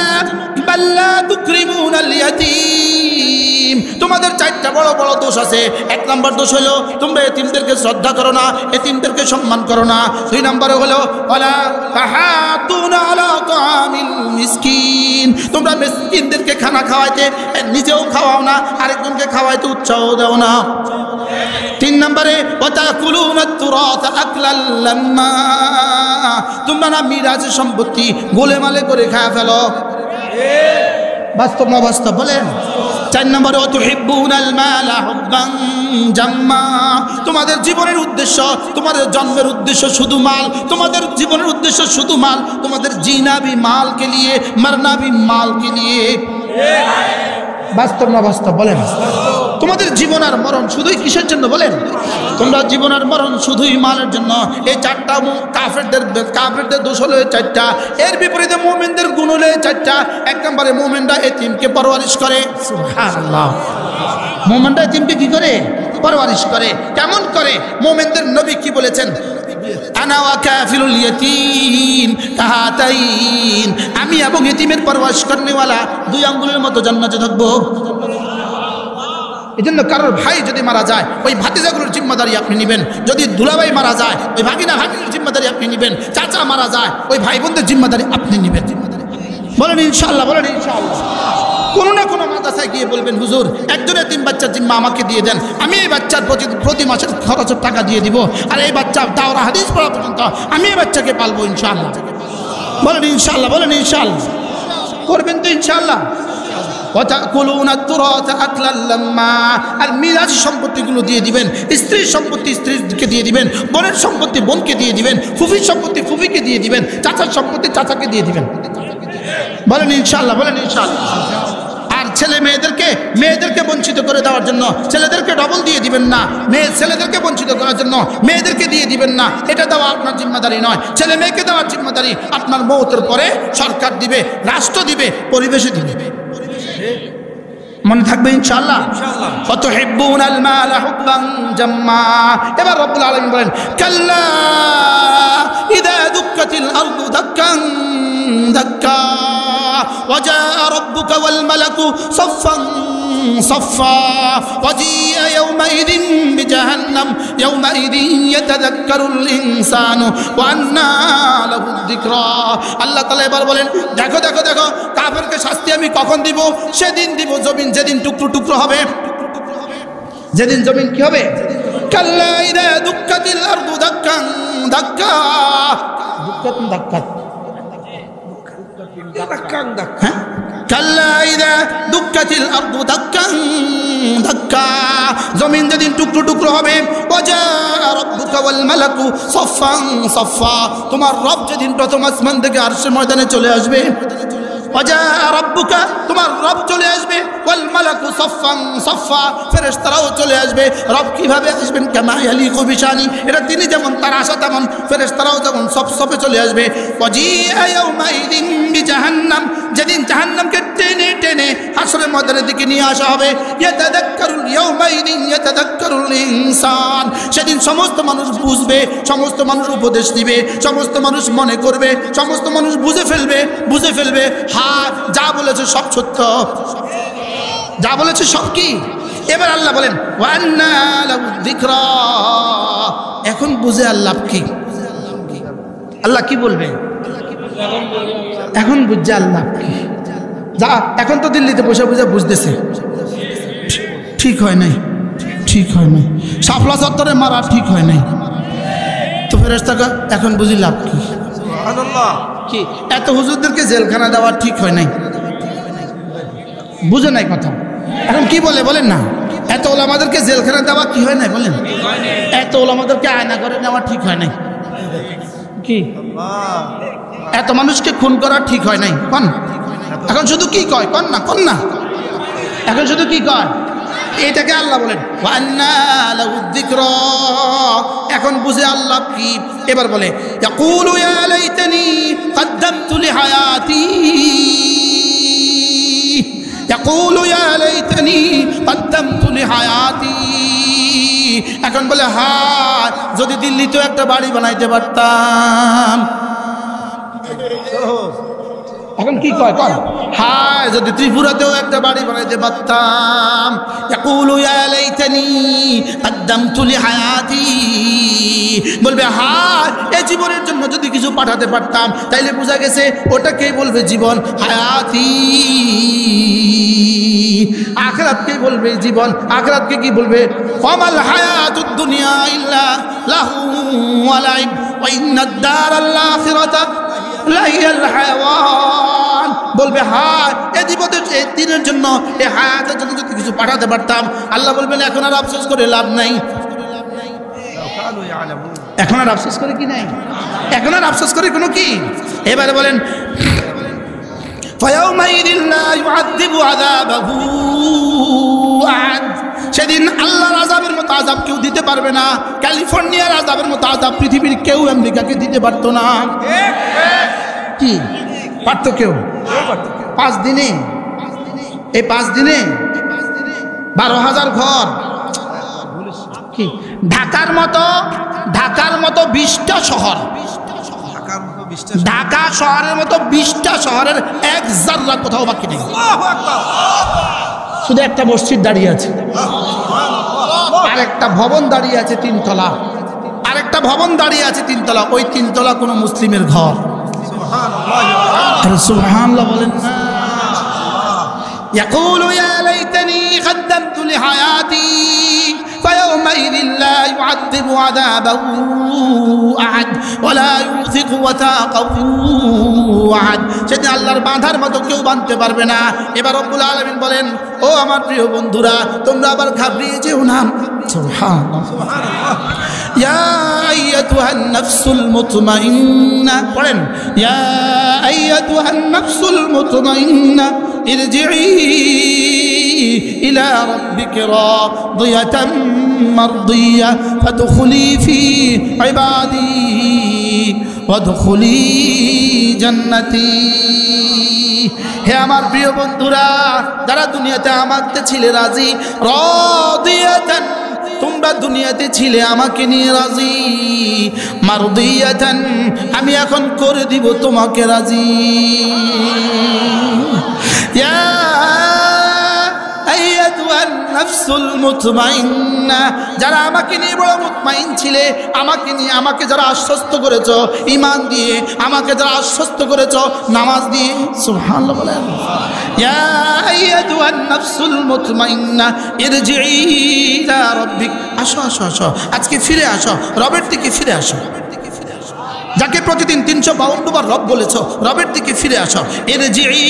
[SPEAKER 1] বাল্লা তুকরিমুনাল ইয়াতীম। তোমাদের চারটা বড় বড় দোষ আছে। এক নম্বর দোষ হলো তোমরা এতিমদেরকে শ্রদ্ধা করো না, এতিমদেরকে সম্মান করো না। দুই নম্বরে হলো ওয়ালা তাহাতুনা আলা তাআমিল মিসকিন। তোমরা মিসকিনদেরকে খানা খাওয়াইতে নিজেও খাওয়াও না, আরেকজনকে খাওয়াইতে উৎসাহ দাও না। তিন নম্বরে ওয়াতাকুলুনাত তুরাত আকলাল লাম্মা। তোমরা না মিরাজ সম্পত্তি গোলেমালে করে খায় ফেলো। বাস্তব না বাস্তব বলেন? চার নম্বরে ওয়াতুহিব্বুনাল মালা হুব্বান জাম্মা। তোমাদের জীবনের উদ্দেশ্য, তোমাদের জন্মের উদ্দেশ্য শুধু মাল, তোমাদের জীবনের উদ্দেশ্য শুধু মাল, তোমাদের জিনা ভি মাল কে লিয়ে, মরনা ভি মাল কে লিয়ে। বাস্তব না বাস্তব বলেন? তোমাদের জীবন আর মরণ শুধুই কিসের জন্য বলেন? তোমরা জীবন আর মরণ শুধুই মালের জন্য। এই চারটা কাফেরদের দোষ হলো চারটা। এর বিপরীতে মুমিনদের গুণ হলো চারটা। এক নম্বরে মুমিনরা এতিমকে পরওয়ারিশ করে। সুবহানাল্লাহ। মুমিনরা এতিমকে কি করে? পরওয়ারিশ করে। কেমন করে? মুমিনদের নবী কি বলেছেন? আনা ওয়া কাফিলুল ইয়াতীম কাহাতাইন। আমি এবং এতিমের পরওয়ারিশ করনেওয়ালা দুই আঙ্গুলের মতো জান্নাতে থাকবো। এই জন্য কারোর ভাই যদি মারা যায় ওই ভাতিজাগুলোর জিম্মাদারি আপনি নেবেন। যদি দুলাভাই মারা যায় ওই ভাগিনা ভাগিনীর জিম্মাদারি আপনি নেবেন। চাচা মারা যায় ওই ভাই বোনদের জিম্মাদারি আপনি নেবেন। বলেন ইনশাআল্লাহ, বলেন ইনশাআল্লাহ। কোনো না কোনো মাদ্রাসায় গিয়ে বলবেন, হুজুর একজনের 3 বাচ্চার জিম্মা আমাকে দিয়ে দেন, আমি এই বাচ্চার প্রতি মাসের খরচের টাকা দিয়ে দিব, আর এই বাচ্চা দাওরা হাদিস পড়া পর্যন্ত আমি এই বাচ্চাকে পালবো ইনশাআল্লাহ। বলেন ইনশাআল্লাহ, বলেন ইনশাআল্লাহ। করবেন তো ইনশাআল্লাহ। আর মিরাজ সম্পত্তিগুলো দিয়ে দিবেন। স্ত্রীর সম্পত্তি স্ত্রীকে দিয়ে দিবেন, বোনের সম্পত্তি বোনকে দিয়ে দিবেন, ফুফির সম্পত্তি ফুফিকে দিয়ে দিবেন, চাচার সম্পত্তি চাচাকে দিয়ে দিবেন। বলেন ইনশাআল্লাহ, বলেন ইনশাআল্লাহ। আর ছেলে মেয়েদেরকে বঞ্চিত করে দেওয়ার জন্য ছেলেদেরকে ডবল দিয়ে দিবেন না, ছেলেদেরকে বঞ্চিত করার জন্য মেয়েদেরকে দিয়ে দিবেন না। এটা দেওয়া আপনার জিম্মাদারি নয়। ছেলে মেয়েকে দেওয়ার জিম্মাদারি আপনার মওতের পরে সরকার দিবে, রাষ্ট্র দিবে, পরিবেশে দিবে। মনে থাকবে ইনশাআল্লাহ। ফাতুহিব্বুনাল মালা হুব্বান জাম্মা। এবার রব্বুল আলামিন বলেন, কাল্লা ইযা দুক্কাতিল আরদু দাক্কান দাক্কা ওয়াজা রাব্বুকা ওয়াল মালাকু সাফফান সাফফা ওয়াজিআ ইয়াওমাইযিন বিজাহান্নাম ইয়াওমাইযিন ইয়াতাযাক্কারুল ইনসানু ওয়া আন্না লাহু যিকরা। আল্লাহ তাআলা এবার বলেন, দেখো দেখো দেখো কাফেরকে শাস্তি আমি কখন দিব? সেদিন দিব জমিন যেদিন টুকরো টুকরো হবে। যেদিন জমিন কি হবে? কাল্লা ইযা দুক্কাতিল আরদু দাক্কান দাক্কা। দুক্কাতিন দাক্কা, কাল্লা ইযা দুক্কাতিল আরদু দাক্কান দাক্কা। জমিন যেদিন টুকরো টুকরো হবে। ওয়াজা রাব্বুকা ওয়াল মালাকু সাফফান সাফফা। তোমার রব যেদিন প্রথম আসমান থেকে আরশের ময়দানে চলে আসবে। ওয়াজা রাব্বুকা, তোমার রব চলে আসবে। ওয়াল মালাকু সাফফান সাফফা, ফেরেশতারাও চলে আসবে। রব কিভাবে আসবেন? কামা ইয়ালিকু বিশানি, এটা তিনি যেমন তার আশা তেমন ফেরেশতারাও যেমন সব সবে চলে আসবে। ওয়াজিআ ইয়াওমাইযিন বিজাহান্নাম, যেদিন জাহান্নামকে টেনে টেনে হাসরের ময়দানের দিকে নিয়ে আসা হবে। ইয়াতাযাক্কারুল ইয়াওমাইযিন ইয়াতাযাক্কারুল ইনসান, সেদিন সমস্ত মানুষ বুঝবে, সমস্ত মানুষ উপদেশ দিবে, সমস্ত মানুষ মনে করবে, সমস্ত মানুষ বুঝে ফেলবে হ্যাঁ যা বলেছে সব সত্য, যা বলেছে সব কি। এবার আল্লাহ বলেন, ওয়া আন্না লাহু যিকরা। এখন বুঝে আল্লাহ কি, আল্লাহ কি বলবে? এখন বুঝছে আল্লাহ কি। যা এখন তো দিল্লিতে বসে বসে বুঝতেছে, ঠিক হয় নাই, ঠিক হয় নাই, শাপলা চত্বরে মারা ঠিক হয় নাই, তো ফেরেশতাকে এখন বুঝি লাভ কি? কি এত হুজুরদেরকে জেলখানা দেওয়া ঠিক হয় নাই, বুঝে নাই কথা। এখন কি বলে বলেন না? এত ওলামাদেরকে জেলখানা দেওয়া কি হয় নাই বলেন? এত ওলামাদেরকে আয়না করে নেওয়া ঠিক হয় নাই কি? এত মানুষকে খুন করা ঠিক হয় নাই কোন? এখন শুধু কি কয় কোন না, কোন না, এখন শুধু কি কয়? এটাকে আল্লাহ বলেন ওয়া আন্না লাহু যিকরা। এখন বুঝে আল্লাহ কি। এবার বলে, ইয়াকুলু ইয়া লাইতানি কদ্দামতু লিহায়াতি, ইয়াকুলু ইয়া লাইতানি কদ্দামতু লিহায়াতি। এখন বলে, হ্যাঁ যদি দিল্লিতেও একটা বাড়ি বানাইতে পারতাম। এখন কি কয়? কয় হায় যদি ত্রিপুরাতেও একটা বাড়ি বানাইতে পারতাম। ইয়াকুলু ইয়া লাইতানি কদ্দামতু লিহায়াতি, বলবে হায় এই জীবনের জন্য যদি কিছু পাঠাতে পারতাম, তাইলে বোঝা গেছে ওটাকেই বলবে জীবন। হায়াতি, আখিরাতকে বলবে জীবন। আখিরাতকে কি বলবে? ফামাল হায়াতুদ দুনিয়া ইল্লা লাহু ওয়া লাইব ওয়া ইন্নাদ দারাল আখিরাতা লাহিয়াল হায়াওয়ান। বলবে হায় এই জীবনের এই দিনের জন্য, এই হায়াতের জন্য যদি কিছু পাঠাতে পারতাম। আল্লাহ বলবেন এখন আর আফসোস করে লাভ নাই। এখন আর আফসোস করে কি নাই? এখন আর আফসোস করে কোনো কি? এবারে বলেন, ফায়াউমাইযিন লা ইউআযযিবু আযাবাহু আহাদ। সেদিন আল্লাহর আযাবের মতো আযাব কেউ দিতে পারবে না। ক্যালিফোর্নিয়ার আযাবের মতো আযাব পৃথিবীর কেউ আমেরিকাকে দিতে পারতো না। কি পারত কেউ? 5 দিনে, এই 5 দিনে 12,000 ঘর। কি ঢাকার মতো 20টা শহর, ঢাকা শহরের মতো 20টা শহরের এক জাররা কোথাও বাকি নেই। শুধু একটা মসজিদ দাঁড়িয়ে আছে, আরেকটা ভবন দাঁড়িয়ে আছে 3 তলা, আরেকটা ভবন দাঁড়িয়ে আছে 3 তলা। ওই 3 তলা কোনো মুসলিমের ঘর। সুবহানাল্লাহ বলেন না। يقول يا ليتني قدمت لحياتي فيومئذ لا يعذب عذابه أحد ولا يوثق وثاقه أحد। সেদিন আল্লাহর বাঁধার মতো কেউ বাঁধতে পারবে না। এবার রব্বুল আলামিন বলেন, ও আমার প্রিয় বন্ধুরা, তোমরা আবার ঘাবড়িয়ে যেও না। সুবহানাল্লাহ। ইয়া আইয়াতুহান নাফসুল মুতমাইন্না, পড়েন, ইয়া আইয়াতুহান নাফসুল মুতমাইন্না ইরজিই ইলা রাব্বিকি রাদিয়াতাম মারদিয়া ফাদখুলি ফি ইবাদি ওয়াদখুলি জান্নাতি। হে আমার প্রিয় বন্ধুরা, যারা দুনিয়াতে আমাকে ছিলে রাজি, রাদিয়াতান, তোমরা দুনিয়াতে ছিলে আমাকে নিয়ে রাজি, মারদিয়াতান, আমি এখন করে দিব তোমাকে রাজি। ইয়া আইয়াতুহান নাফসুল মুতমাইন্না, যারা আমাকে নিয়ে বড় মুতমাইন ছিলে, আমাকে নিয়ে আমাকে যারা আশ্বস্ত করেছো ঈমান দিয়ে, আমাকে যারা আশ্বস্ত করেছো নামাজ দিয়ে, সুবহানাল্লাহ বলেন। ইয়া আইয়াতুহান নাফসুল মুতমাইন্না ইরজিই ইলা রাব্বিক, আসো আসো আসো, আজকে ফিরে আসো, রবের দিকে ফিরে আসো। যাকে প্রতিদিন 352 বার রব বলেছো, রবের দিকে ফিরে আসো। ইরজিই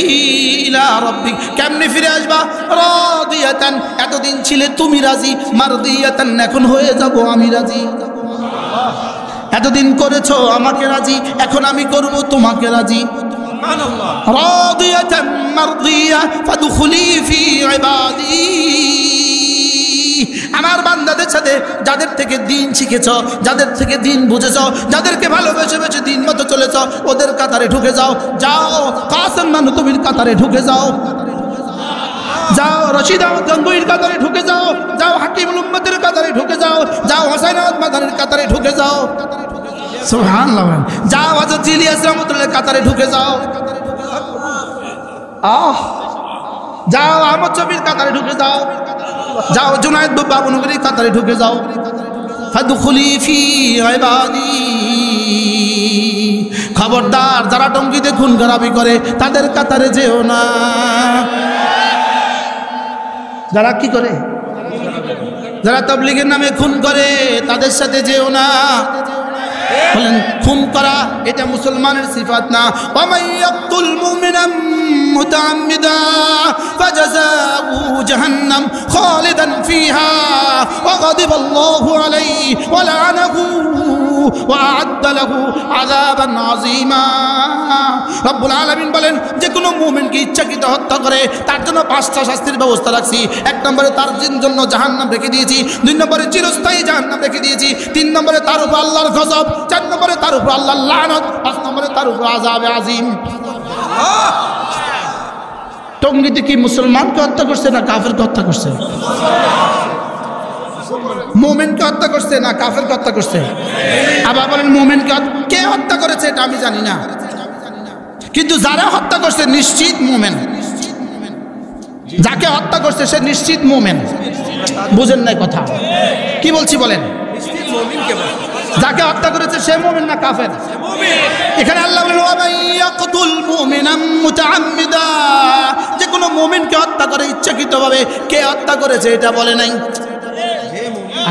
[SPEAKER 1] ইলা রাব্বিক, কেমনে ফিরে আসবা? রাদিয়াতান, এতদিন ছিলে তুমি রাজি, মারদিয়াতান, এখন হয়ে যাব আমি রাজি। এতদিন করেছো আমাকে রাজি, এখন আমি করব তোমাকে রাজি। সুবহানাল্লাহ। রাদিয়াতান মারদিয়া ফাদখুলি ফি ইবাদি, আমার বান্দাদের সাথে যাদের থেকে দিন শিখেছ, যাদের থেকে দিন বুঝেছ, যাদেরকে ভালোবেসে বেসে দিন মতো চলেছ, ওদের কাতারে ঢুকে যাও। যাও কাসেম নানুতুবির কাতারে ঢুকে যাও, যাও রশিদ আহমদ গঙ্গুইর কাতারে ঢুকে যাও, যাও হাকিমুল উম্মতের কাতারে ঢুকে যাও, যাও হোসেন আহমদ মাদানির কাতারে ঢুকে যাও। সুবহানাল্লাহ। যাও হযরত ইলিয়াস রাহমাতুল্লাহর কাতারে ঢুকে যাও। যাও আহমদ শফির কাতারে ঢুকে যাও, যাও জুনায়েদ বাবুনগরীর কাতারে ঢুকে যাও। ফাদখুলি ফি ইবাদি, খবরদার যারা টঙ্গিতে খুন খারাপি করে তাদের কাতারে যেও না। যারা কি করে? যারা তাবলীগের নামে খুন করে তাদের সাথে যেও না। বলেন, খুন করা এটা মুসলমানের সিফাত না। ওয়া মান ইয়াকতুল মুমিনান মুতাআম্মিদা ফাজাযাউহু জাহান্নাম খালিদান ফিহা ওয়া গাদিবাল্লাহু আলাইহি ওয়া লা'নাহু ওয়া আ'আদ্দা লাহু আযাবান আযীমা। রব্বুল আলামিন বলেন, যে কোনো মুমিনকে ইচ্ছাকৃত হত্যা করে তার জন্য 5টা শাস্তির ব্যবস্থা রাখছি। 1 নম্বরে তার জন্য জাহান্নাম রেখে দিয়েছি, 2 নম্বরে চিরস্থায়ী জাহান্নাম রেখে দিয়েছি, 3 নম্বরে তার উপর আল্লাহর গজব, 4 নম্বরে তার উপর আল্লাহর লানত, 5 নম্বরে তার উপর আযাবে আযীম। টঙ্গীতে কি মুসলমানকে হত্যা করছে না কাফেরকে হত্যা করছে? মুমিনকে হত্যা করছে না কাফেরকে হত্যা করছে? আবার বলেন, মুমিনকে কে হত্যা করেছে এটা আমি জানি না, কিন্তু যারা হত্যা করছে নিশ্চিত মুমিন। যাকে হত্যা করছে সে নিশ্চিত মুমিন। বুঝেন নাই কথা? কি বলছি বলেন? যাকে হত্যা করেছে সে মুমিন না কাফের? এখানে আল্লাহ বলেন, ওয়া মান ইয়াকতুল মুমিনান মুতাআম্মিদা, যে কোনো মুমিনকে হত্যা করে ইচ্ছাকৃতভাবে, কে হত্যা করেছে এটা বলে নাই।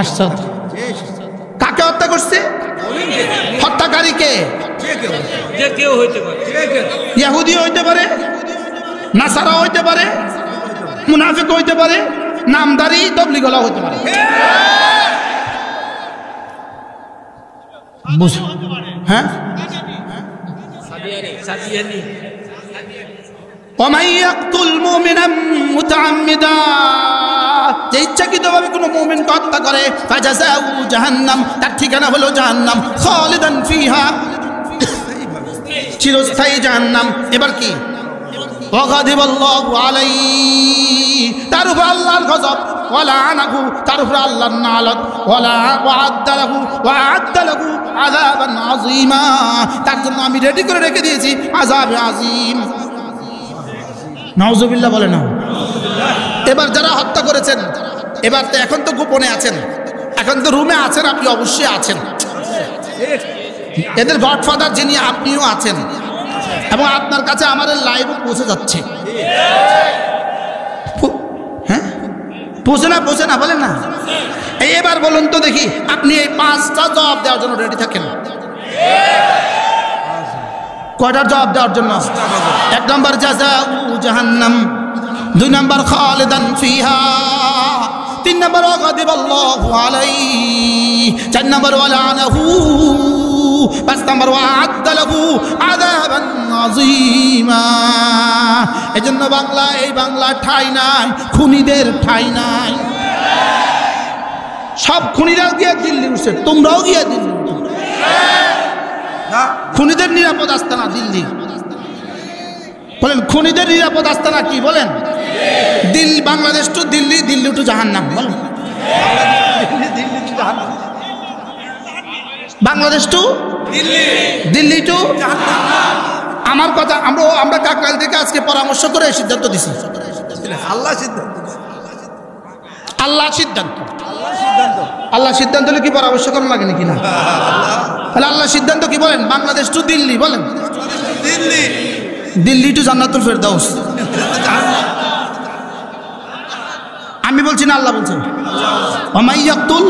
[SPEAKER 1] আচ্ছা, কাকে হত্যা করছে? হত্যাকারী কে? যে কেউ হইতে পারে, ইহুদি হইতে পারে, নাসারা হইতে পারে, মুনাফিক হইতে পারে, নামদারি তবলিগওয়ালা হইতে পারে। হ্যাঁ, ওয়ামান ইয়াকতুল মুমিনান মুতাআম্মিদা, যে ইচ্ছাকৃতভাবে কোনো মুমিনকে হত্যা করে, ফাজাযাউহু জাহান্নাম, তার ঠিকানা হলো জাহান্নাম, খালিদান ফিহা, চিরস্থায়ী জাহান্নাম। এবার কি? ওয়া গাদিবাল্লাহু আলাইহি, তার উপর আল্লাহর গজব, ওয়া লা'নাহু, তার উপর আল্লাহর নালত, ওয়া আ'আদ্দা লাহু আযাবান আযীমা, তার জন্য আমি রেডি করে রেখে দিয়েছি আযাবে আযীম। নাউযুবিল্লাহ বলে না। এবার যারা হত্যা করেছেন, এবার তো এখন তো গোপনে আছেন, এখন তো রুমে আছেন, আপনি অবশ্যই আছেন। এদের গডফাদার যিনি, আপনিও আছেন, এবং আপনার কাছে আমাদের লাইভও পৌঁছে যাচ্ছে। হ্যাঁ, পৌঁছে না বলেন না। এবার বলুন তো দেখি, আপনি এই 5টা জবাব দেওয়ার জন্য রেডি থাকেন? কয়টার জবাব দেওয়ার জন্য? 1 নম্বর জাযাউ জাহান্নাম, 2 নম্বর খালিদান ফিহা, 3 নম্বর ওয়াগাদিবাল্লাহু আলাইহি, 4 নম্বর ওয়ালানাহু, 5 নম্বর ওয়াআদ্দা লাহু আযাবান আযীমা। এজন্য বাংলা, এই বাংলা ঠাঁই নাই, খুনিদের ঠাঁই নাই। সব খুনিরাও গিয়ে দিল্লি উঠছে, তোমরাও গিয়ে দিল্লি। খুনিদের নিরাপদ আস্তানা দিল্লি। বলেন খুনিদের নিরাপদ আস্তানা কি? বলেন দিল্লি। বাংলাদেশ টু দিল্লি, দিল্লি টু জাহান্নাম। বলেন বাংলাদেশ টু দিল্লি, দিল্লি টু জাহান্নাম। আমার কথা, আমরা কাকরাইল থেকে আজকে পরামর্শ করে সিদ্ধান্ত দিছি। আল্লাহ সিদ্ধান্ত, আল্লাহ সিদ্ধান্ত হলে কি পরামর্শ করা লাগে নাকি? না, তাহলে আল্লাহ সিদ্ধান্ত কি? বলেন বাংলাদেশ টু দিল্লি। বলেন দিল্লি, দিল্লি টু জান্নাতুল ফেরদাউস। আমি বলছি না, আল্লাহ বলছেন। ওমাইয়াকুল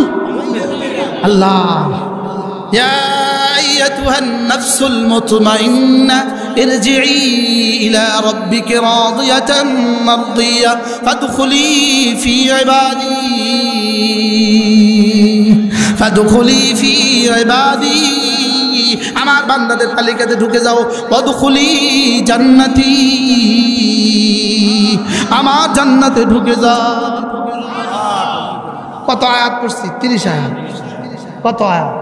[SPEAKER 1] আল্লাহ, ইয়া আইয়াতুহান নাফসুল মুতমাইন্না ইরজিই ইলা রাব্বিকি রাদিয়াতান মারদিয়া ফাদখুলি ফি ইবাদি, ফাদখুলি ফি ইবাদি। আমার বান্দাদের তালিকাতে ঢুকে যাও। ওয়াদখুলি জান্নাতি, আমার জান্নাতে ঢুকে যাও। কত আয়াত পড়ছি? 30 আয়াত। কত আয়াত?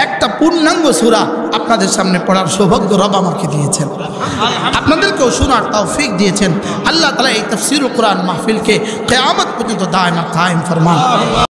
[SPEAKER 1] একটা পূর্ণাঙ্গ সূরা আপনাদের সামনে পড়ার সৌভাগ্য রব আমাকে দিয়েছেন, আপনাদেরকেও শোনার তৌফিক দিয়েছেন। আল্লাহ তাআলা এই তাফসীরুল কুরআন মাহফিলকে কিয়ামত পর্যন্ত দায়মা কায়েম ফরমান।